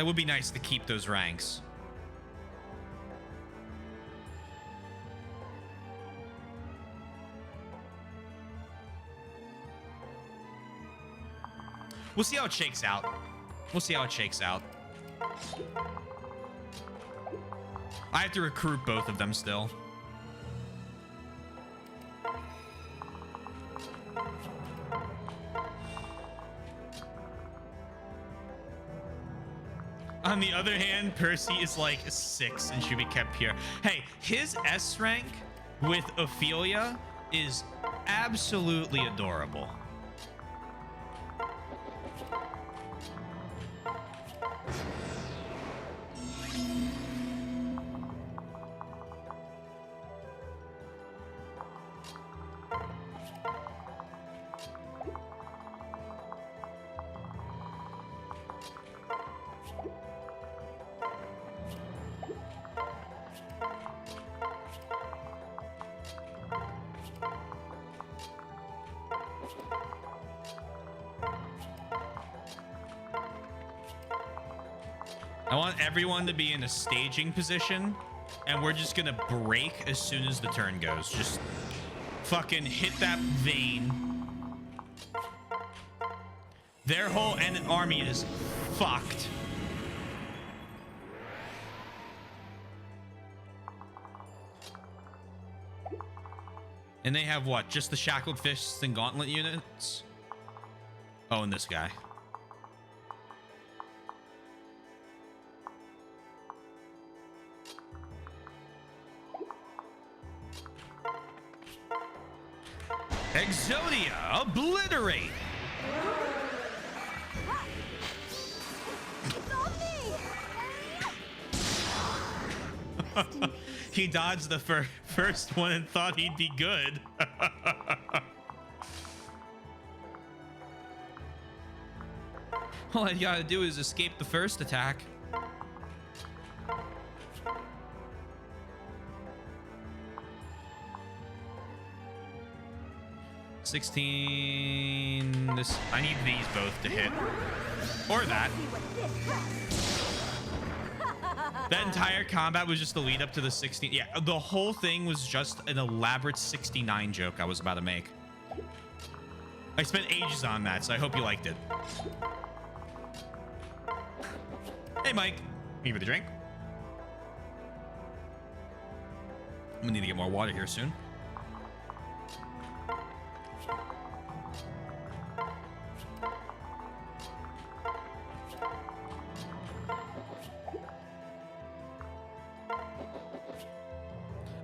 would be nice to keep those ranks. We'll see how it shakes out. We'll see how it shakes out. I have to recruit both of them still. On the other hand, Percy is like 6 and should be kept pure. Hey, his S rank with Ophelia is absolutely adorable. I want everyone to be in a staging position, and we're just gonna break as soon as the turn goes. Just fucking hit that vein. Their whole army is fucked. And they have what? Just the Shackled Fists and Gauntlet units? Oh, and this guy. Exodia, obliterate! He dodged the first one and thought he'd be good. All I gotta do is escape the first attack. $16. This, I need these both to hit. Or that. That entire combat was just the lead up to the 16. Yeah, the whole thing was just an elaborate 69 joke I was about to make. I spent ages on that, so I hope you liked it. Hey, Mike. Me with a drink. I'm gonna need to get more water here soon.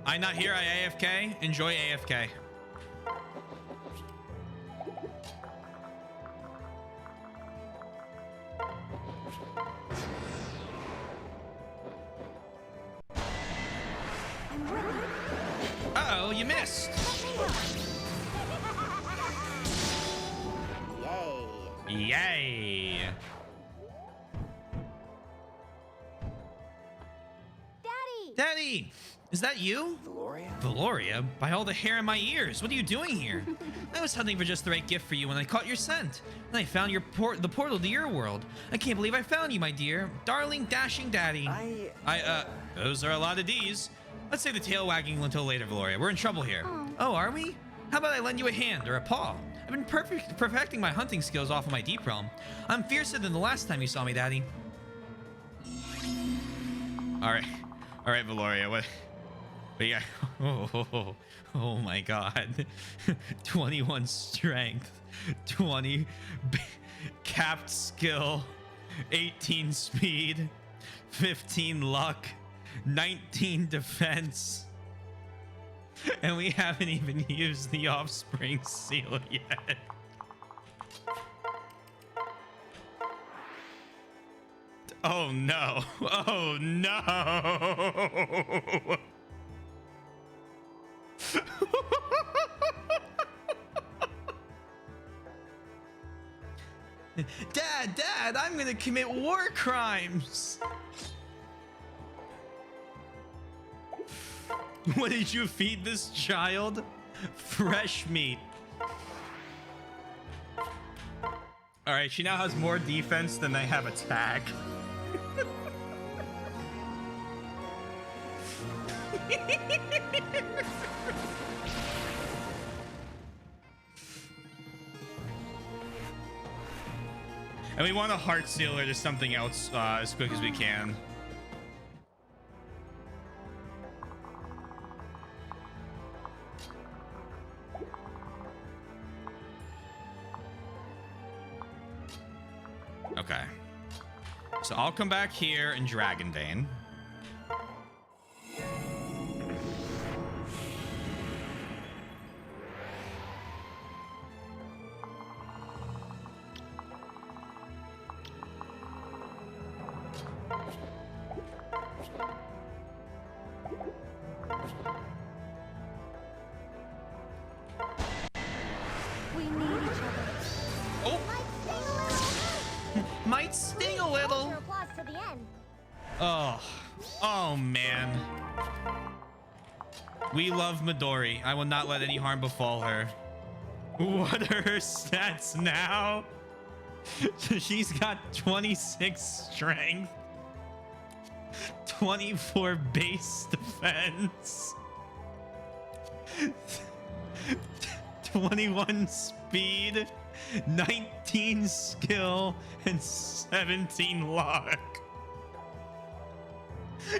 I'm not here. I AFK. Enjoy AFK. Uh-oh, you missed. Yay. Yay. Daddy, is that you? Valoria, by all the hair in my ears, what are you doing here? I was hunting for just the right gift for you when I caught your scent. And I found your the portal to your world. I can't believe I found you, my dear. Darling, dashing daddy. Those are a lot of D's. Let's save the tail wagging until later, Valoria. We're in trouble here. Oh, are we? How about I lend you a hand or a paw? I've been perfecting my hunting skills off of my deep realm. I'm fiercer than the last time you saw me, daddy. All right, Valoria, what you got? Oh my god. 21 strength, 20 capped skill, 18 speed, 15 luck, 19 defense. And we haven't even used the offspring seal yet. Oh no. Oh no. Dad, I'm gonna commit war crimes. What did you feed this child? Fresh meat. All right, she now has more defense than they have attack. And we want to heart seal her to something else as quick as we can. Okay. So I'll come back here and Dragon Bane. We need each other. Oh, might sting a little. Applause to the end. Oh man. We love Midori. I will not let any harm befall her. What are her stats now? She's got 26 strength, 24 base defense, 21 speed, 19 skill, and 17 luck.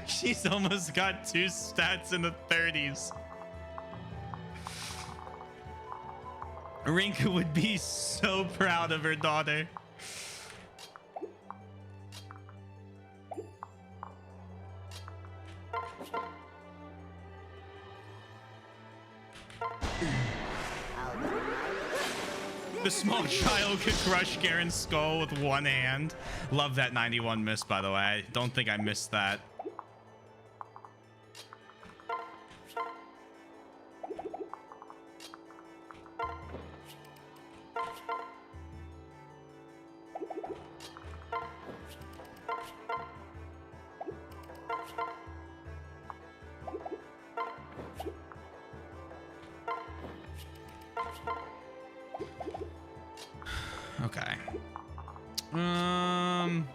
She's almost got 2 stats in the 30s. Rinka would be so proud of her daughter. The small child could crush Garen's skull with one hand. Love that 91 miss, by the way. I don't think I missed that. Um.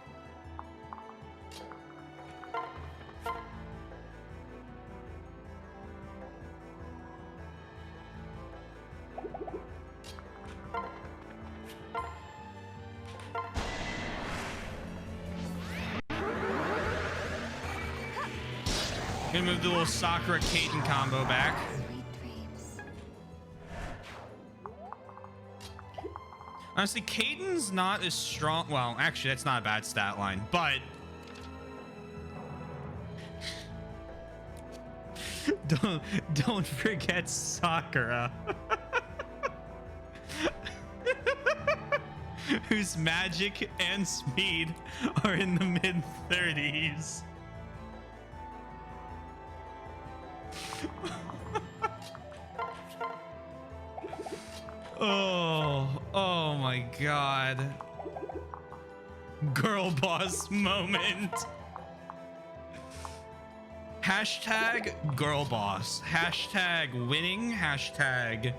Gonna move the little Sakura Kaden combo back. Sweet dreams. Honestly, Caden's not as strong. Well, actually, that's not a bad stat line, but don't forget Sakura, whose magic and speed are in the mid 30s. Oh my god. Girl boss moment. Hashtag girl boss. Hashtag winning. Hashtag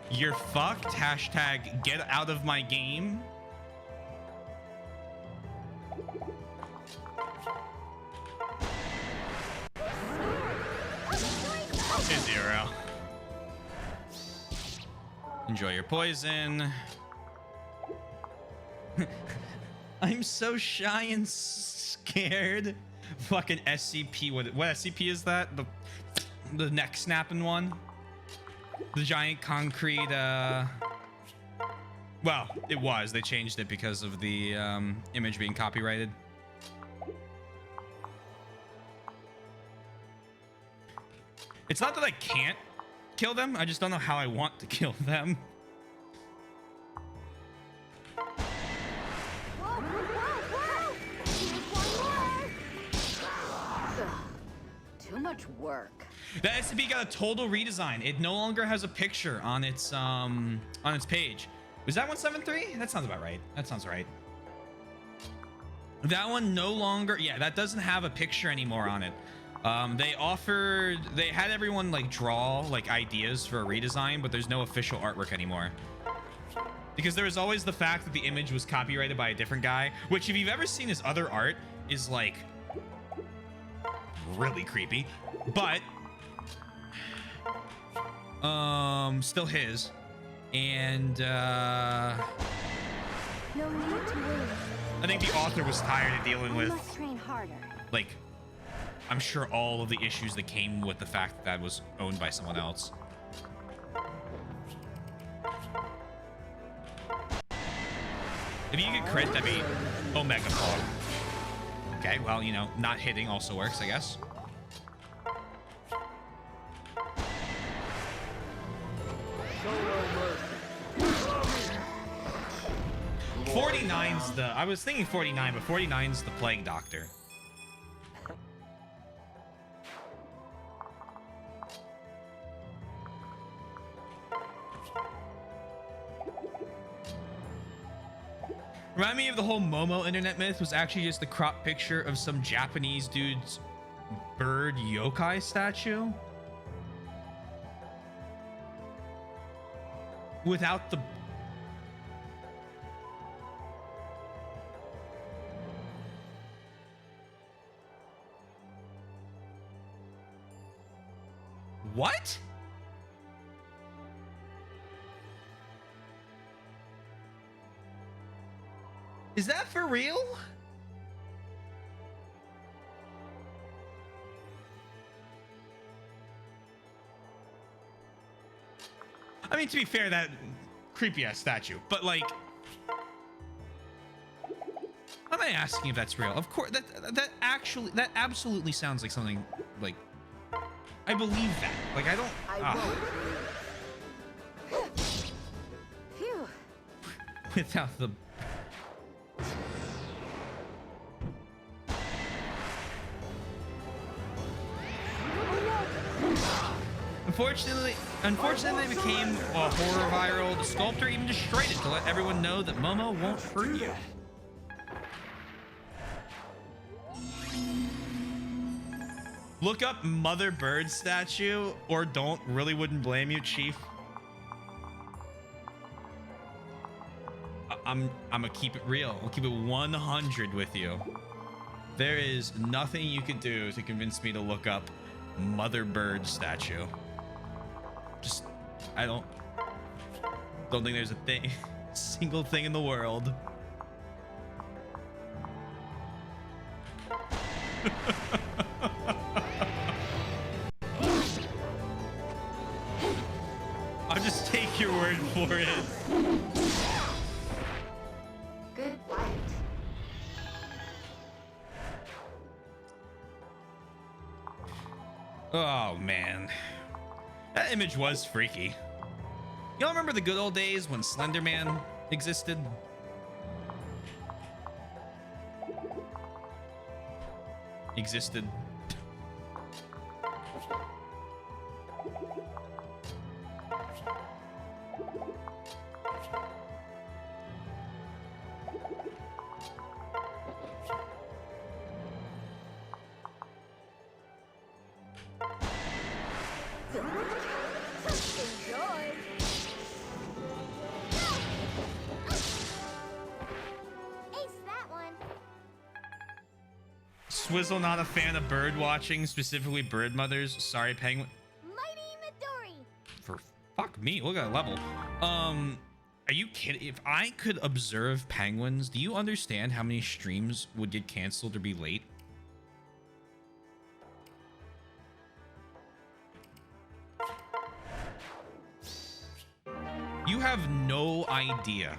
you're fucked. Hashtag get out of my game. Zero. Enjoy your poison. I'm so shy and scared. Fucking SCP. What SCP is that? The neck snapping one? The giant concrete well, it was. They changed it because of the image being copyrighted. It's not that I can't kill them. I just don't know how I want to kill them. Too much work. The SCP got a total redesign. It no longer has a picture on its page. Was that 173? That sounds about right. That sounds right. That one no longer, yeah, that doesn't have a picture anymore on it. They had everyone like draw like ideas for a redesign, but there's no official artwork anymore. Because there was always the fact that the image was copyrighted by a different guy, which if you've ever seen his other art is like really creepy, but still his. And No need to worry. I think the author was tired of dealing We with must train harder. like I'm sure all of the issues that came with the fact that that was owned by someone else. If you get crit, that'd be Omega Fog. Okay, well, you know, not hitting also works, I guess. Show no mercy. 49's the... I was thinking 49, but 49's the Plague Doctor. Remind me of the whole Momo internet myth was actually just the crop picture of some Japanese dude's bird yokai statue. Without the... What? Is that for real? I mean, to be fair, that creepy ass statue, but like, I'm not asking if that's real. Of course, that absolutely sounds like something like, I believe that. Like, I don't. Phew. Without the. Unfortunately, it became a horror viral. The sculptor even destroyed it to let everyone know that Momo won't hurt you. Look up Mother Bird statue or don't. Really wouldn't blame you, Chief. I'm gonna keep it real. I'll keep it 100 with you. There is nothing you could do to convince me to look up Mother Bird statue. Just, I don't think there's a thing, single thing in the world. I'll just take your word for it. Good fight. Oh man, that image was freaky. Y'all remember the good old days when Slender Man existed? Existed. Enjoy. Ace that one. Swizzle not a fan of bird watching, specifically bird mothers. Sorry, Penguin. Mighty Midori. For fuck me, look at that level. Are you kidding? If I could observe penguins, do you understand how many streams would get canceled or be late? You have no idea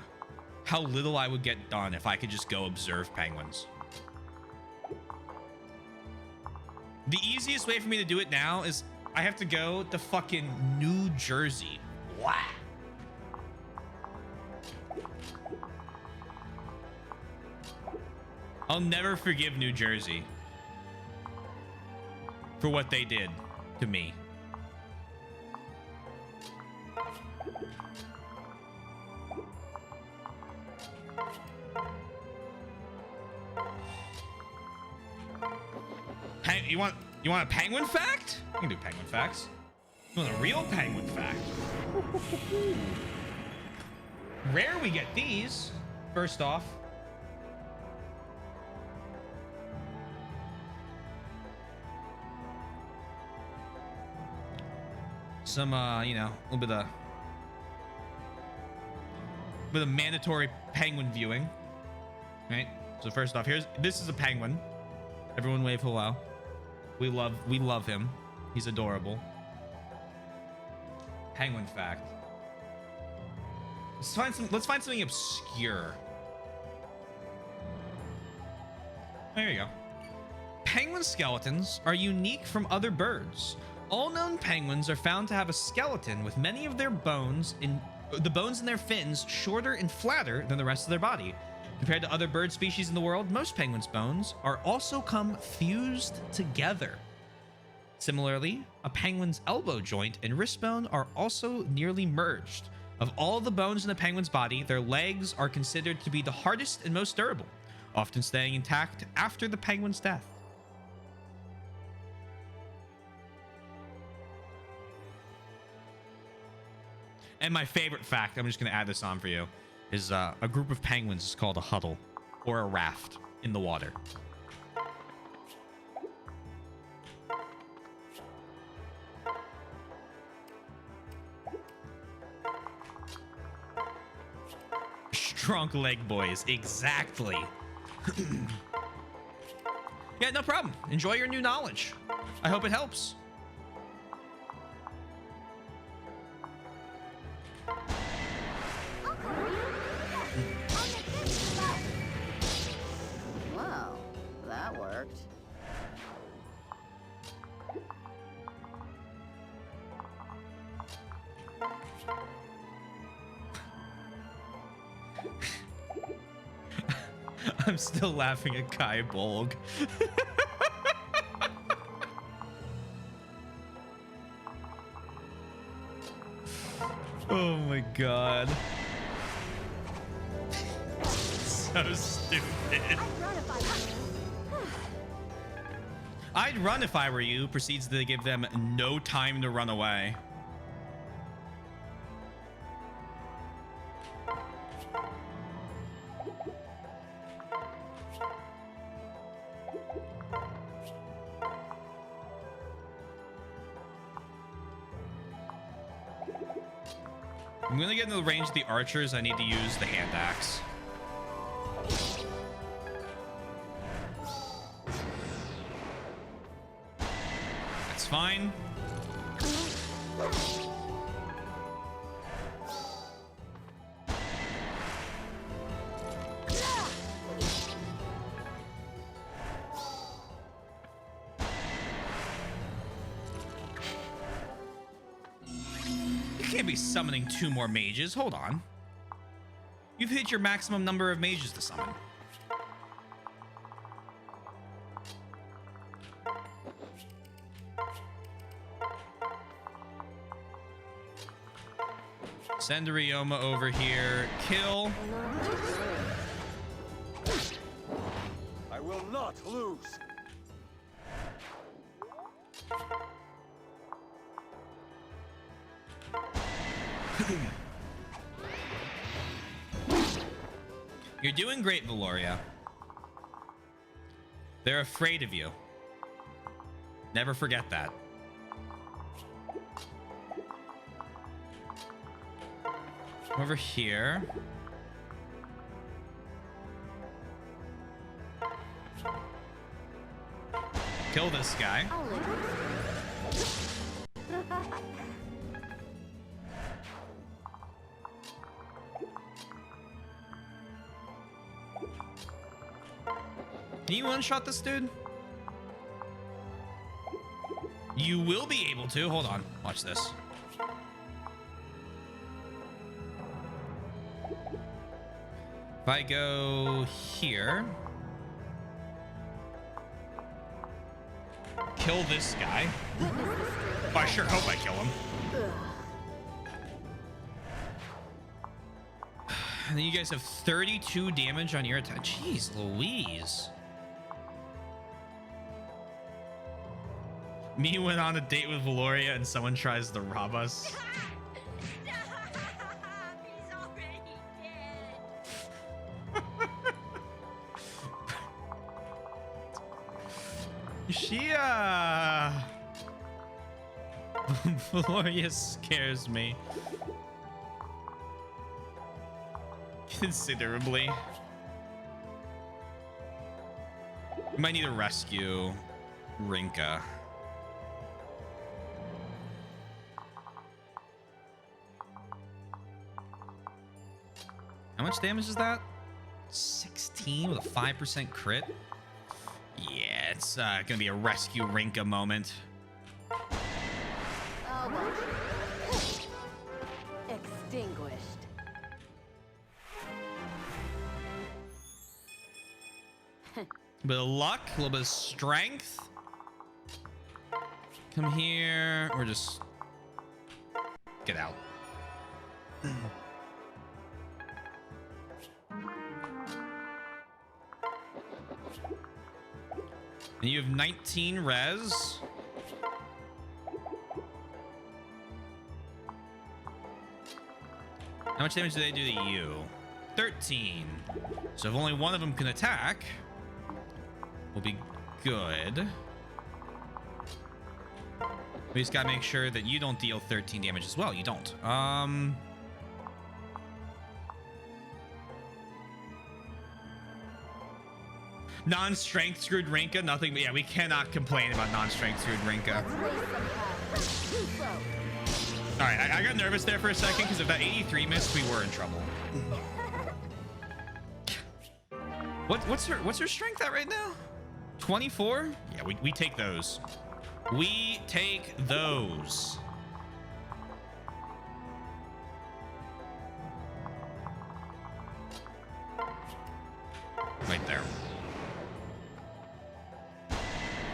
how little I would get done if I could just go observe penguins. The easiest way for me to do it now is I have to go to fucking New Jersey. Wow. I'll never forgive New Jersey for what they did to me. You want a penguin fact? You can do penguin facts. You want a real penguin fact? Rare we get these. First off, some you know, a little bit of mandatory penguin viewing, right? So first off, this is a penguin. Everyone wave hello. We love him. He's adorable. Penguin fact. Let's find something obscure. There you go. Penguin skeletons are unique from other birds. All known penguins are found to have a skeleton with many of their bones in their fins shorter and flatter than the rest of their body. Compared to other bird species in the world, most penguins' bones are also come fused together. Similarly, a penguin's elbow joint and wrist bone are also nearly merged. Of all the bones in a penguin's body, their legs are considered to be the hardest and most durable, often staying intact after the penguin's death. And my favorite fact, I'm just going to add this on for you, is a group of penguins is called a huddle or a raft in the water. Strong leg boys, exactly. Yeah, no problem. Enjoy your new knowledge. I hope it helps. Wow, that worked. I'm still laughing at Kai Bolg. Oh my god. So stupid. I'd run if I were you. Proceeds to give them no time to run away. I'm gonna get into the range of the archers. I need to use the hand axe. That's fine. You can't be summoning 2 more mages. Hold on. You've hit your maximum number of mages to summon. Send a Ryoma over here. Kill. I will not lose. You're doing great, Valoria. They're afraid of you. Never forget that. Over here. Kill this guy. Can you one-shot this dude? You will be able to. Hold on. Watch this. If I go here, kill this guy. I sure hope I kill him. And then you guys have 32 damage on your attack. Jeez Louise. Me went on a date with Valoria and someone tries to rob us. He's already dead. She, Valoria scares me considerably. We might need to rescue Rinka. How much damage is that? 16 with a 5% crit? Yeah, it's gonna be a rescue Rinka moment. Oh, extinguished. A bit of luck, a little bit of strength. Come here, or just get out. And you have 19 res. How much damage do they do to you? 13. So if only one of them can attack, we'll be good. We just gotta make sure that you don't deal 13 damage as well. You don't. Non-strength screwed Rinka, nothing. Yeah, we cannot complain about non-strength screwed Rinka. All right, I got nervous there for a second because if that 83 missed, we were in trouble. What's her strength at right now? 24? Yeah, we take those. We take those. Right there.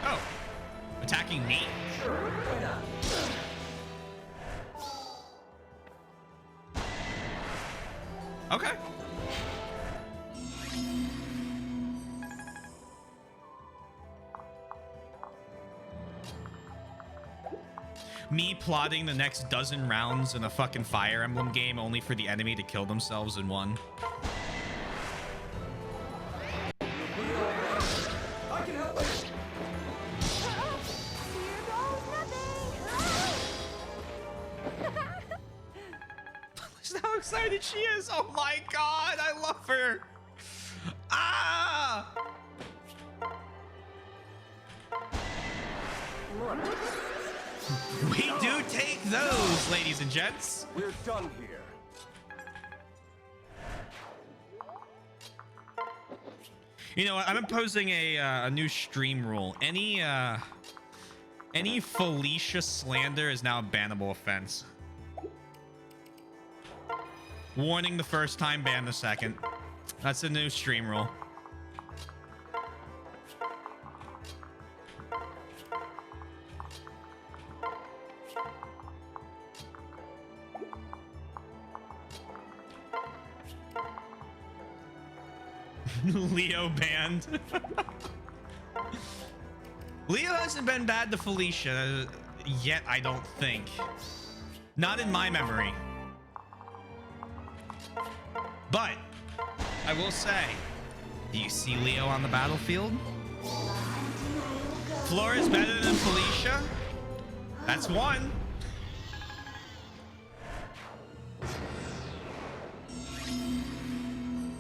Oh, attacking me? Sure, why not? Okay. Me plotting the next dozen rounds in a fucking Fire Emblem game only for the enemy to kill themselves in one. I can help you. Here goes nothing. Is excited she is. Oh my god, I love her. Ah! We do take those, ladies and gents. We're done here. You know what? I'm imposing a new stream rule. Any Felicia slander is now a bannable offense. Warning the first time, ban the second. That's a new stream rule. Leo banned. Leo hasn't been bad to Felicia yet, I don't think. Not in my memory. But I will say, do you see Leo on the battlefield? Flora's better than Felicia? That's one.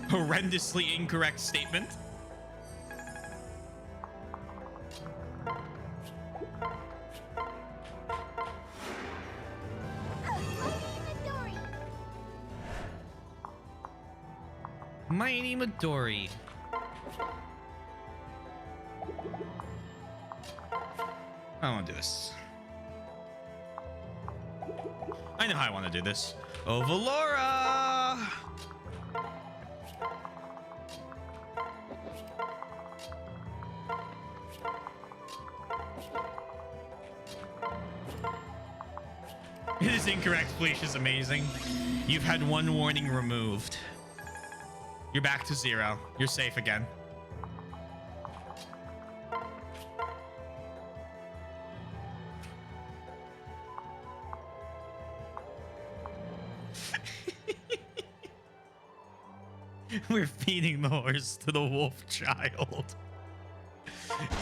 Horrendously incorrect statement. Mighty Midori. I want to do this. I know how I want to do this. Oh, Valora! It is incorrect. Felicia's amazing. You've had one warning removed. You're back to 0. You're safe again. We're feeding the horse to the wolf child.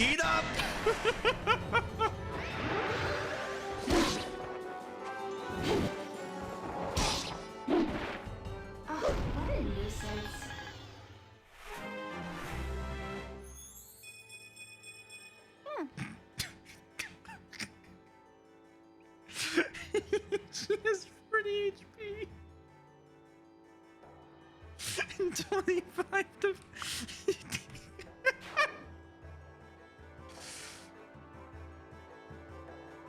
Eat up! Oh, what a nuisance. She has 40 HP. And 25 to...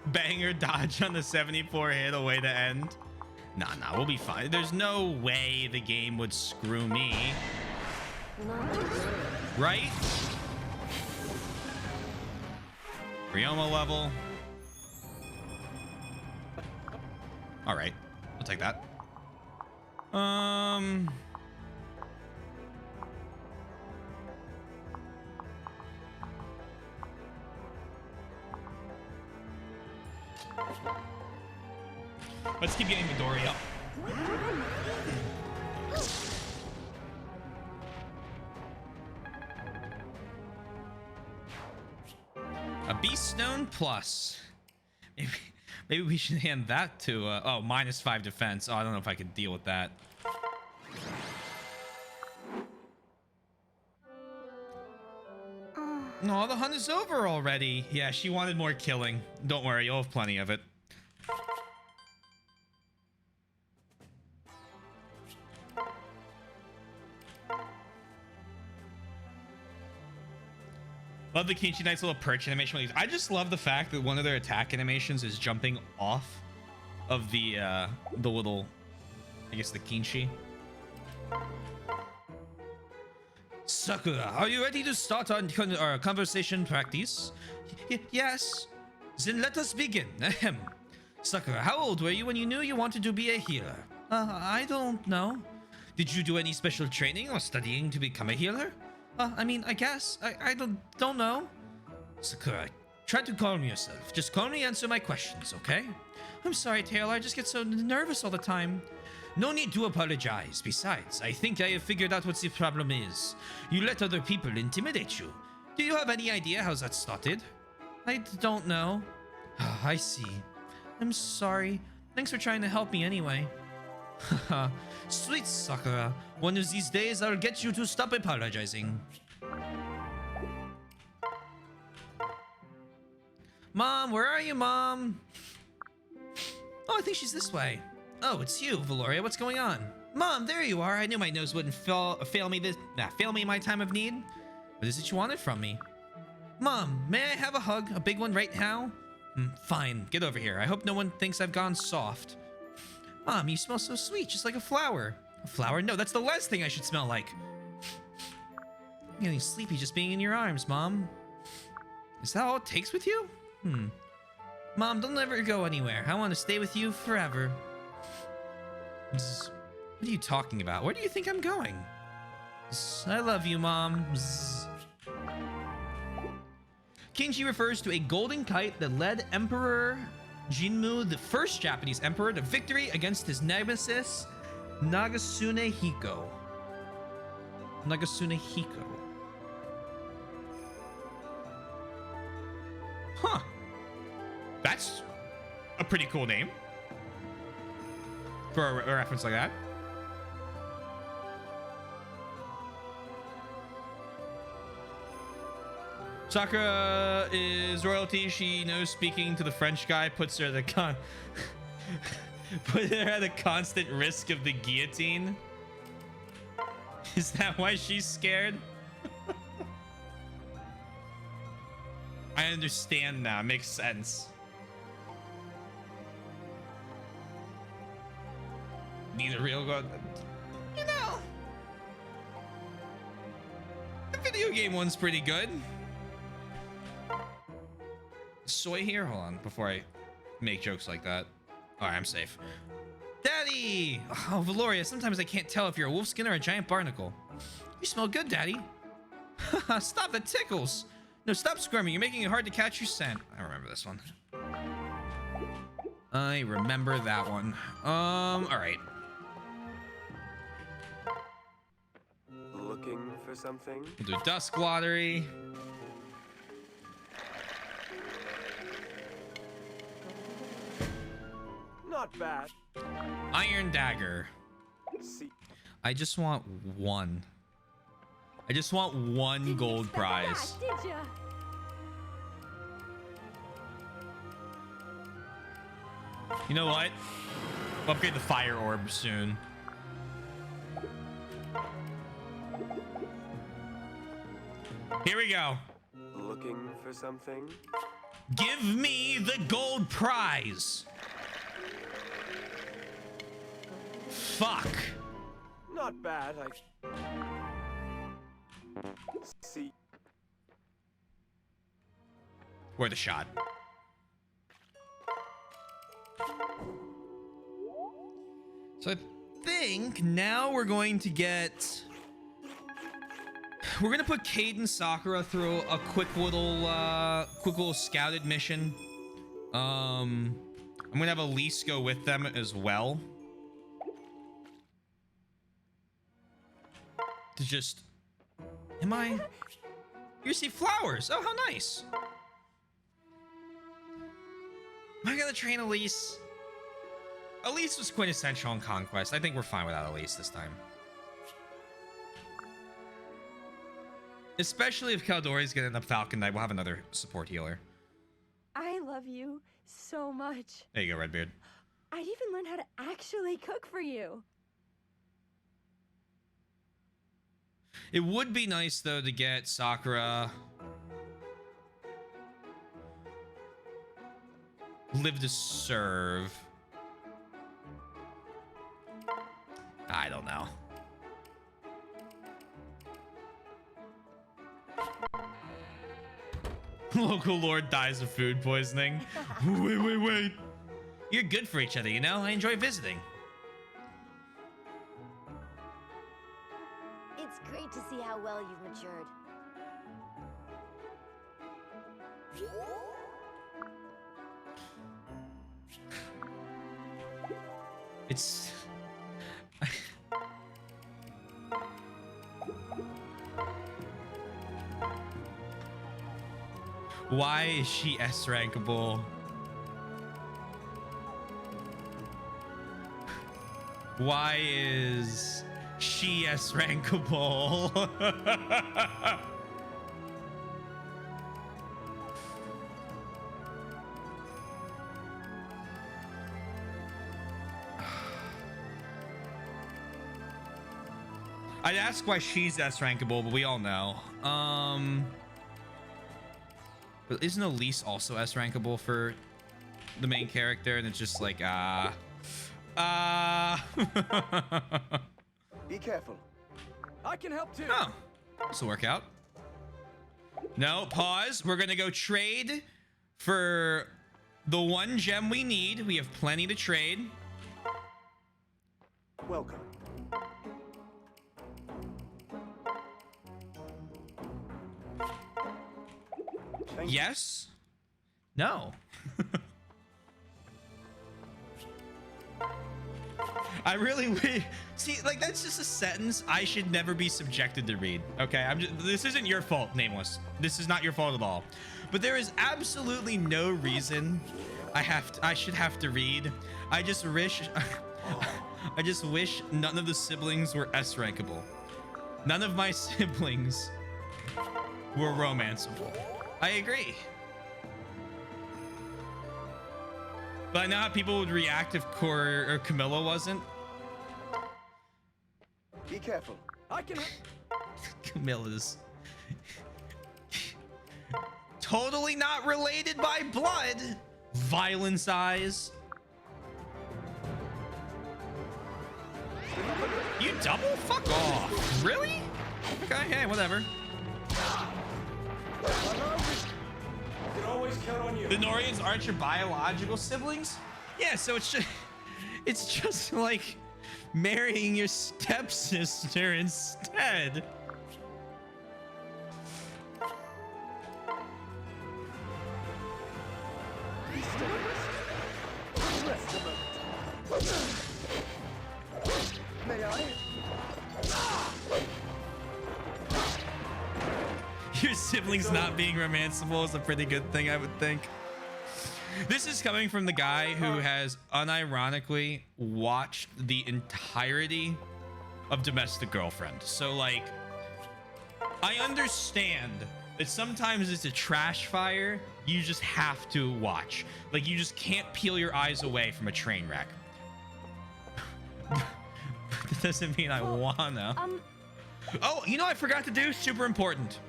Banger dodge on the 74 hit away to end. Nah, we'll be fine. There's no way the game would screw me. Right? Ryoma level. All right, I'll take that. Let's keep getting Midori up. A Beast Stone plus. Maybe we should hand that to oh, -5 defense. Oh, I don't know if I could deal with that. No, the hunt is over already. Yeah, she wanted more killing. Don't worry, you'll have plenty of it. Love the Kinchi Knight's little perch animation. I just love the fact that one of their attack animations is jumping off of the little, I guess, the Kinchi. Sakura, are you ready to start our conversation practice? Yes. Then let us begin. Ahem. Sakura, how old were you when you knew you wanted to be a healer? I don't know. Did you do any special training or studying to become a healer? I mean, I guess. I don't know. Sakura, try to calm yourself. Just calmly answer my questions, okay? I'm sorry, Taylor. I just get so nervous all the time. No need to apologize. Besides, I think I have figured out what the problem is. You let other people intimidate you. Do you have any idea how that started? I don't know. I see. I'm sorry. Thanks for trying to help me anyway. Sweet Sakura, one of these days I'll get you to stop apologizing. Mom, where are you, Mom? Oh, I think she's this way. Oh, it's you, Valoria. What's going on? Mom, there you are. I knew my nose wouldn't fail me in my time of need. What is it you wanted from me? Mom, may I have a hug? A big one right now? Fine, get over here. I hope no one thinks I've gone soft. Mom, you smell so sweet, just like a flower. A flower? No, that's the last thing I should smell like. I'm getting sleepy just being in your arms, Mom. Is that all it takes with you? Mom, don't ever go anywhere. I want to stay with you forever. What are you talking about? Where do you think I'm going? I love you, Mom. Kinji refers to a golden kite that led Emperor Jinmu, the first Japanese emperor, to victory against his nemesis, Nagasune Hiko. Nagasune Hiko. Huh. That's a pretty cool name for a reference like that. Sakura is royalty. She knows speaking to the French guy puts her at put her at a constant risk of the guillotine. Is that why she's scared? I understand now. Makes sense. Need a real god. You know, the video game one's pretty good. Soy here? Hold on, before I make jokes like that. All right, I'm safe. Daddy! Oh, Valoria, sometimes I can't tell if you're a wolfskin or a giant barnacle. You smell good, Daddy. Stop, that tickles. No, stop squirming. You're making it hard to catch your scent. I remember this one. I remember that one. All right. Looking for something? We'll do Dusk Lottery. Not bad. Iron Dagger. See, I just want one. I just want one Didn't gold expect prize. that, did ya? You know what? We'll upgrade the fire orb soon. Here we go. looking for something? Give me the gold prize. Fuck. Not bad, See, Worth a shot. So I think now we're going to get... We're gonna put Cade and Sakura through a quick little scouted mission. I'm gonna have Elise go with them as well. To just... Am I... You see flowers. Oh, how nice. Am I gonna train Elise? Elise was quintessential in Conquest. I think we're fine without Elise this time. Especially if Caldori's gonna end up Falcon Knight, we'll have another support healer. I love you so much. There you go, Redbeard. I'd even learn how to actually cook for you. It would be nice, though, to get Sakura... Live to serve. I don't know. Local lord dies of food poisoning. Wait. You're good for each other, you know? I enjoy visiting. It's great to see how well you've matured. It's... Why is she S-rankable? Why is she S rankable? I'd ask why she's S rankable, but we all know. But isn't Elise also S rankable for the main character? And it's just like, Be careful. I can help too. Oh, this will work out. No, pause. We're gonna go trade for the one gem we need. We have plenty to trade. Welcome. Thank you. Yes? No. I really see, like, that's just a sentence I should never be subjected to read. Okay, this isn't your fault, Nameless. This is not your fault at all. But there is absolutely no reason I should have to read. I just wish none of the siblings were S rankable. None of my siblings were romanceable. I agree. But I know how people would react if Cor or Camilla wasn't. Be careful. I can. Camilla's totally not related by blood. Violence eyes. You double? Fuck off. Really? Okay, hey, whatever. Can always count on you. The Norians aren't your biological siblings? Yeah, so it's just like marrying your stepsister instead. May I? Your siblings not being romanceable is a pretty good thing, I would think. This is coming from the guy who has unironically watched the entirety of Domestic Girlfriend. So, like, I understand that sometimes it's a trash fire you just have to watch. Like, you just can't peel your eyes away from a train wreck. That doesn't mean I wanna. Oh, you know what I forgot to do? Super important.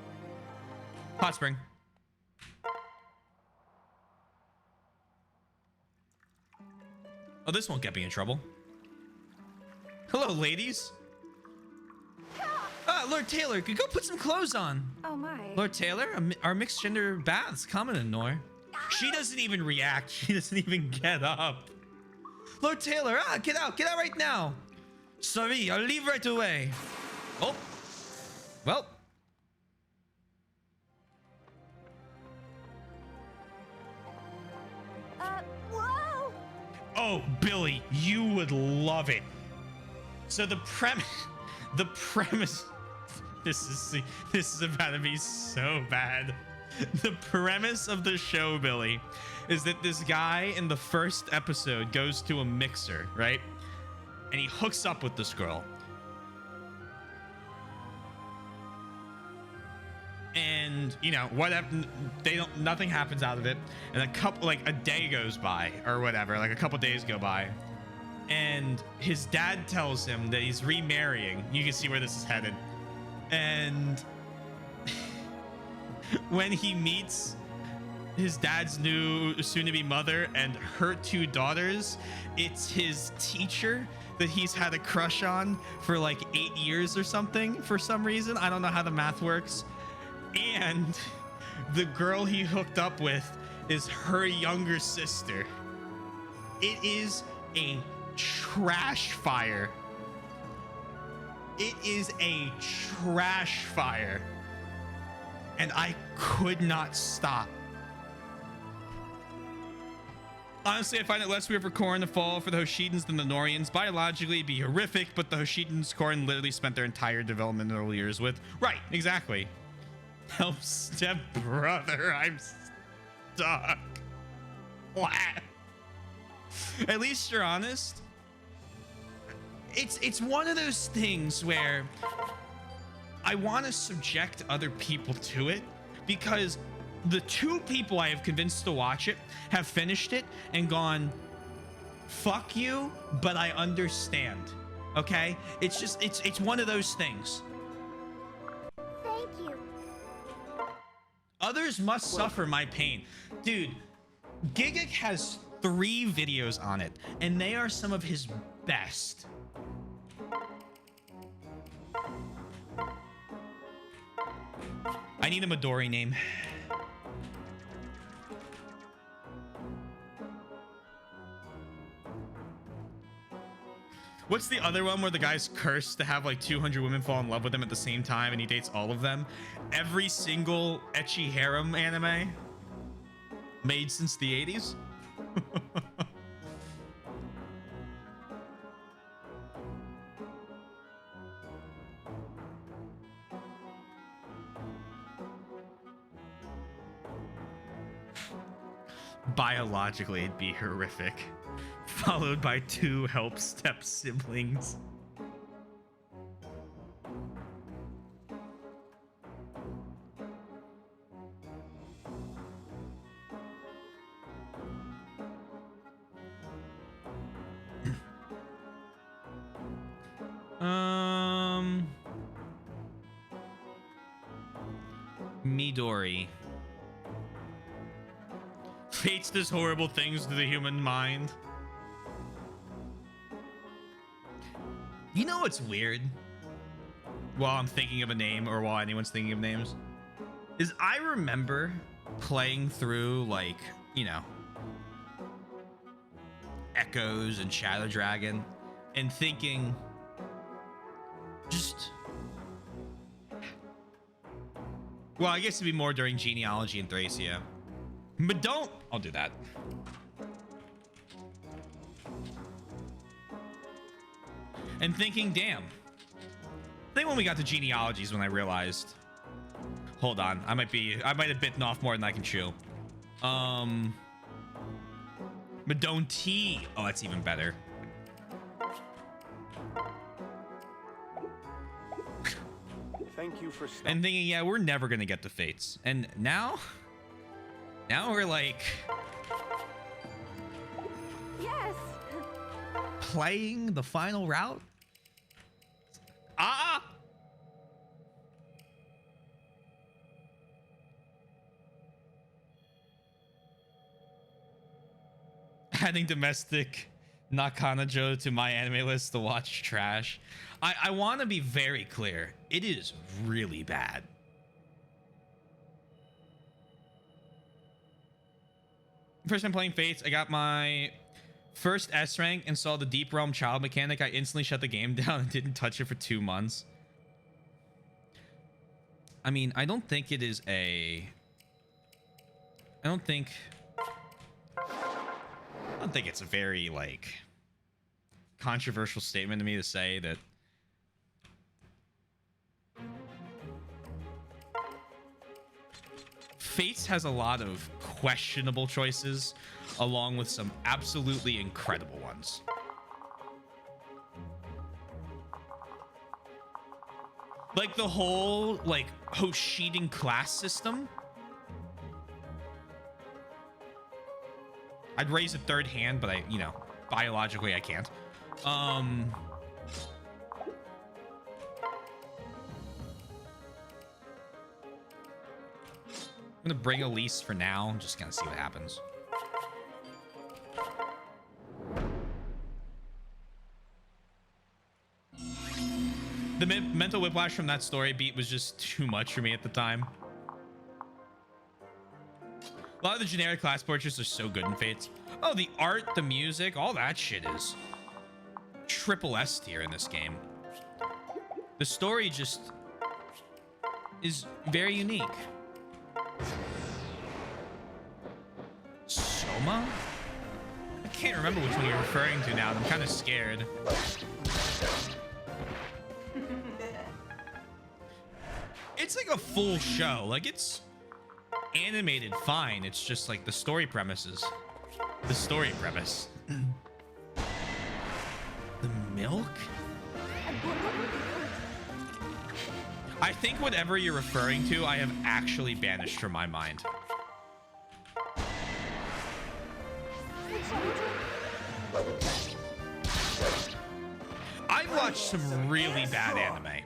Hot spring. Oh, this won't get me in trouble. Hello, ladies. Lord Taylor, could go put some clothes on. Oh my. Lord Taylor, our mixed gender bath's coming in Nor. She doesn't even react. She doesn't even get up. Lord Taylor, get out right now. Sorry, I'll leave right away. Oh, well. Whoa! Oh, Billy, you would love it. So the premise, this is about to be so bad. The premise of the show, Billy, is that this guy in the first episode goes to a mixer, right? And he hooks up with this girl. And, you know, whatever, nothing happens out of it. And a day goes by or whatever, like a couple days go by. And his dad tells him that he's remarrying. You can see where this is headed. And when he meets his dad's new soon-to-be mother and her two daughters, it's his teacher that he's had a crush on for like 8 years or something for some reason. I don't know how the math works. And the girl he hooked up with is her younger sister. It is a trash fire. It is a trash fire. And I could not stop. Honestly, I find it less weird for Korn to fall for the Hoshidans than the Norians. Biologically, it'd be horrific, but the Hoshidans Korn literally spent their entire developmental years with. Right, exactly. Help, step brother, I'm stuck. What? At least you're honest. it's one of those things where I want to subject other people to it, because the two people I have convinced to watch it have finished it and gone, fuck you, but I understand. Okay? It's just, it's one of those things. Thank you. Others must suffer my pain. Dude, Gigic has 3 videos on it, and they are some of his best. I need a Midori name. What's the other one where the guy's cursed to have like 200 women fall in love with him at the same time and he dates all of them? Every single ecchi harem anime made since the 80s? Biologically, it'd be horrific. Followed by 2 help step siblings. Midori. Fates does horrible things to the human mind. You know what's weird? While I'm thinking of a name, or while anyone's thinking of names, is I remember playing through, like, you know, Echoes and Shadow Dragon and thinking, just, well, I guess it'd be more during Genealogy and Thracia, but I'll do that. And thinking, damn. I think when we got to genealogies when I realized, hold on, I might have bitten off more than I can chew. Madone T. Oh, that's even better. Thank you for And thinking, yeah, we're never gonna get to Fates. And now we're like Yes. playing the final route. Adding domestic Nakanajo to my anime list to watch trash. I want to be very clear. It is really bad. First time playing Fates, I got my first S rank and saw the Deep Realm child mechanic. I instantly shut the game down and didn't touch it for 2 months. I mean, I don't think it's a very, like, controversial statement to me to say that Fates has a lot of questionable choices along with some absolutely incredible ones. Like the whole, like, Hoshidan class system. I'd raise a third hand, but biologically I can't. I'm gonna bring Elise for now. I'm just gonna see what happens. The mental whiplash from that story beat was just too much for me at the time. A lot of the generic class portraits are so good in Fates. Oh, the art, the music, all that shit is triple S tier in this game. The story just is very unique. Soma? I can't remember which one you're referring to now. I'm kind of scared. It's like a full show. Like, it's animated fine. It's just like the story premises. The story premise. The milk? I think whatever you're referring to, I have actually banished from my mind. I've watched some really bad anime.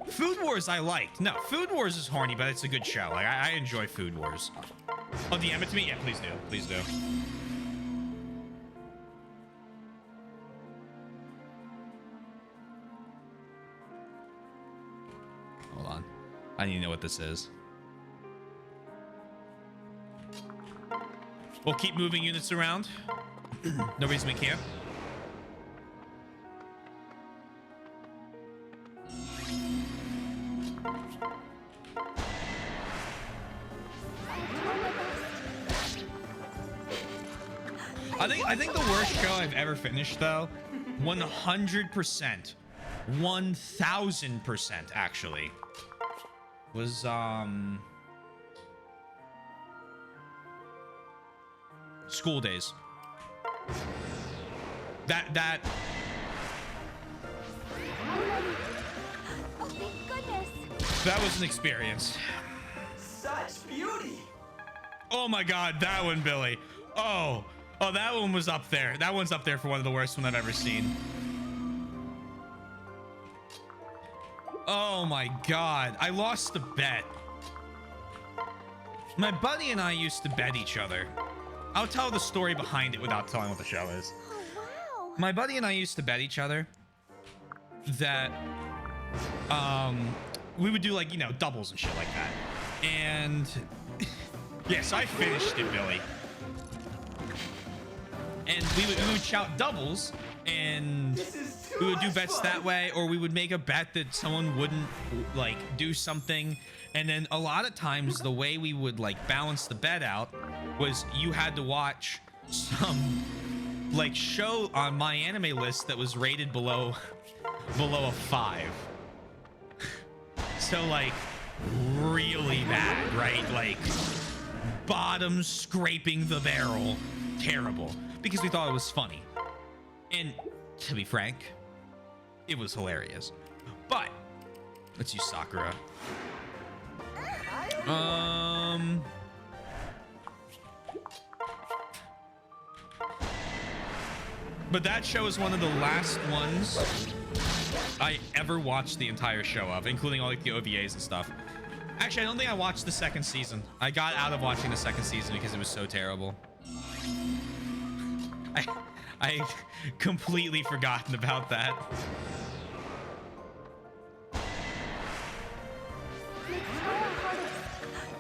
Food Wars I liked. No, Food Wars is horny, but it's a good show. Like I enjoy Food Wars. Oh, DM it to me? Yeah, please do. Please do. Hold on. I need to know what this is. We'll keep moving units around. Nobody's in camp. I think the worst show I've ever finished though, 100%, 1000% actually, was School Days. That Oh, thank goodness. that was an experience. Such beauty. Oh my god, that one, Billy. Oh, that one was up there. That one's up there for one of the worst ones I've ever seen. Oh my god, I lost the bet. My buddy and I used to bet each other. I'll tell the story behind it without telling what the show is. Oh, wow. My buddy and I used to bet each other that we would do, like, you know, doubles and shit like that. And yeah, so I finished it, Billy. And we would shout doubles, and we would do bets that way, or we would make a bet that someone wouldn't, like, do something. And then a lot of times the way we would, like, balance the bet out was you had to watch some, like, show on my anime list that was rated below a 5. So, like, really bad, right? Like, bottom scraping the barrel. Terrible. Because we thought it was funny. And to be frank, it was hilarious. But let's use Sakura. But that show is one of the last ones I ever watched the entire show of, including all, like, the OVAs and stuff. Actually, I don't think I watched the second season. I got out of watching the second season because it was so terrible. I completely forgotten about that.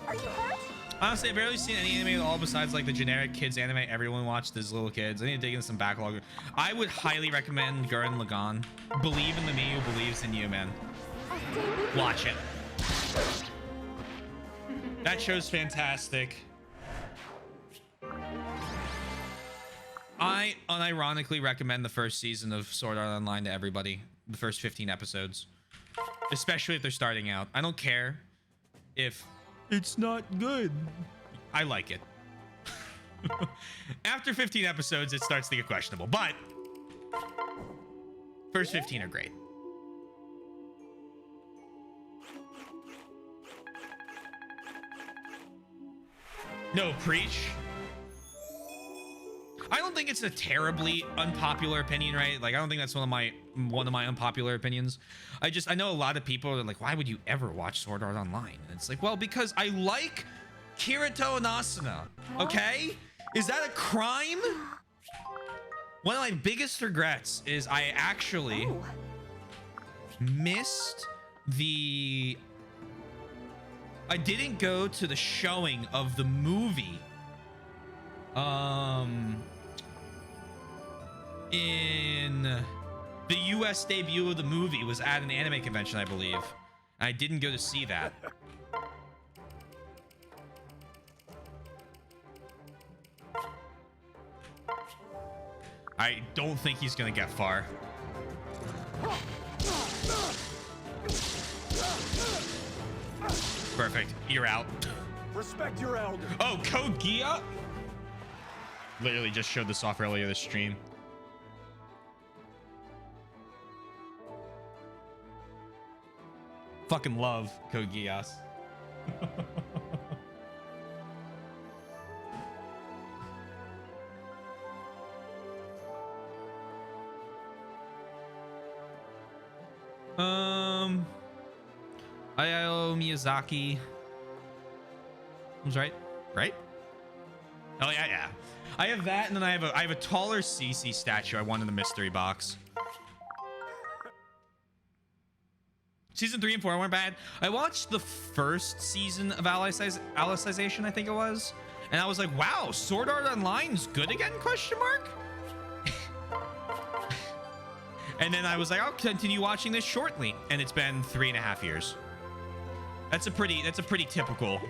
Are you hurt? Honestly, I've barely seen any anime at all besides, like, the generic kids anime everyone watched as little kids. I need to dig into some backlog. I would highly recommend Gurren Lagann. Believe in the me who believes in you, man. I'll stay with you. Watch it. That show's fantastic. I unironically recommend the first season of Sword Art Online to everybody. The first 15 episodes. Especially if they're starting out. I don't care if it's not good. I like it. After 15 episodes, it starts to get questionable. But first 15 are great. No, preach. I don't think it's a terribly unpopular opinion, right? Like, I don't think that's one of my unpopular opinions. I know a lot of people are like, why would you ever watch Sword Art Online? And it's like, well, because I like Kirito and Asuna. Okay? Is that a crime? One of my biggest regrets is I actually missed I didn't go to the showing of the movie. In the US debut of the movie was at an anime convention, I believe. I didn't go to see that. I don't think he's gonna get far. Perfect. You're out. Respect your elder. Oh, Code Geass? literally just showed this off earlier this stream. Fucking love Code Geass. Hayao Miyazaki. Was right? Right? Oh yeah, yeah. I have that, and then I have a taller CC statue I won in the mystery box. Season 3 and 4 weren't bad. I watched the first season of Alicization, I think it was, and I was like, wow, Sword Art Online's good again, question mark? And then I was like, I'll continue watching this shortly, and it's been 3.5 years. That's a pretty typical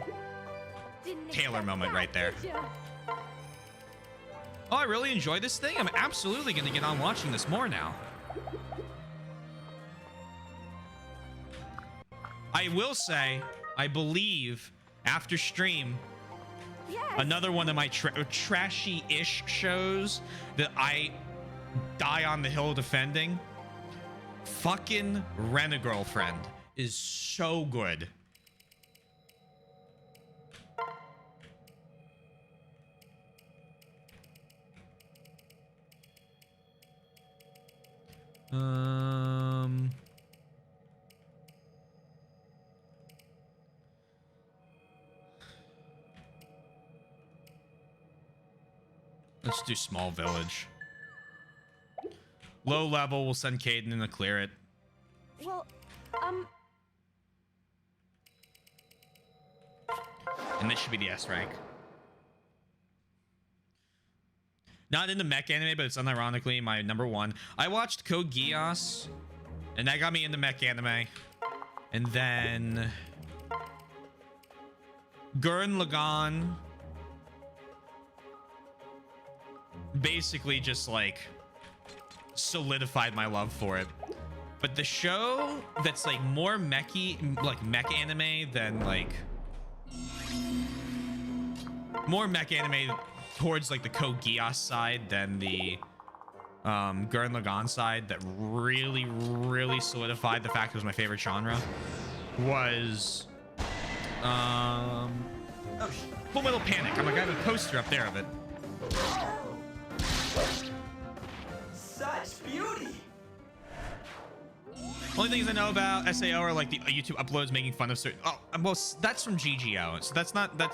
Didn't Taylor expect moment that, right there. did ya? Oh, I really enjoyed this thing. I'm absolutely going to get on watching this more now. I will say, I believe after stream, Yes. another one of my trashy-ish shows that I die on the hill defending, fucking Rent-A-Girlfriend is so good. Let's do small village. Low level, we'll send Caden in to clear it. Well, And this should be the S rank. Not into mech anime, but it's unironically my #1. I watched Code Geass, and that got me into mech anime. And then Gurren Lagann basically just like solidified my love for it. But the show that's like more mechy, like mech anime than like more mech anime towards like the Code Geass side than the Gurren Lagann side, that really solidified the fact it was my favorite genre, was Full Metal Panic. I'm like, I have a poster up there of it. Such beauty! Only things I know about SAO are like the YouTube uploads making fun of certain. Oh, well, that's from GGO, so that's not what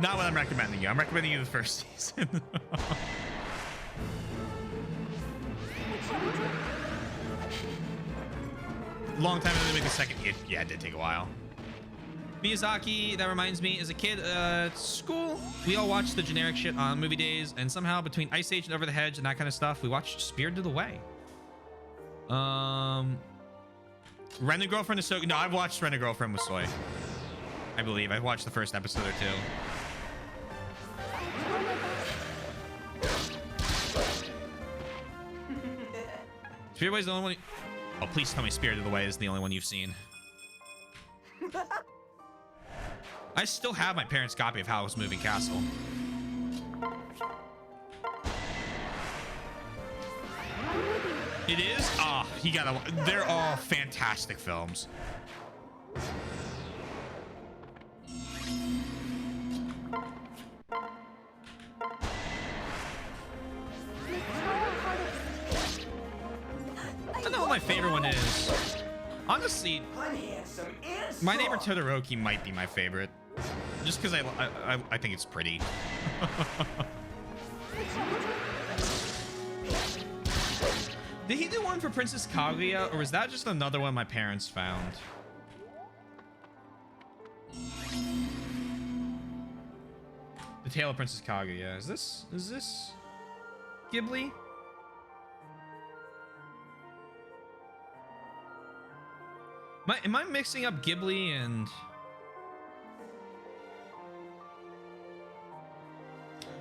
I'm recommending you. I'm recommending you the first season. Long time ago to make the second. Yeah, it did take a while. Miyazaki, that reminds me, as a kid at school, we all watched the generic shit on movie days, and somehow between Ice Age and Over the Hedge and that kind of stuff, we watched Spirited Away. Rent-A-Girlfriend is so... No, I've watched Rent-A-Girlfriend with Soy. I believe. I've watched the first episode or two. Spirited Away is the only one... Oh, please tell me Spirited Away is the only one you've seen. I still have my parents' copy of Howl's Moving Castle. It is? Ah, you gotta... They're all fantastic films. I don't know what my favorite one is. Honestly, I'm handsome and My Neighbor strong. Todoroki might be my favorite. Just because I think it's pretty. Did he do one for Princess Kaguya, or was that just another one my parents found? The Tale of Princess Kaguya. Is this Ghibli? Am I mixing up Ghibli and...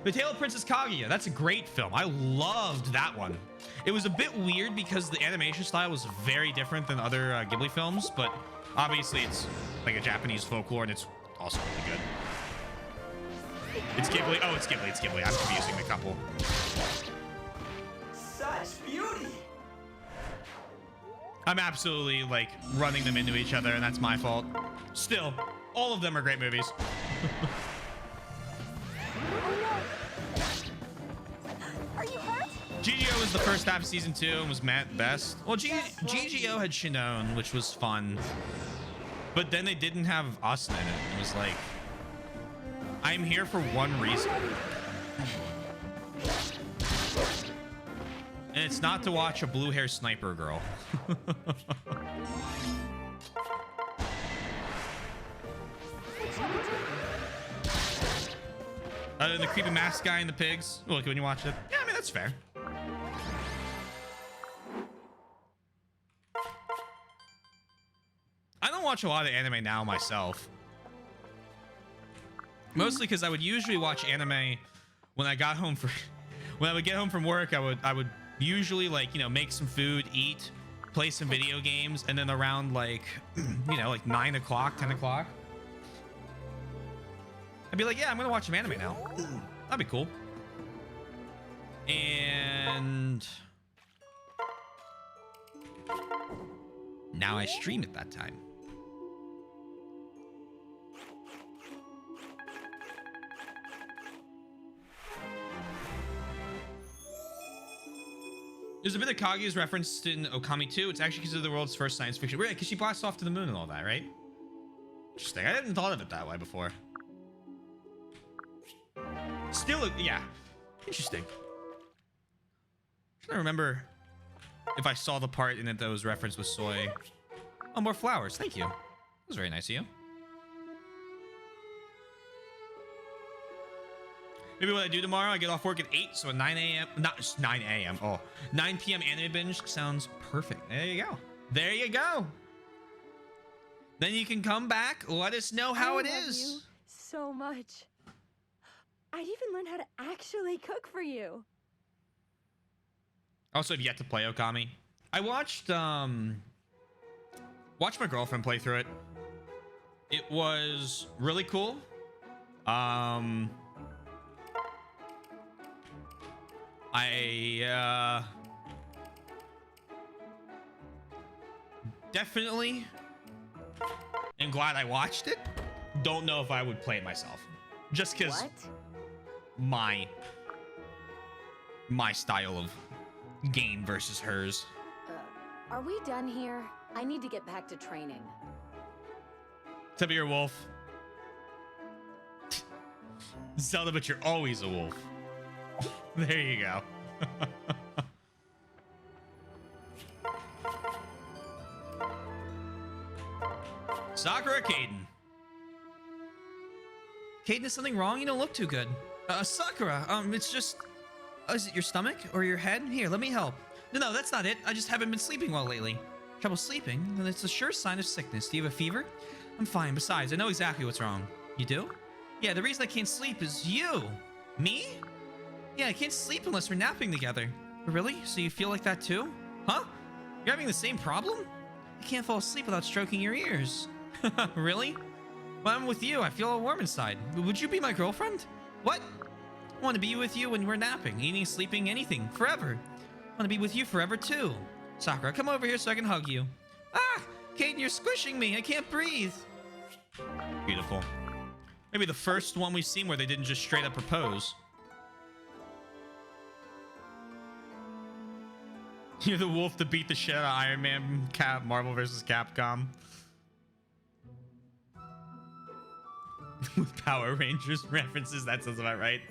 The Tale of Princess Kaguya. That's a great film. I loved that one. It was a bit weird because the animation style was very different than other Ghibli films, but obviously it's like a Japanese folklore and it's also really good. It's Ghibli. Oh, it's Ghibli. It's Ghibli. I'm confusing the couple. Such beauty! I'm absolutely like running them into each other, and that's my fault. Still, all of them are great movies. Are you hurt? GGO was the first half of season 2 and was Matt best. Well, GGO had Shinon, which was fun, but then they didn't have us in it. It was like, I'm here for one reason, and it's not to watch a blue hair sniper girl. Other than the creepy mask guy and the pigs. Look, when you watch it. Yeah, I mean, that's fair. I don't watch a lot of anime now myself. Mostly because I would usually watch anime when I got home for... When I would get home from work, I would usually, like, you know, make some food, eat, play some video games, and then around, like, you know, like 9 o'clock, 10 o'clock, I'd be like, yeah, I'm gonna watch some anime now. That'd be cool. And now I stream at that time. There's a bit of Kaguya's referenced in Okami 2. It's actually considered the world's first science fiction. Right, because she blasts off to the moon and all that, right? Interesting. I hadn't thought of it that way before. Still, yeah. Interesting. I'm trying to remember if I saw the part in it that was referenced with soy. Oh, more flowers. Thank you. That was very nice of you. Maybe what I do tomorrow, I get off work at 8, so at 9 a.m. Not 9 a.m. Oh, 9 p.m. anime binge sounds perfect. There you go. There you go. Then you can come back. Let us know how it I love is. you so much. I'd even learn how to actually cook for you. Also, I've yet to play Okami. I watched my girlfriend play through it. It was really cool. I definitely am glad I watched it. Don't know if I would play it myself, just because my style of game versus hers. Are we done here? I need to get back to training. Tell me you're a wolf. Zelda, but you're always a wolf. There you go. Sakura Caden. Caden, is something wrong? You don't look too good. Sakura, it's just... is it your stomach or your head? Here, let me help. No, that's not it. I just haven't been sleeping well lately. Trouble sleeping? Then it's a sure sign of sickness. Do you have a fever? I'm fine. Besides, I know exactly what's wrong. You do? Yeah, the reason I can't sleep is you. Me? Yeah, I can't sleep unless we're napping together. Really? So you feel like that too? Huh? You're having the same problem? I can't fall asleep without stroking your ears. Really? When I'm with you, I feel all warm inside. Would you be my girlfriend? What? I want to be with you when we're napping, eating, sleeping, anything, forever. I want to be with you forever too. Sakura, come over here so I can hug you. Ah! Caden, you're squishing me. I can't breathe. Beautiful. Maybe the first one we've seen where they didn't just straight up propose. You're the wolf to beat the shit out of Iron Man, Marvel vs. Capcom. With Power Rangers references, that sounds about right.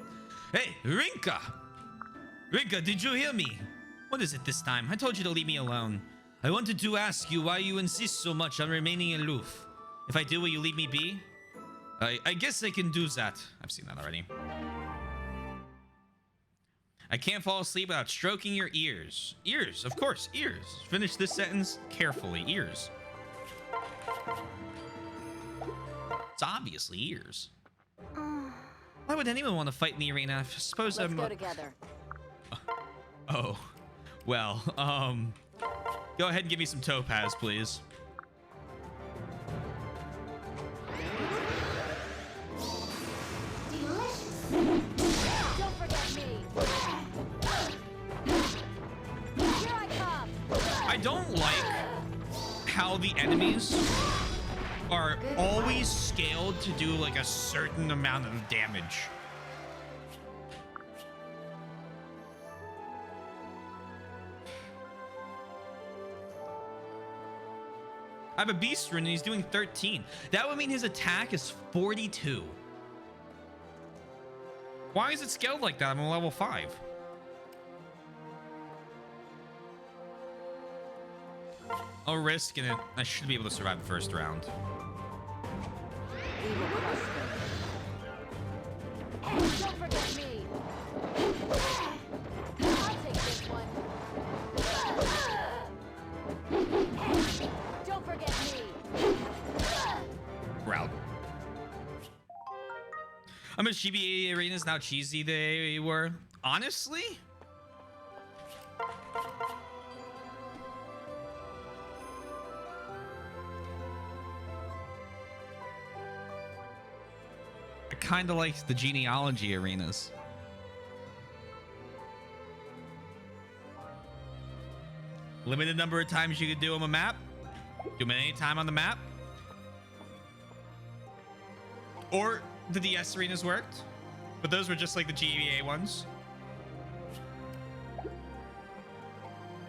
Hey, Rinka! Rinka, did you hear me? What is it this time? I told you to leave me alone. I wanted to ask you why you insist so much on remaining aloof. If I do, will you leave me be? I guess I can do that. I've seen that already. I can't fall asleep without stroking your ears. Ears, of course, ears. Finish this sentence carefully. Ears. It's obviously ears. Why would anyone want to fight in the arena? I suppose Let's I'm... go together. Oh, well, go ahead and give me some topaz, please. Delicious. don't like how the enemies are always scaled to do like a certain amount of damage. I have a beast rune and he's doing 13. That would mean his attack is 42. Why is it scaled like that? I'm on level 5. I'll risk and I should be able to survive the first round. Don't forget me. I'll take this one. Don't forget me. Route. I mean, GBA arenas now cheesy they were. Honestly, I kind of like the genealogy arenas. Limited number of times you could do them a map. Do them any time on the map. Or the DS arenas worked, but those were just like the GBA ones.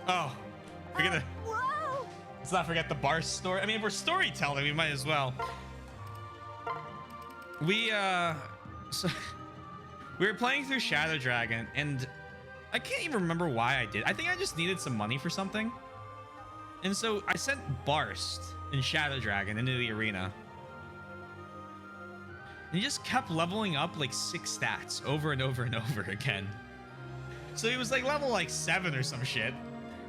Oh, we're gonna. Whoa! Let's not forget the bar story. I mean, if we're storytelling, we might as well. So we were playing through Shadow Dragon, and I can't even remember why I did. I think I just needed some money for something, and so I sent Barst and Shadow Dragon into the arena. And he just kept leveling up like 6 stats over and over and over again. So he was like level like 7 or some shit.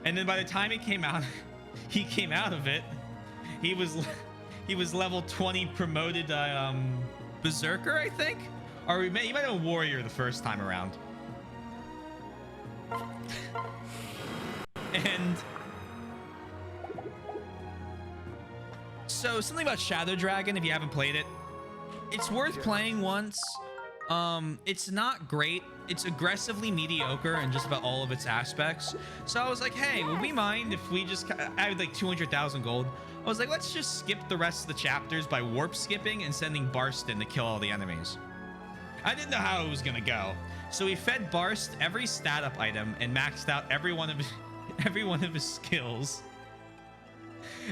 And then by the time he came out of it, he was level 20 promoted Berserker, I think? Or he might have been Warrior the first time around. And so something about Shadow Dragon, if you haven't played it, it's worth playing once. It's not great. It's aggressively mediocre in just about all of its aspects. So I was like, hey, would we mind if we just, I had like 200,000 gold. I was like, let's just skip the rest of the chapters by warp skipping and sending Barst in to kill all the enemies. I didn't know how it was gonna go. So we fed Barst every stat up item and maxed out every one of his skills.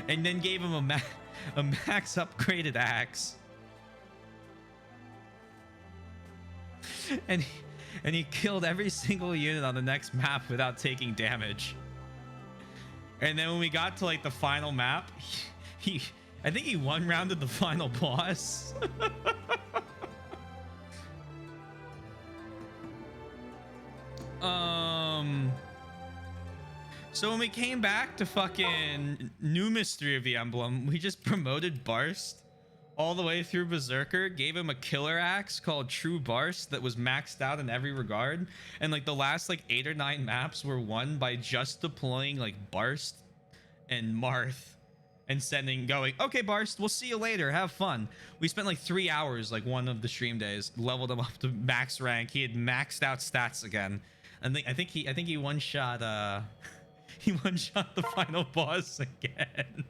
And then gave him a max upgraded axe. And he killed every single unit on the next map without taking damage. And then when we got to like the final map, I think he one-rounded the final boss. So when we came back to fucking New Mystery of the Emblem, we just promoted Barst all the way through Berserker, gave him a killer axe called True Barst that was maxed out in every regard, and like the last like 8 or 9 maps were won by just deploying like Barst and Marth and going, okay Barst, we'll see you later, have fun. We spent like 3 hours like one of the stream days, leveled him up to max rank. He had maxed out stats again, and I think he one shot he one shot the final boss again.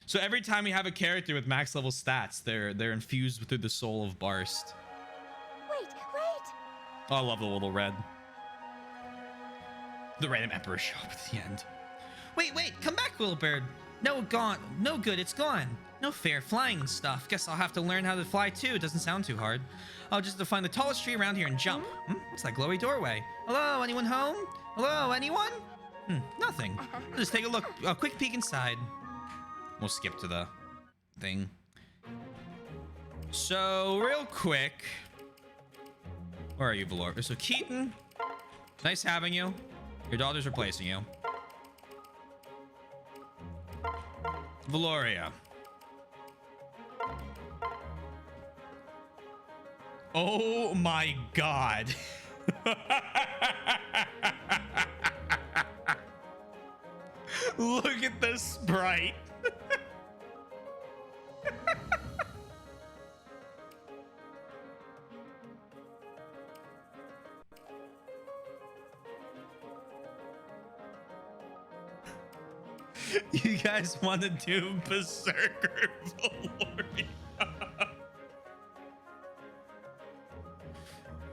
So every time we have a character with max level stats, they're infused through the soul of Barst. Wait! Oh, I love the little red. The random emperor show up at the end. Wait, come back, little bird. No, gone. No good, it's gone. No fair flying and stuff. Guess I'll have to learn how to fly too. It doesn't sound too hard. I'll just have to find the tallest tree around here and jump. What's that glowy doorway? Hello, anyone home? Hello, anyone? Nothing. I'll just take a quick peek inside. We'll skip to the thing. So, real quick. Where are you, Valor? So, Keaton, nice having you. Your daughter's replacing you. Valoria. Oh my god. Look at the sprite. You guys want to do Berserker Valoria?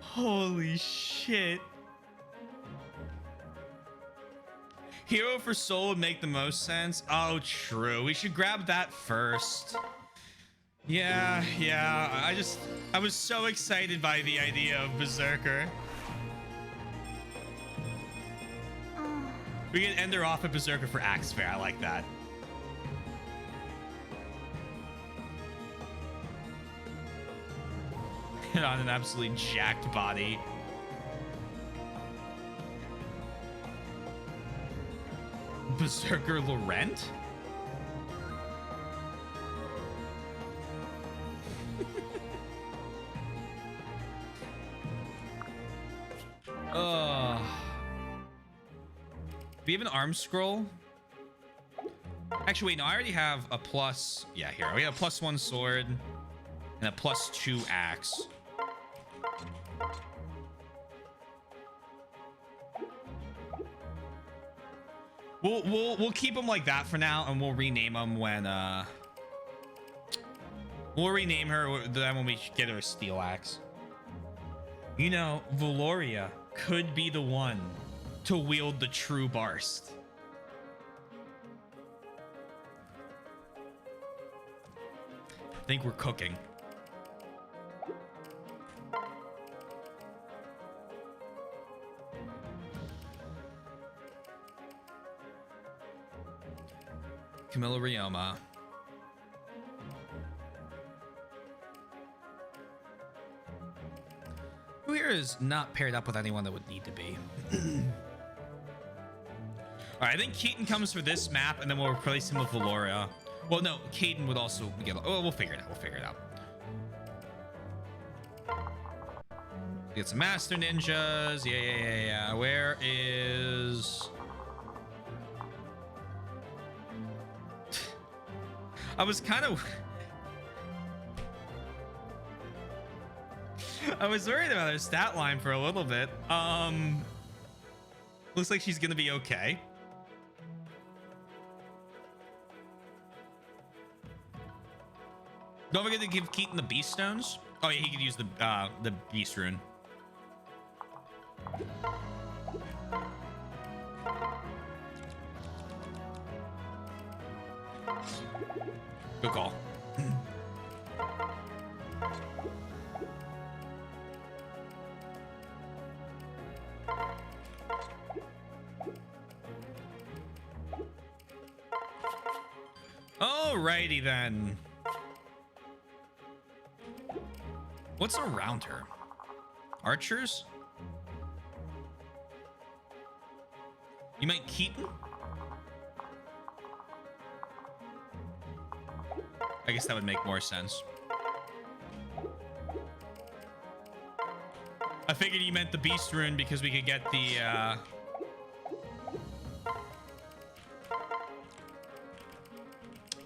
Holy shit. Hero for Soul would make the most sense. Oh, true. We should grab that first. Yeah. I was so excited by the idea of Berserker. We can end her off at Berserker for Axe Fair. I like that. Hit on an absolutely jacked body. Berserker Laurent? Oh. Do we have an arm scroll? Actually, wait, no, I already have a plus. Yeah, here. We have a +1 sword and a +2 axe. We'll keep them like that for now, and we'll rename them when we'll rename her then when we get her a steel axe. You know, Valoria could be the one to wield the true Barst. I think we're cooking. Camilla Rioma. Who here is not paired up with anyone that would need to be? All right, I think Keaton comes for this map, and then we'll replace him with Valoria. Well, no, Keaton would also get. Oh, we'll figure it out. We'll figure it out. Get some Master Ninjas. Yeah. Where is? I was kind of. I was worried about her stat line for a little bit. Looks like she's gonna be okay. Don't forget to give Keaton the Beast Stones. Oh yeah, he could use the Beast Rune. Good call. Alrighty then. What's around her? Archers? You meant Keaton? I guess that would make more sense. I figured you meant the Beast Rune because we could get the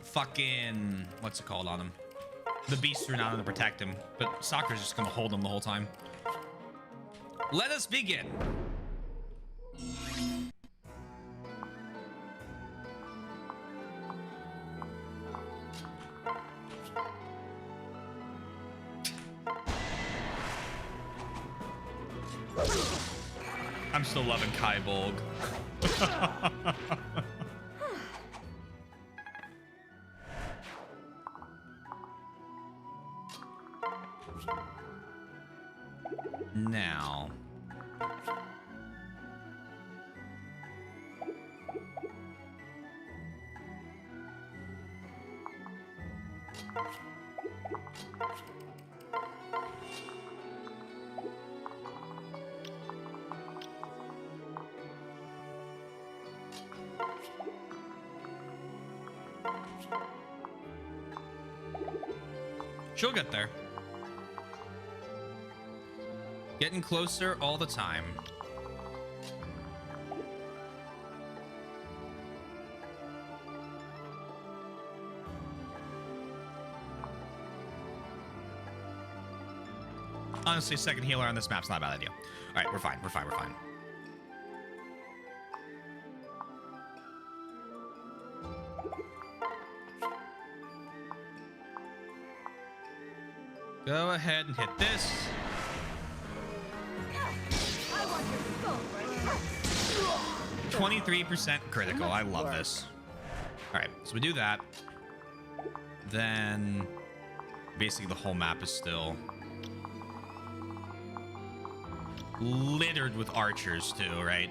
fucking what's it called on him? The Beast Rune on him to protect him, but Sakura's just gonna hold him the whole time. Let us begin. I'm still loving Kai Bolg. Now. She'll get there. Getting closer all the time. Honestly, second healer on this map's not a bad idea. All right, we're fine. We're fine. We're fine. Go ahead and hit this. I want your soul. 23% critical. I love this. All right, so we do that. Then basically the whole map is still littered with archers too, right?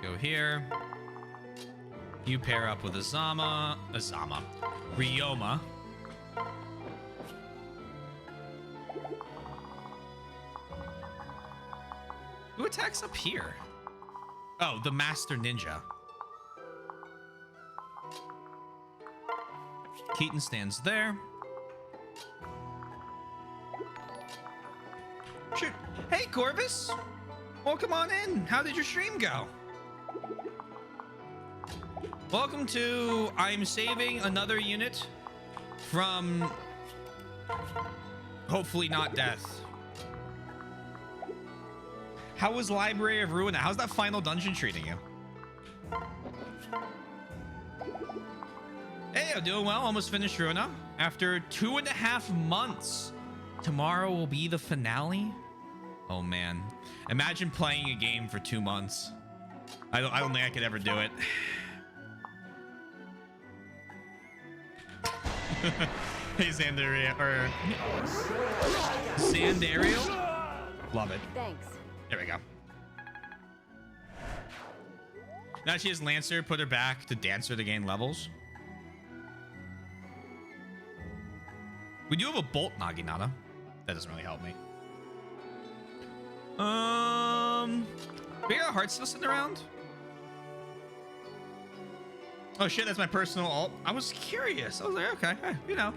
Go here. You pair up with Ryoma. Who attacks up here? Oh, the Master Ninja. Keaton stands there. Shoot. Hey, Corvus. Welcome on in. How did your stream go? Welcome to I'm saving another unit from hopefully not death. How was Library of Ruina? How's that final dungeon treating you? Hey, I'm doing well. Almost finished Ruina after 2.5 months. Tomorrow will be the finale. Oh man, imagine playing a game for 2 months. I don't think I could ever do it. Hey, Xandariel, or Xandariel? Love it. Thanks. There we go. Now she has Lancer, put her back to Dancer to gain levels. We do have a Bolt Naginata. That doesn't really help me. We got Heart still sitting around? Oh shit, that's my personal alt. I was curious. I was like, okay, you know.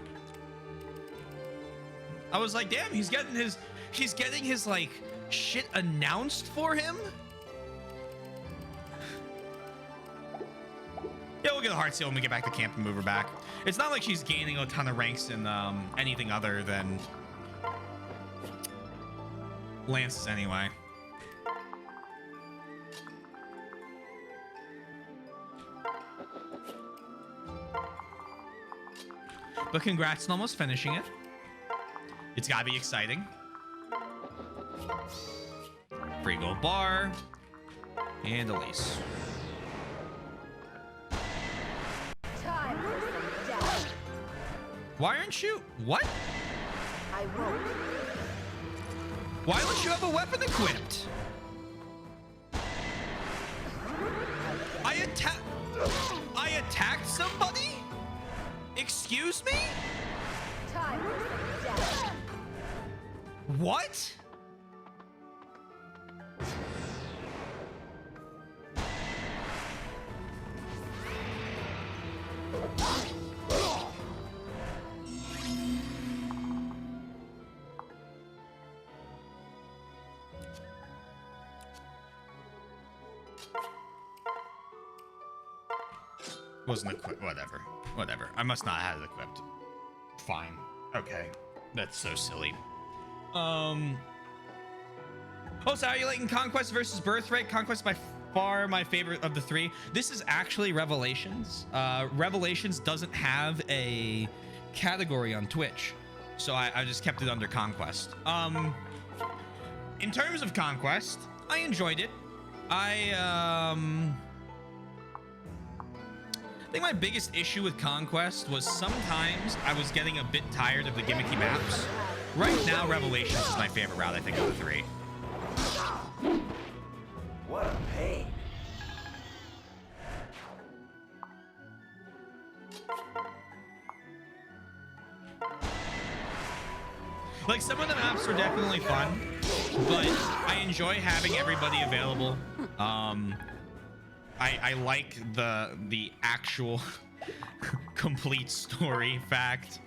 I was like, damn, he's getting his like shit announced for him. Yeah, we'll get a heart seal when we get back to camp and move her back. It's not like she's gaining a ton of ranks in anything other than lances anyway. But congrats on almost finishing it. It's gotta be exciting. Free gold bar. And Elise. Time for some death. Why aren't you? What? I won't. Why don't you have a weapon equipped? I attacked somebody? Excuse me? Time for some death. What? Wasn't equipped. Whatever. I must not have it equipped. Fine. Okay. That's so silly. Oh, so how are you liking Conquest versus Birthright? Conquest by far my favorite of the three. This is actually Revelations. Revelations doesn't have a category on Twitch, so I just kept it under Conquest. In terms of Conquest, I enjoyed it. I think my biggest issue with Conquest was sometimes I was getting a bit tired of the gimmicky maps. Right now, Revelations is my favorite route, I think, of the three. What a pain. Like, some of the maps were definitely fun, but I enjoy having everybody available. I like the actual complete story fact.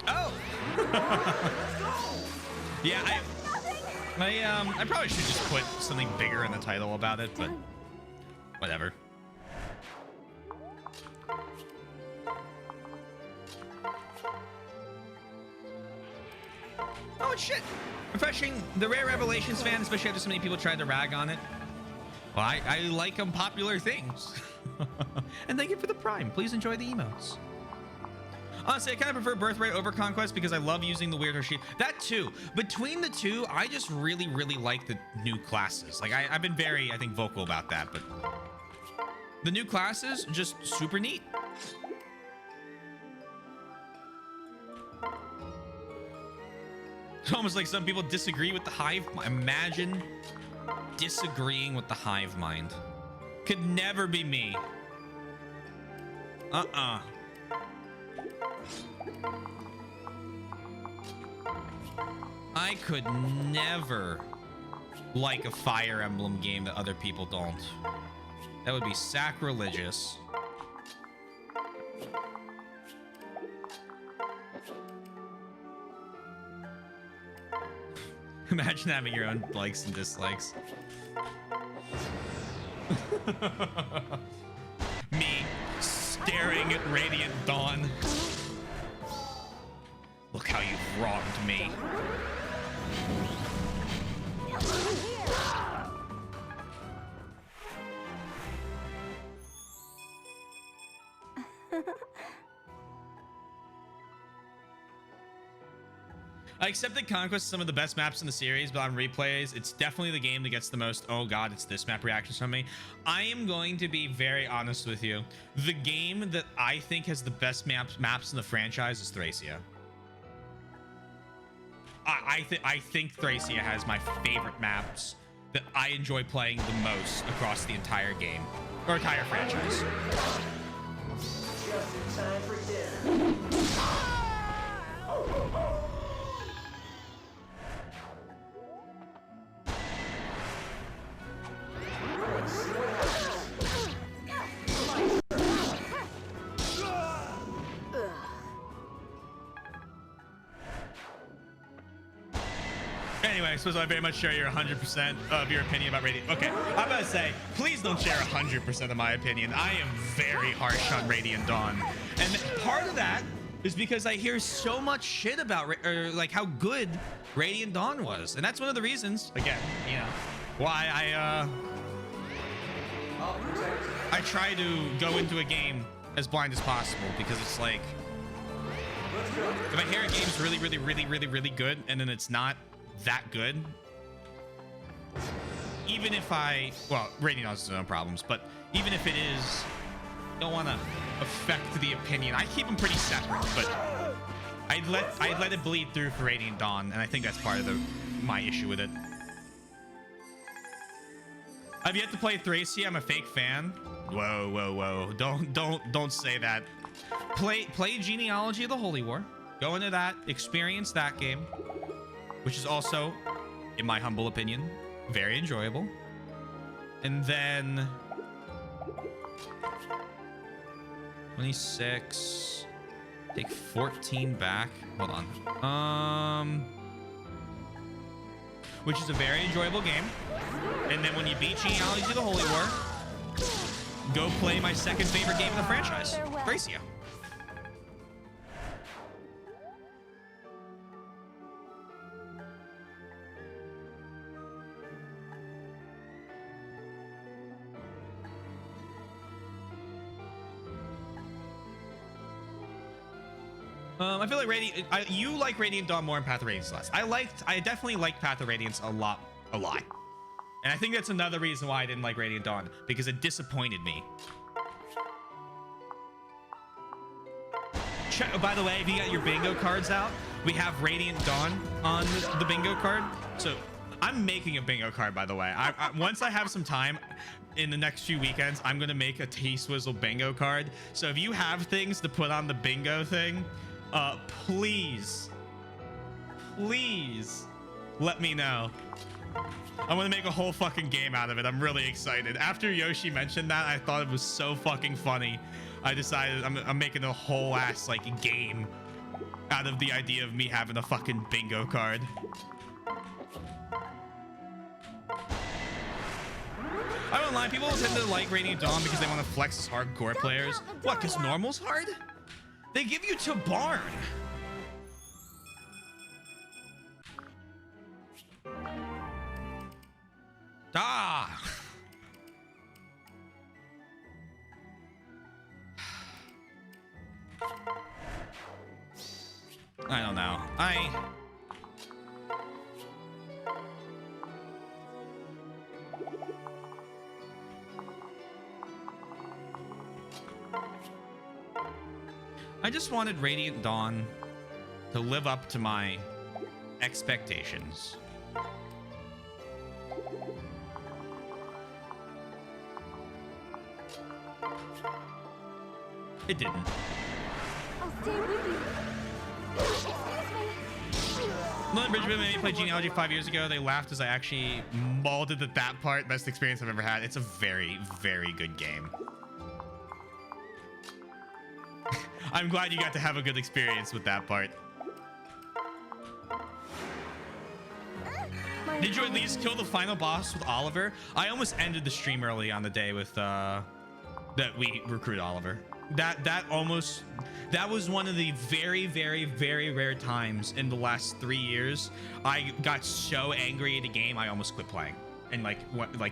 Oh! Yeah, I probably should just put something bigger in the title about it, but whatever. Oh, it's shit. Refreshing. The Rare Revelations fan, especially after so many people tried to rag on it. Well, I like unpopular things. And thank you for the Prime. Please enjoy the emotes. Honestly, I kind of prefer Birthright over Conquest because I love using the Weird Hershey. That too. Between the two, I just really, really like the new classes. Like, I've been very, I think, vocal about that, but the new classes, just super neat. It's almost like some people disagree with the hive. Imagine disagreeing with the hive mind. Could never be me. I could never like a Fire Emblem game that other people don't. That would be sacrilegious. Imagine having your own likes and dislikes. Me staring at Radiant Dawn. Look how you've wronged me. I accept that Conquest is some of the best maps in the series, but on replays, it's definitely the game that gets the most, oh god, it's this map reactions from me. I am going to be very honest with you. The game that I think has the best maps in the franchise is Thracia. I think Thracia has my favorite maps that I enjoy playing the most across the entire game, or entire franchise. Just in time for dinner. Anyway, I suppose I very much share your 100% of your opinion about Radiant. Okay, I'm about to say, please don't share 100% of my opinion. I am very harsh on Radiant Dawn. And part of that is because I hear so much shit about, like, how good Radiant Dawn was. And that's one of the reasons, again, you know, why I try to go into a game as blind as possible, because it's like, if I hear a game's really good and then it's not that good, even if well, Radiant has its own problems, but even if it is, don't want to affect the opinion. I keep them pretty separate, but I'd let it bleed through for Radiant Dawn, and I think that's part of my issue with it. I've yet to play Thracia. I'm a fake fan. Whoa. Don't say that. Play Genealogy of the Holy War. Go into that, experience that game, which is also, in my humble opinion, very enjoyable. And then 26, take 14 back. Hold on. Which is a very enjoyable game. And then when you beat Genealogy of the Holy War, go play my second favorite game in the franchise, Thracia. I feel like you like Radiant Dawn more than Path of Radiance less. I definitely liked Path of Radiance a lot. And I think that's another reason why I didn't like Radiant Dawn, because it disappointed me. By the way, if you got your bingo cards out, we have Radiant Dawn on the bingo card. So I'm making a bingo card, by the way. Once I have some time in the next few weekends, I'm going to make a T-Swizzle bingo card. So if you have things to put on the bingo thing, please let me know. I want to make a whole fucking game out of it. I'm really excited. After Yoshi mentioned that, I thought it was so fucking funny. I decided I'm making a whole ass like game out of the idea of me having a fucking bingo card. I don't lie, people tend to like Radiant Dawn because they want to flex as hardcore players. What, because normal's hard? They give you to Barn. I don't know. I just wanted Radiant Dawn to live up to my expectations. It didn't. I'll stay with you. Excuse me. When Bridgman made me play Genealogy 5 years ago, they laughed as I actually molded at that part. Best experience I've ever had. It's a very, very good game. I'm glad you got to have a good experience with that part. Did you at least kill the final boss with Oliver? I almost ended the stream early on the day with that we recruit Oliver. That was one of the very, very, very rare times in the last 3 years I got so angry at a game I almost quit playing and like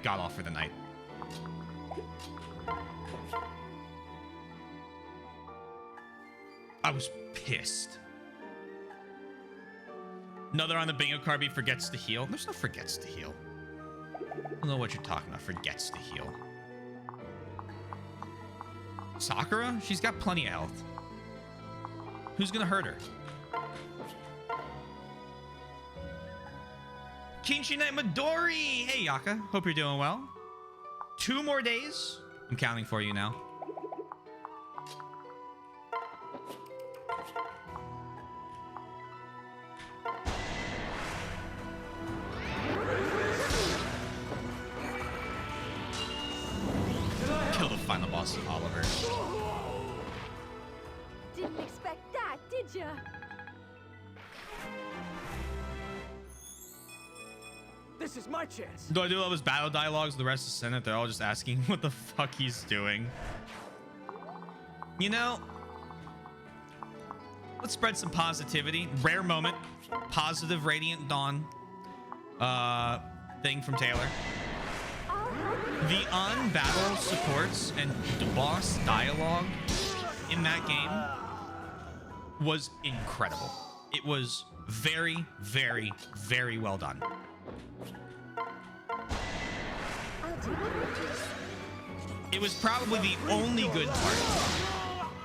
got off for the night. I was pissed. Another on the bingo card, he forgets to heal. There's no forgets to heal. I don't know what you're talking about. Forgets to heal. Sakura? She's got plenty of health. Who's gonna hurt her? Kinshi Night Midori! Hey, Yaka. Hope you're doing well. 2 more days. I'm counting for you now. Kill the final boss, Oliver. Didn't expect that, did ya? This is my chance. Though I do love his battle dialogues, the rest of the Senate, they're all just asking what the fuck he's doing. You know, let's spread some positivity. Rare moment. Positive Radiant Dawn thing from Taylor. The on-battle supports and boss dialogue in that game was incredible. It was very, very, very well done. It was probably the only good part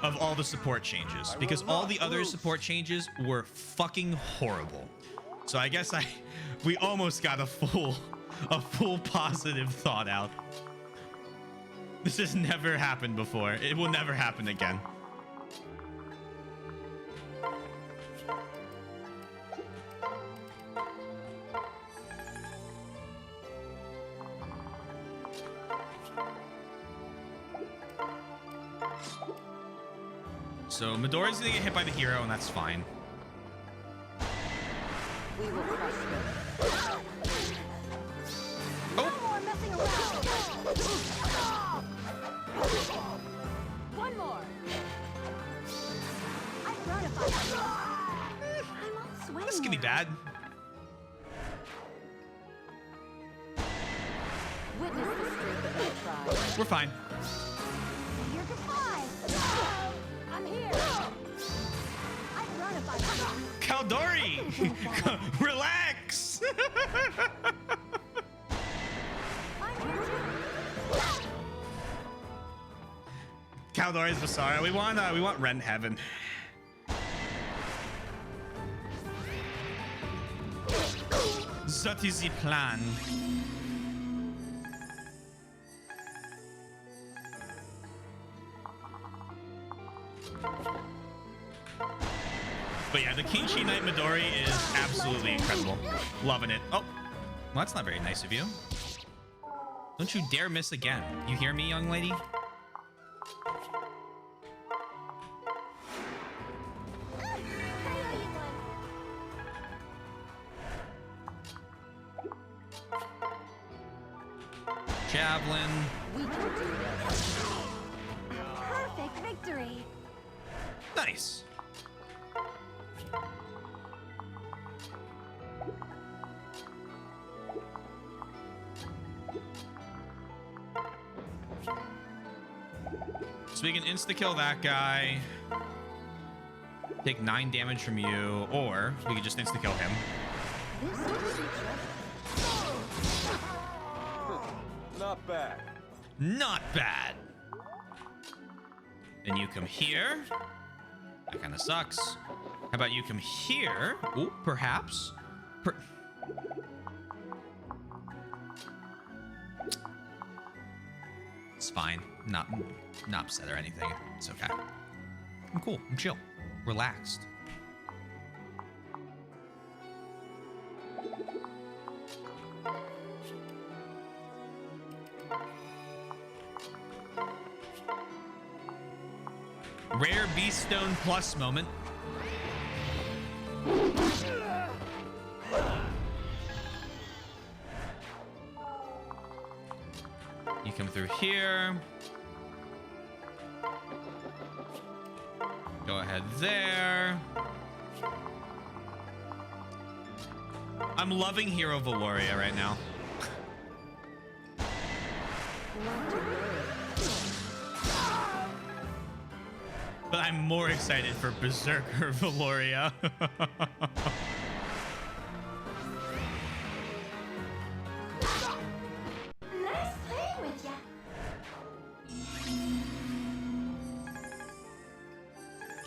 of all the support changes, because all the other support changes were fucking horrible. So I guess we almost got a full positive thought out. This has never happened before. It will never happen again. So Midori's gonna get hit by the hero, and that's fine. We will crush them. No more messing around. One more. I'd run if I'm all sweaty. This could be now. bad. Witness the strength of my tribe. We're fine. Your goodbye. I'm here. I'd run if I Kaldori! Relax! I'm here too. Kaldori's Vasara. We want Rent Heaven. That is the plan. But yeah, the Kinshi Night Midori is absolutely incredible. Loving it. Oh, well, that's not very nice of you. Don't you dare miss again. You hear me, young lady? Javelin. We can do this. Perfect victory. Nice. So we can insta-kill that guy. Take 9 damage from you, or we could just insta kill him. This is Not bad. Not bad. Then you come here. That kind of sucks. How about you come here? Ooh, perhaps. It's fine. Not upset or anything. It's okay. I'm cool. I'm chill. Relaxed. Rare Beast Stone Plus moment. You come through here. Go ahead there. I'm loving Hero Valoria right now. But I'm more excited for Berserker Valoria. Nice playing with ya.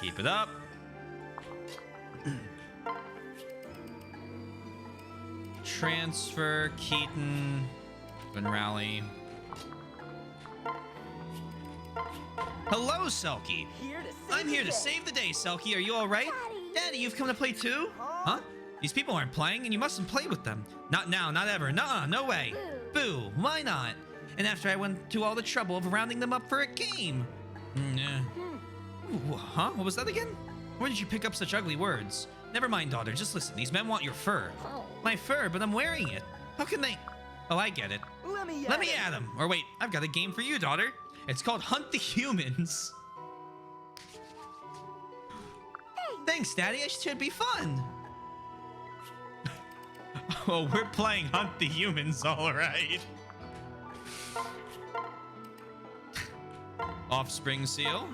Keep it up. Transfer, Keaton, and Rally. Hello, Selkie. I'm here to save the day, Selkie. Are you all right? Daddy, you've come to play too? Huh? These people aren't playing, and you mustn't play with them. Not now, not ever. Nuh-uh, no way. Boo, why not? And after I went to all the trouble of rounding them up for a game. Ooh, huh? What was that again? Where did you pick up such ugly words? Never mind, daughter. Just listen. These men want your fur. My fur, but I'm wearing it. How can they... Oh, I get it. Let me at them. Or wait, I've got a game for you, daughter. It's called Hunt the Humans. Thanks, Daddy. It should be fun. Oh, we're playing Hunt the Humans, all right. Offspring Seal.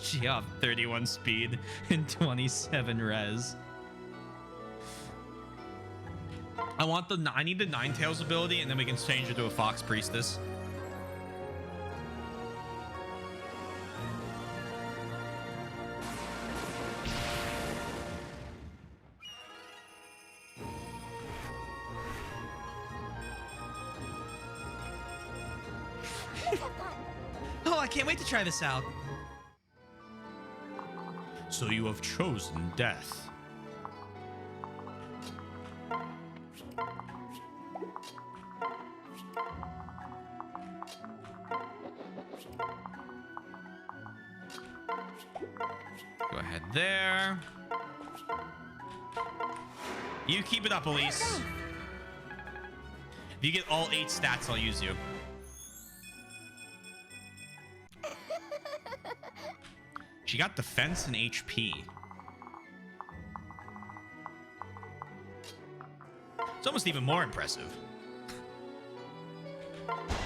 She off 31 speed and 27 res. I need the Ninetales ability, and then we can change her to a Fox Priestess. Oh, I can't wait to try this out. So you have chosen death. Go ahead there. You keep it up, Elise. If you get all 8 stats, I'll use you. She got defense and HP. It's almost even more impressive.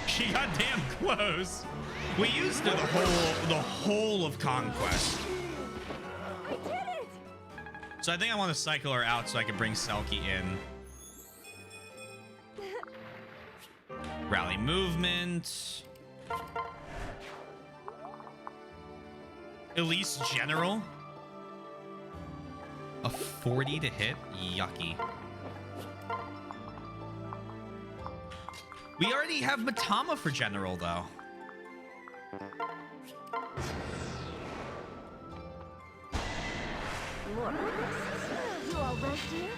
She got damn close. We used her the whole of Conquest. I did it! So I think I want to cycle her out so I can bring Selkie in. Rally movement. Elise General. A 40 to hit? Yucky. We already have Matama for General, though. You all right, dear?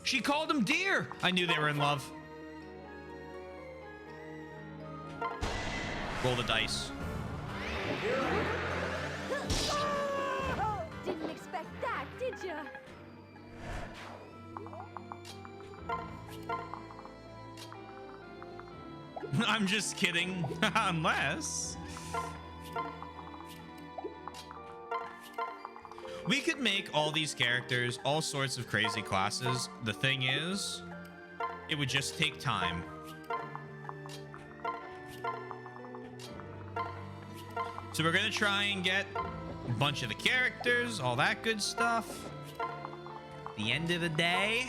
She called him dear. I knew they were in love. Roll the dice. Didn't expect that, did ya? I'm just kidding. Unless... we could make all these characters all sorts of crazy classes. The thing is, it would just take time. So we're gonna try and get a bunch of the characters, all that good stuff. At the end of the day,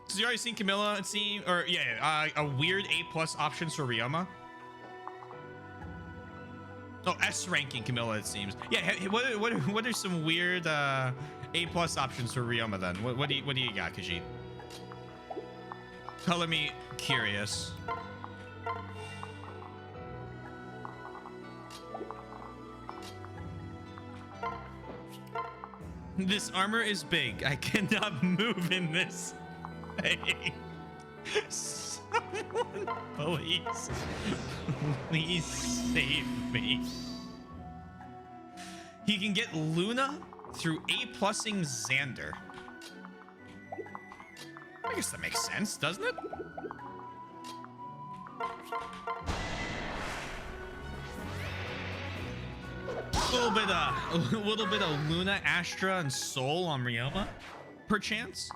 so you already seen Camilla? It seems, or yeah, a weird A+ options for Ryoma. Oh, S ranking Camilla, it seems. Yeah, what are some weird A+ options for Ryoma then? What do you got, Khajiit? Color me curious. This armor is big. I cannot move in this. Hey, someone, please save me. He can get Luna through A+ing Xander. I guess that makes sense, doesn't it? A little bit of Luna, Astra, and Soul on Ryoma, perchance.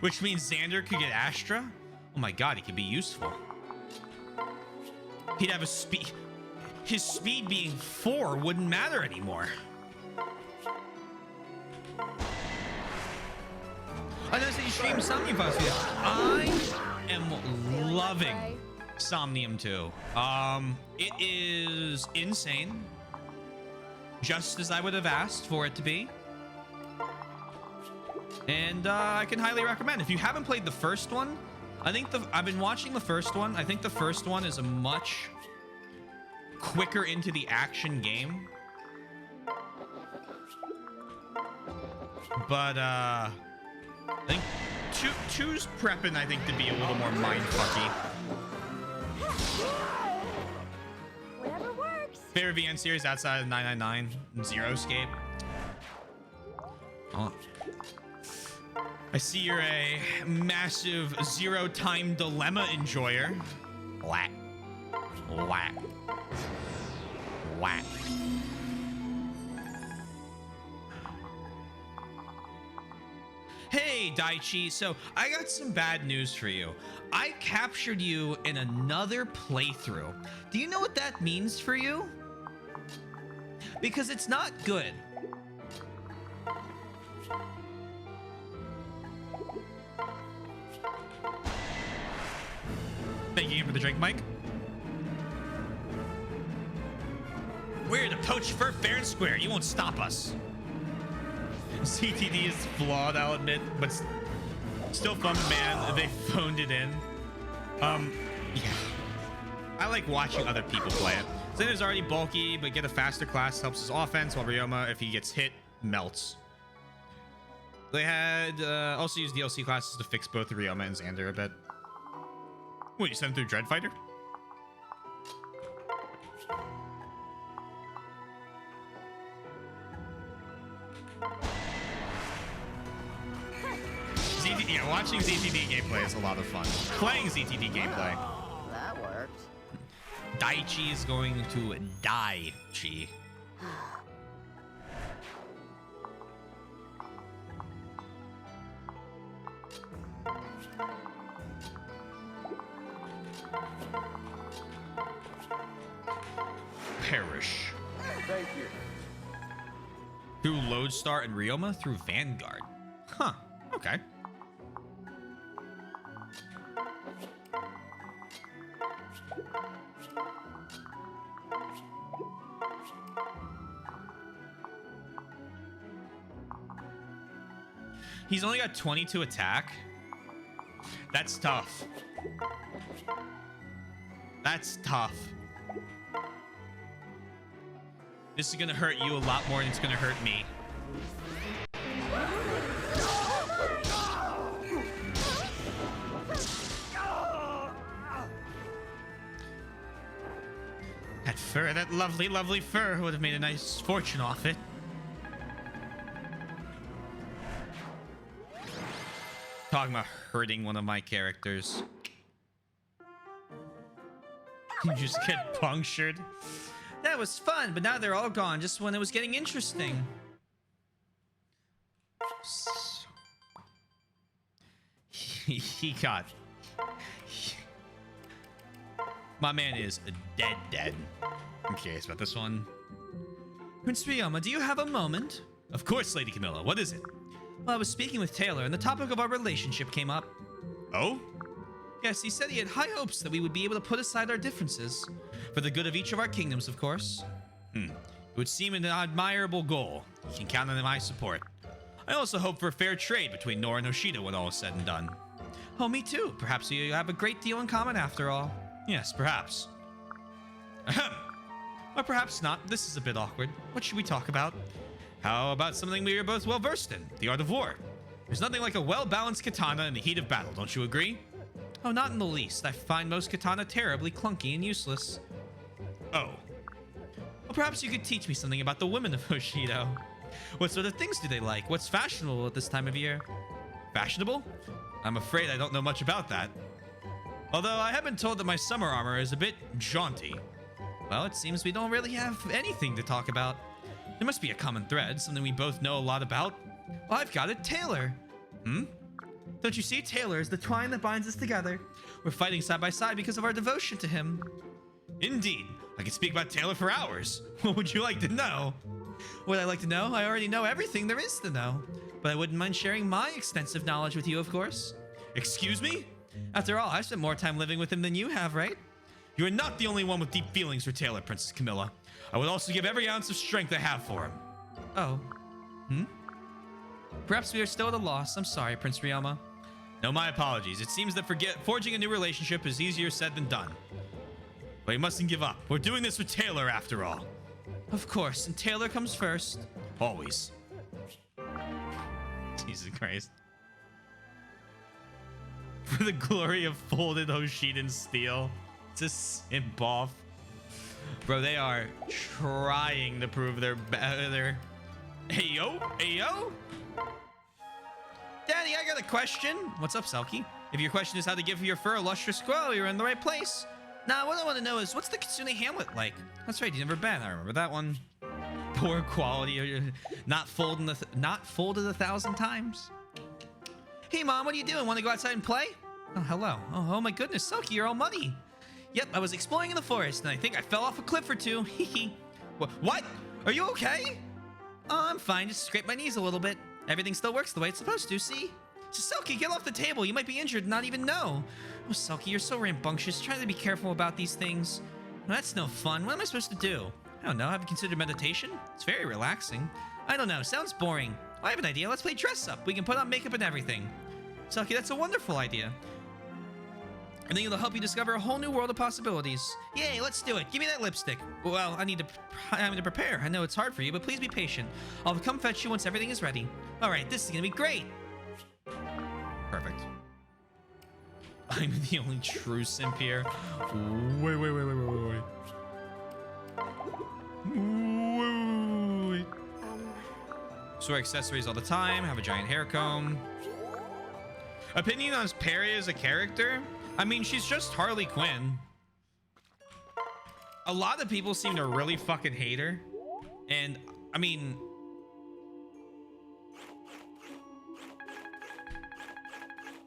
Which means Xander could get Astra. Oh my god, he could be useful. He'd have a speed. His speed being 4 wouldn't matter anymore. I noticed that you streamed Somnium Fox video. I am loving Somnium 2. It is insane. Just as I would have asked for it to be. And I can highly recommend. If you haven't played the first one, I've been watching the first one. I think the first one is a much quicker into the action game. But I think two's prepping, I think, to be a little more mindfucky. Whatever works. Favorite VN series outside of 999 Zero Escape. Oh. I see you're a massive Zero Time Dilemma enjoyer. Whack. Whack. Whack. Hey, Daichi. So I got some bad news for you. I captured you in another playthrough. Do you know what that means for you? Because it's not good. Thank you again for the drink, Mike. We're to poach fur fair and square. You won't stop us. CTD is flawed, I'll admit, but still fun, man. They phoned it in. Yeah. I like watching other people play it. Xander's already bulky, but get a faster class helps his offense, while Ryoma, if he gets hit, melts. They had also used DLC classes to fix both Ryoma and Xander a bit. What, you sent him through Dreadfighter? Yeah, watching ZTD gameplay is a lot of fun. Playing ZTD gameplay. That worked. Daichi is going to die, Chi. Perish. Thank you. Through Lodestar and Ryoma through Vanguard. Huh. Okay. He's only got 22 attack. That's tough. That's tough. This is gonna hurt you a lot more than it's gonna hurt me. That fur, that lovely, lovely fur would have made a nice fortune off it. Talking about hurting one of my characters. You just get punctured. That was fun, but now they're all gone just when it was getting interesting. So- he got. My man is dead. I'm curious about this one. Prince Ryoma, do you have a moment? Of course, Lady Camilla. What is it? Well, I was speaking with Taylor, and the topic of our relationship came up. Oh? Yes, he said he had high hopes that we would be able to put aside our differences. For the good of each of our kingdoms, of course. It would seem an admirable goal. You can count on my support. I also hope for fair trade between Nora and Hoshida when all is said and done. Oh, me too. Perhaps we have a great deal in common after all. Yes, perhaps. Ahem. Or perhaps not. This is a bit awkward. What should we talk about? How about something we are both well versed in? The art of war. There's nothing like a well-balanced katana in the heat of battle, don't you agree? Oh, not in the least. I find most katana terribly clunky and useless. Oh. Well, perhaps you could teach me something about the women of Hoshido. What sort of things do they like? What's fashionable at this time of year? Fashionable? I'm afraid I don't know much about that. Although I have been told that my summer armor is a bit jaunty. Well, it seems we don't really have anything to talk about. There must be a common thread, something we both know a lot about. Well, I've got it, Taylor. Don't you see? Taylor is the twine that binds us together. We're fighting side by side because of our devotion to him. Indeed. I could speak about Taylor for hours. What would you like to know? Would I like to know? I already know everything there is to know. But I wouldn't mind sharing my extensive knowledge with you, of course. Excuse me? After all, I've spent more time living with him than you have, right? You are not the only one with deep feelings for Taylor, Princess Camilla. I would also give every ounce of strength I have for him. Oh. Perhaps we are still at a loss. I'm sorry, Prince Ryoma. No, my apologies. It seems that forging a new relationship is easier said than done. But you mustn't give up. We're doing this with Taylor after all. Of course, and Taylor comes first. Always. Jesus Christ. For the glory of folded Hoshidan steel. To simp off. Bro, they are trying to prove they're better. Hey, yo. Hey, yo. Daddy, I got a question. What's up, Selkie? If your question is how to give your fur a lustrous glow, you're in the right place. Nah, what I want to know is, what's the Kitsune Hamlet like? That's right, you never been. I remember that one. Poor quality, not folded 1,000 times. Hey, Mom, what are you doing? Want to go outside and play? Oh, hello. Oh my goodness, Selkie, you're all muddy. Yep, I was exploring in the forest, and I think I fell off a cliff or two. What? Are you okay? Oh, I'm fine. Just scraped my knees a little bit. Everything still works the way it's supposed to, see? Just Selkie, get off the table. You might be injured and not even know. Oh, Selkie, you're so rambunctious. Try to be careful about these things. Well, that's no fun. What am I supposed to do? I don't know. Have you considered meditation? It's very relaxing. I don't know. Sounds boring. I have an idea. Let's play dress up. We can put on makeup and everything. Selkie, that's a wonderful idea. I think it'll help you discover a whole new world of possibilities. Yay, let's do it. Give me that lipstick. Well, I need to prepare. I know it's hard for you, but please be patient. I'll come fetch you once everything is ready. All right, this is gonna be great. Perfect. I'm the only true simp here. Wait. So accessories all the time. Have a giant hair comb. Opinion on Perry as a character? I mean, she's just Harley Quinn. A lot of people seem to really fucking hate her. And, I mean...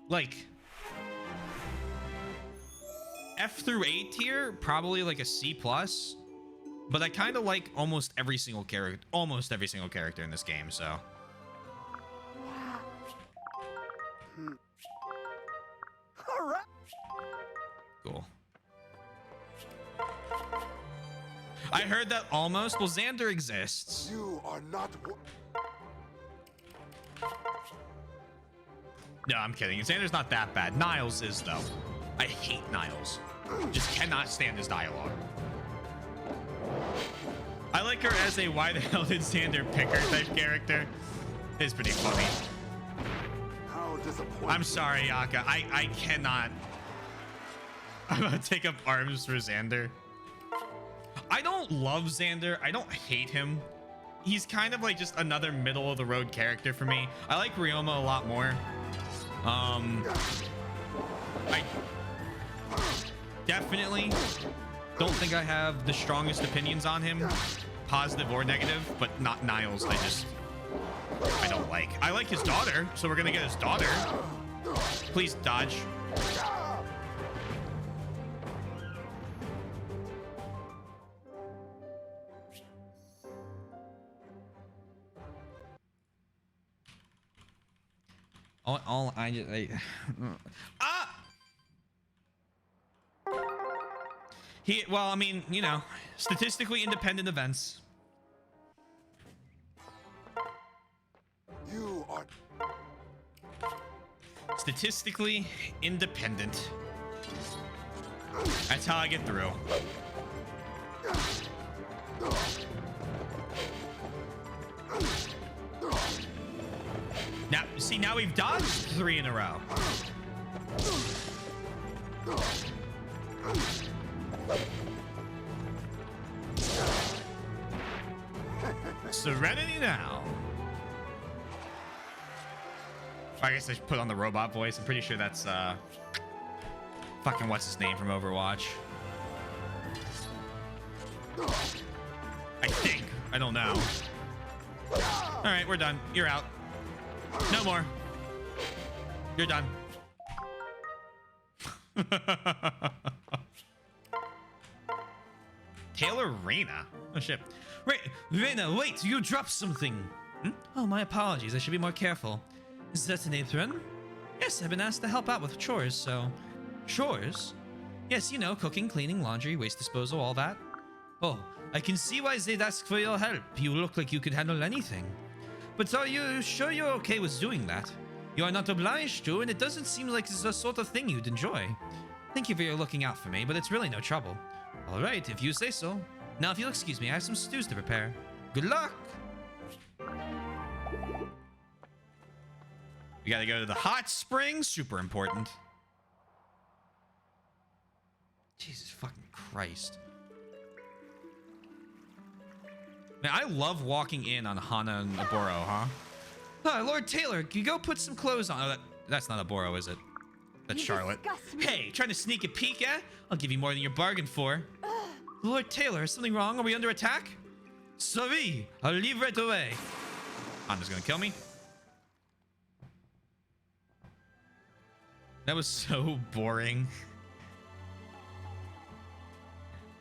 like... F through A tier, probably like a C+. But I kind of like almost every single character in this game, so... Cool. I heard that almost. Well, Xander exists. You are not. No, I'm kidding. Xander's not that bad. Niles is, though. I hate Niles. Just cannot stand his dialogue. I like her as a why the hell did Xander pick her type character. It's pretty funny. How disappointing. I'm sorry, Yaka. I cannot. I'm gonna take up arms for Xander. I don't love Xander. I don't hate him. He's kind of like just another middle of the road character for me. I like Ryoma a lot more. I definitely don't think I have the strongest opinions on him, positive or negative, but not Niles. I don't like. I like his daughter, so we're gonna get his daughter. Please dodge. All I just ah. Well, I mean, you know, statistically independent events. You are Statistically independent. That's how I get through. Now, see, now we've dodged 3 in a row. Serenity now. I guess I should put on the robot voice. I'm pretty sure that's fucking what's his name from Overwatch. I think. I don't know. All right, we're done. You're out. No more. You're done. Taylor Reyna. Oh shit. Reyna, wait, you dropped something. Hmm? Oh, my apologies. I should be more careful. Is that an apron? Yes, I've been asked to help out with chores, so... Chores? Yes, you know, cooking, cleaning, laundry, waste disposal, all that. Oh, I can see why they'd ask for your help. You look like you could handle anything. But are you sure you're okay with doing that? You are not obliged to, and it doesn't seem like it's the sort of thing you'd enjoy. Thank you for your looking out for me, but it's really no trouble. All right, if you say so. Now, if you'll excuse me, I have some stews to prepare. Good luck! We gotta go to the hot springs. Super important. Jesus fucking Christ. Man, I love walking in on Hana and Aboro, huh? Lord Taylor, can you go put some clothes on? Oh, that's not Aboro, is it? That's Charlotte. Hey, trying to sneak a peek, eh? I'll give you more than you bargained for. Lord Taylor, is something wrong? Are we under attack? Sorry, I'll leave right away. Hana's gonna kill me. That was so boring.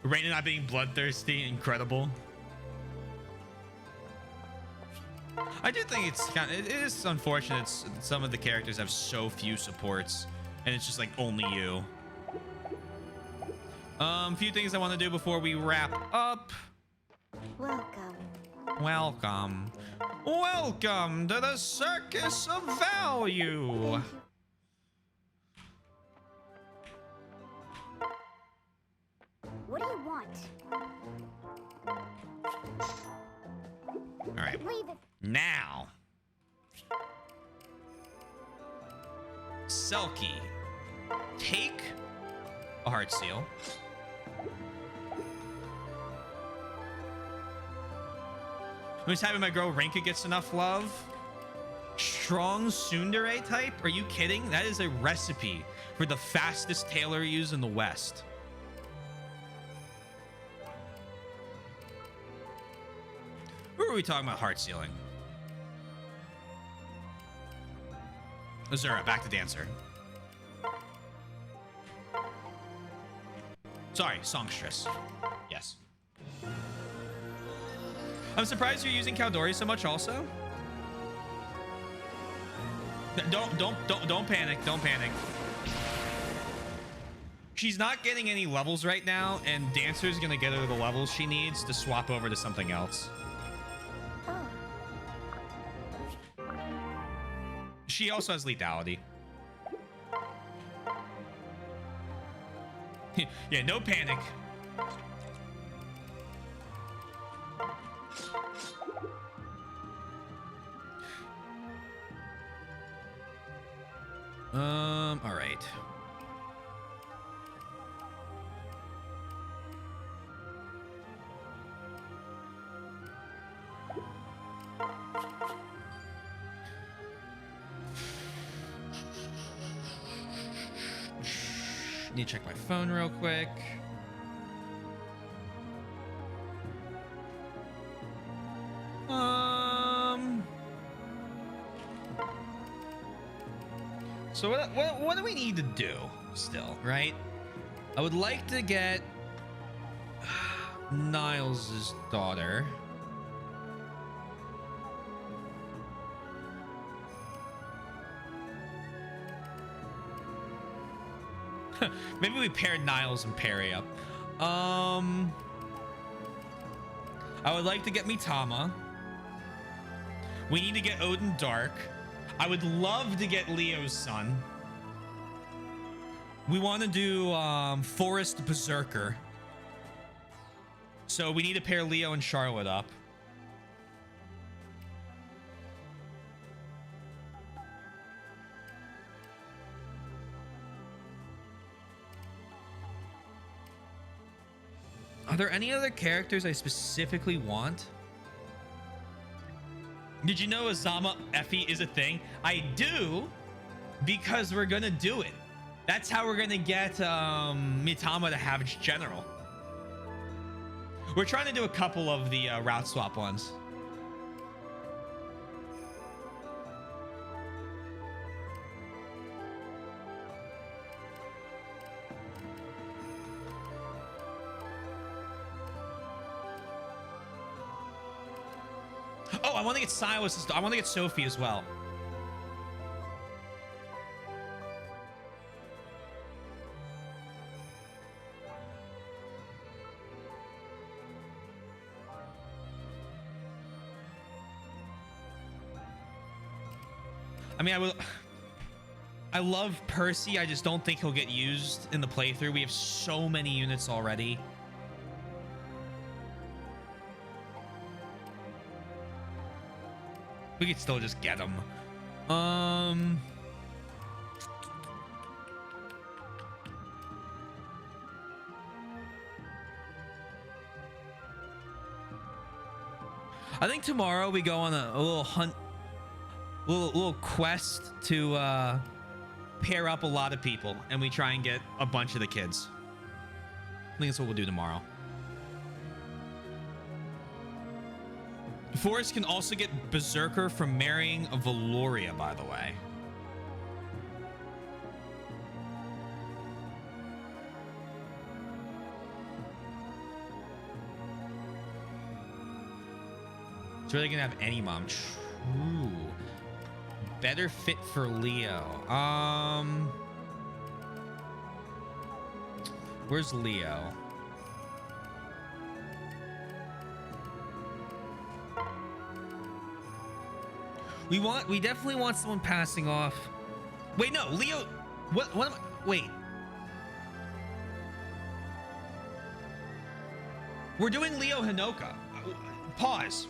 Raina not being bloodthirsty, incredible. I do think it is unfortunate some of the characters have so few supports and it's just like only you. Few things I want to do before we wrap up. Welcome to the Circus of Value. What do you want? All right. Leave it. Now. Selkie. Take a heart seal. I'm just having my girl Rinka gets enough love. Strong tsundere type? Are you kidding? That is a recipe for the fastest tailor use in the West. Who are we talking about heart sealing? Azura, back to dancer. Sorry, songstress. Yes. I'm surprised you're using Caldori so much also. Don't panic. Don't panic. She's not getting any levels right now, and Dancer's gonna get her the levels she needs to swap over to something else. She also has lethality. Yeah, no panic. All right. Need to check my phone real quick. So what do we need to do still, right? I would like to get Niles' daughter. Maybe we paired Niles and Perry up. I would like to get Mitama. We need to get Odin Dark. I would love to get Leo's son. We want to do Forest Berserker. So we need to pair Leo and Charlotte up. Are there any other characters I specifically want? Did you know Azama Effie is a thing? I do, because we're gonna do it. That's how we're gonna get Mitama to have General. We're trying to do a couple of the route swap ones. Oh, I want to get Silas. I want to get Sophie as well. I mean, I love Percy. I just don't think he'll get used in the playthrough. We have so many units already. We could still just get him. I think tomorrow we go on a little hunt, little quest to pair up a lot of people, and we try and get a bunch of the kids. I think that's what we'll do tomorrow. Forrest can also get Berserker from marrying a Valoria, by the way. So are they gonna have any mom? True. Better fit for Leo. Where's Leo? We definitely want someone passing off. Wait, no, Leo. What am I? Wait. We're doing Leo Hinoka. Pause.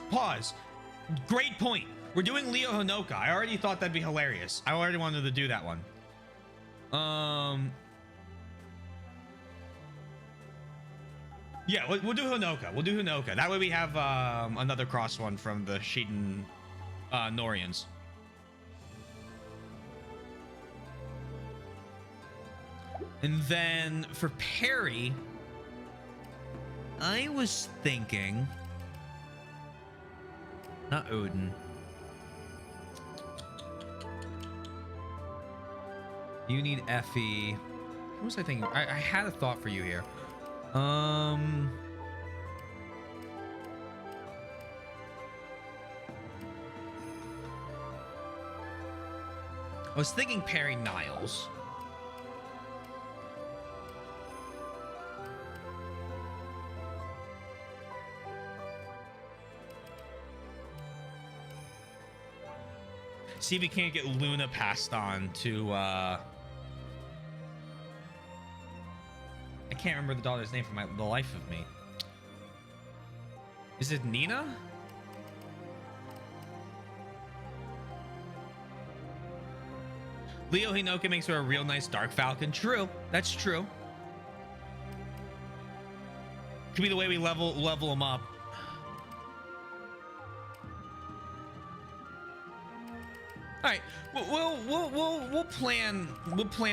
Great point. We're doing Leo Hinoka. I already thought that'd be hilarious. I already wanted to do that one. Yeah, we'll do Hinoka. We'll do Hinoka. That way we have another cross one from the Sheetan Norians. And then for Perry, I was thinking not Odin. You need Effie. What was I thinking? I had a thought for you here. I was thinking Perry Niles. See if we can't get Luna passed on to I can't remember the daughter's name for the life of me. Is it Nina? Leo Hinoka makes her a real nice Dark Falcon. True. That's true. Could be the way we level them up. All right, we'll plan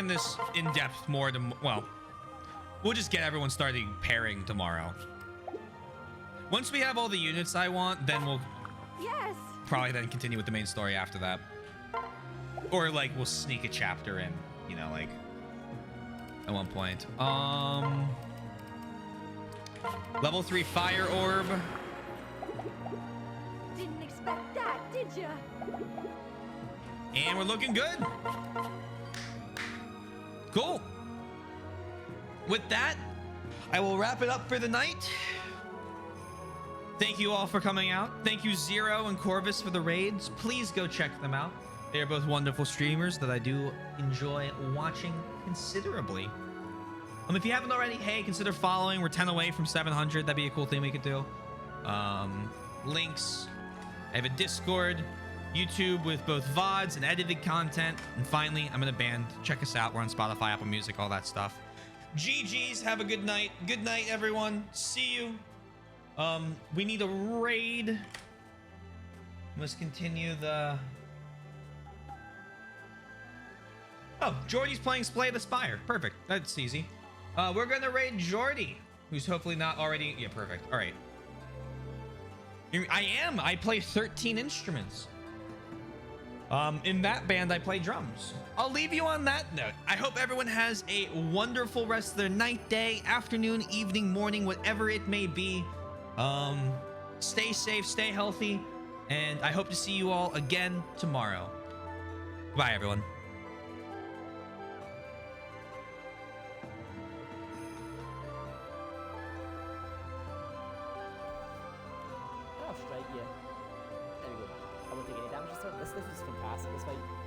this in depth more. Well, we'll just get everyone starting pairing tomorrow. Once we have all the units I want, then we'll Yes. probably then continue with the main story after that. Or like we'll sneak a chapter in, you know, like at one point. Level 3 fire orb. Didn't expect that, did ya? And we're looking good. Cool. With that, I will wrap it up for the night. Thank you all for coming out. Thank you Zero and Corvus for the raids. Please go check them out. They are both wonderful streamers that I do enjoy watching considerably. If you haven't already, hey, consider following. We're 10 away from 700. That'd be a cool thing we could do. Links. I have a Discord, YouTube with both VODs and edited content. And finally, I'm in a band. Check us out. We're on Spotify, Apple Music, all that stuff. GG's. Have a good night. Good night, everyone. See you. We need a raid. Let's continue the... Oh, Jordy's playing Slay the Spire. Perfect. That's easy. We're gonna raid Jordy, who's hopefully not already... Yeah, perfect. All right. I am. I play 13 instruments. In that band, I play drums. I'll leave you on that note. I hope everyone has a wonderful rest of their night, day, afternoon, evening, morning, whatever it may be. Stay safe, stay healthy, and I hope to see you all again tomorrow. Bye, everyone. I'll strike you. There we go. I won't take any damage this turn. This is fantastic. This fight.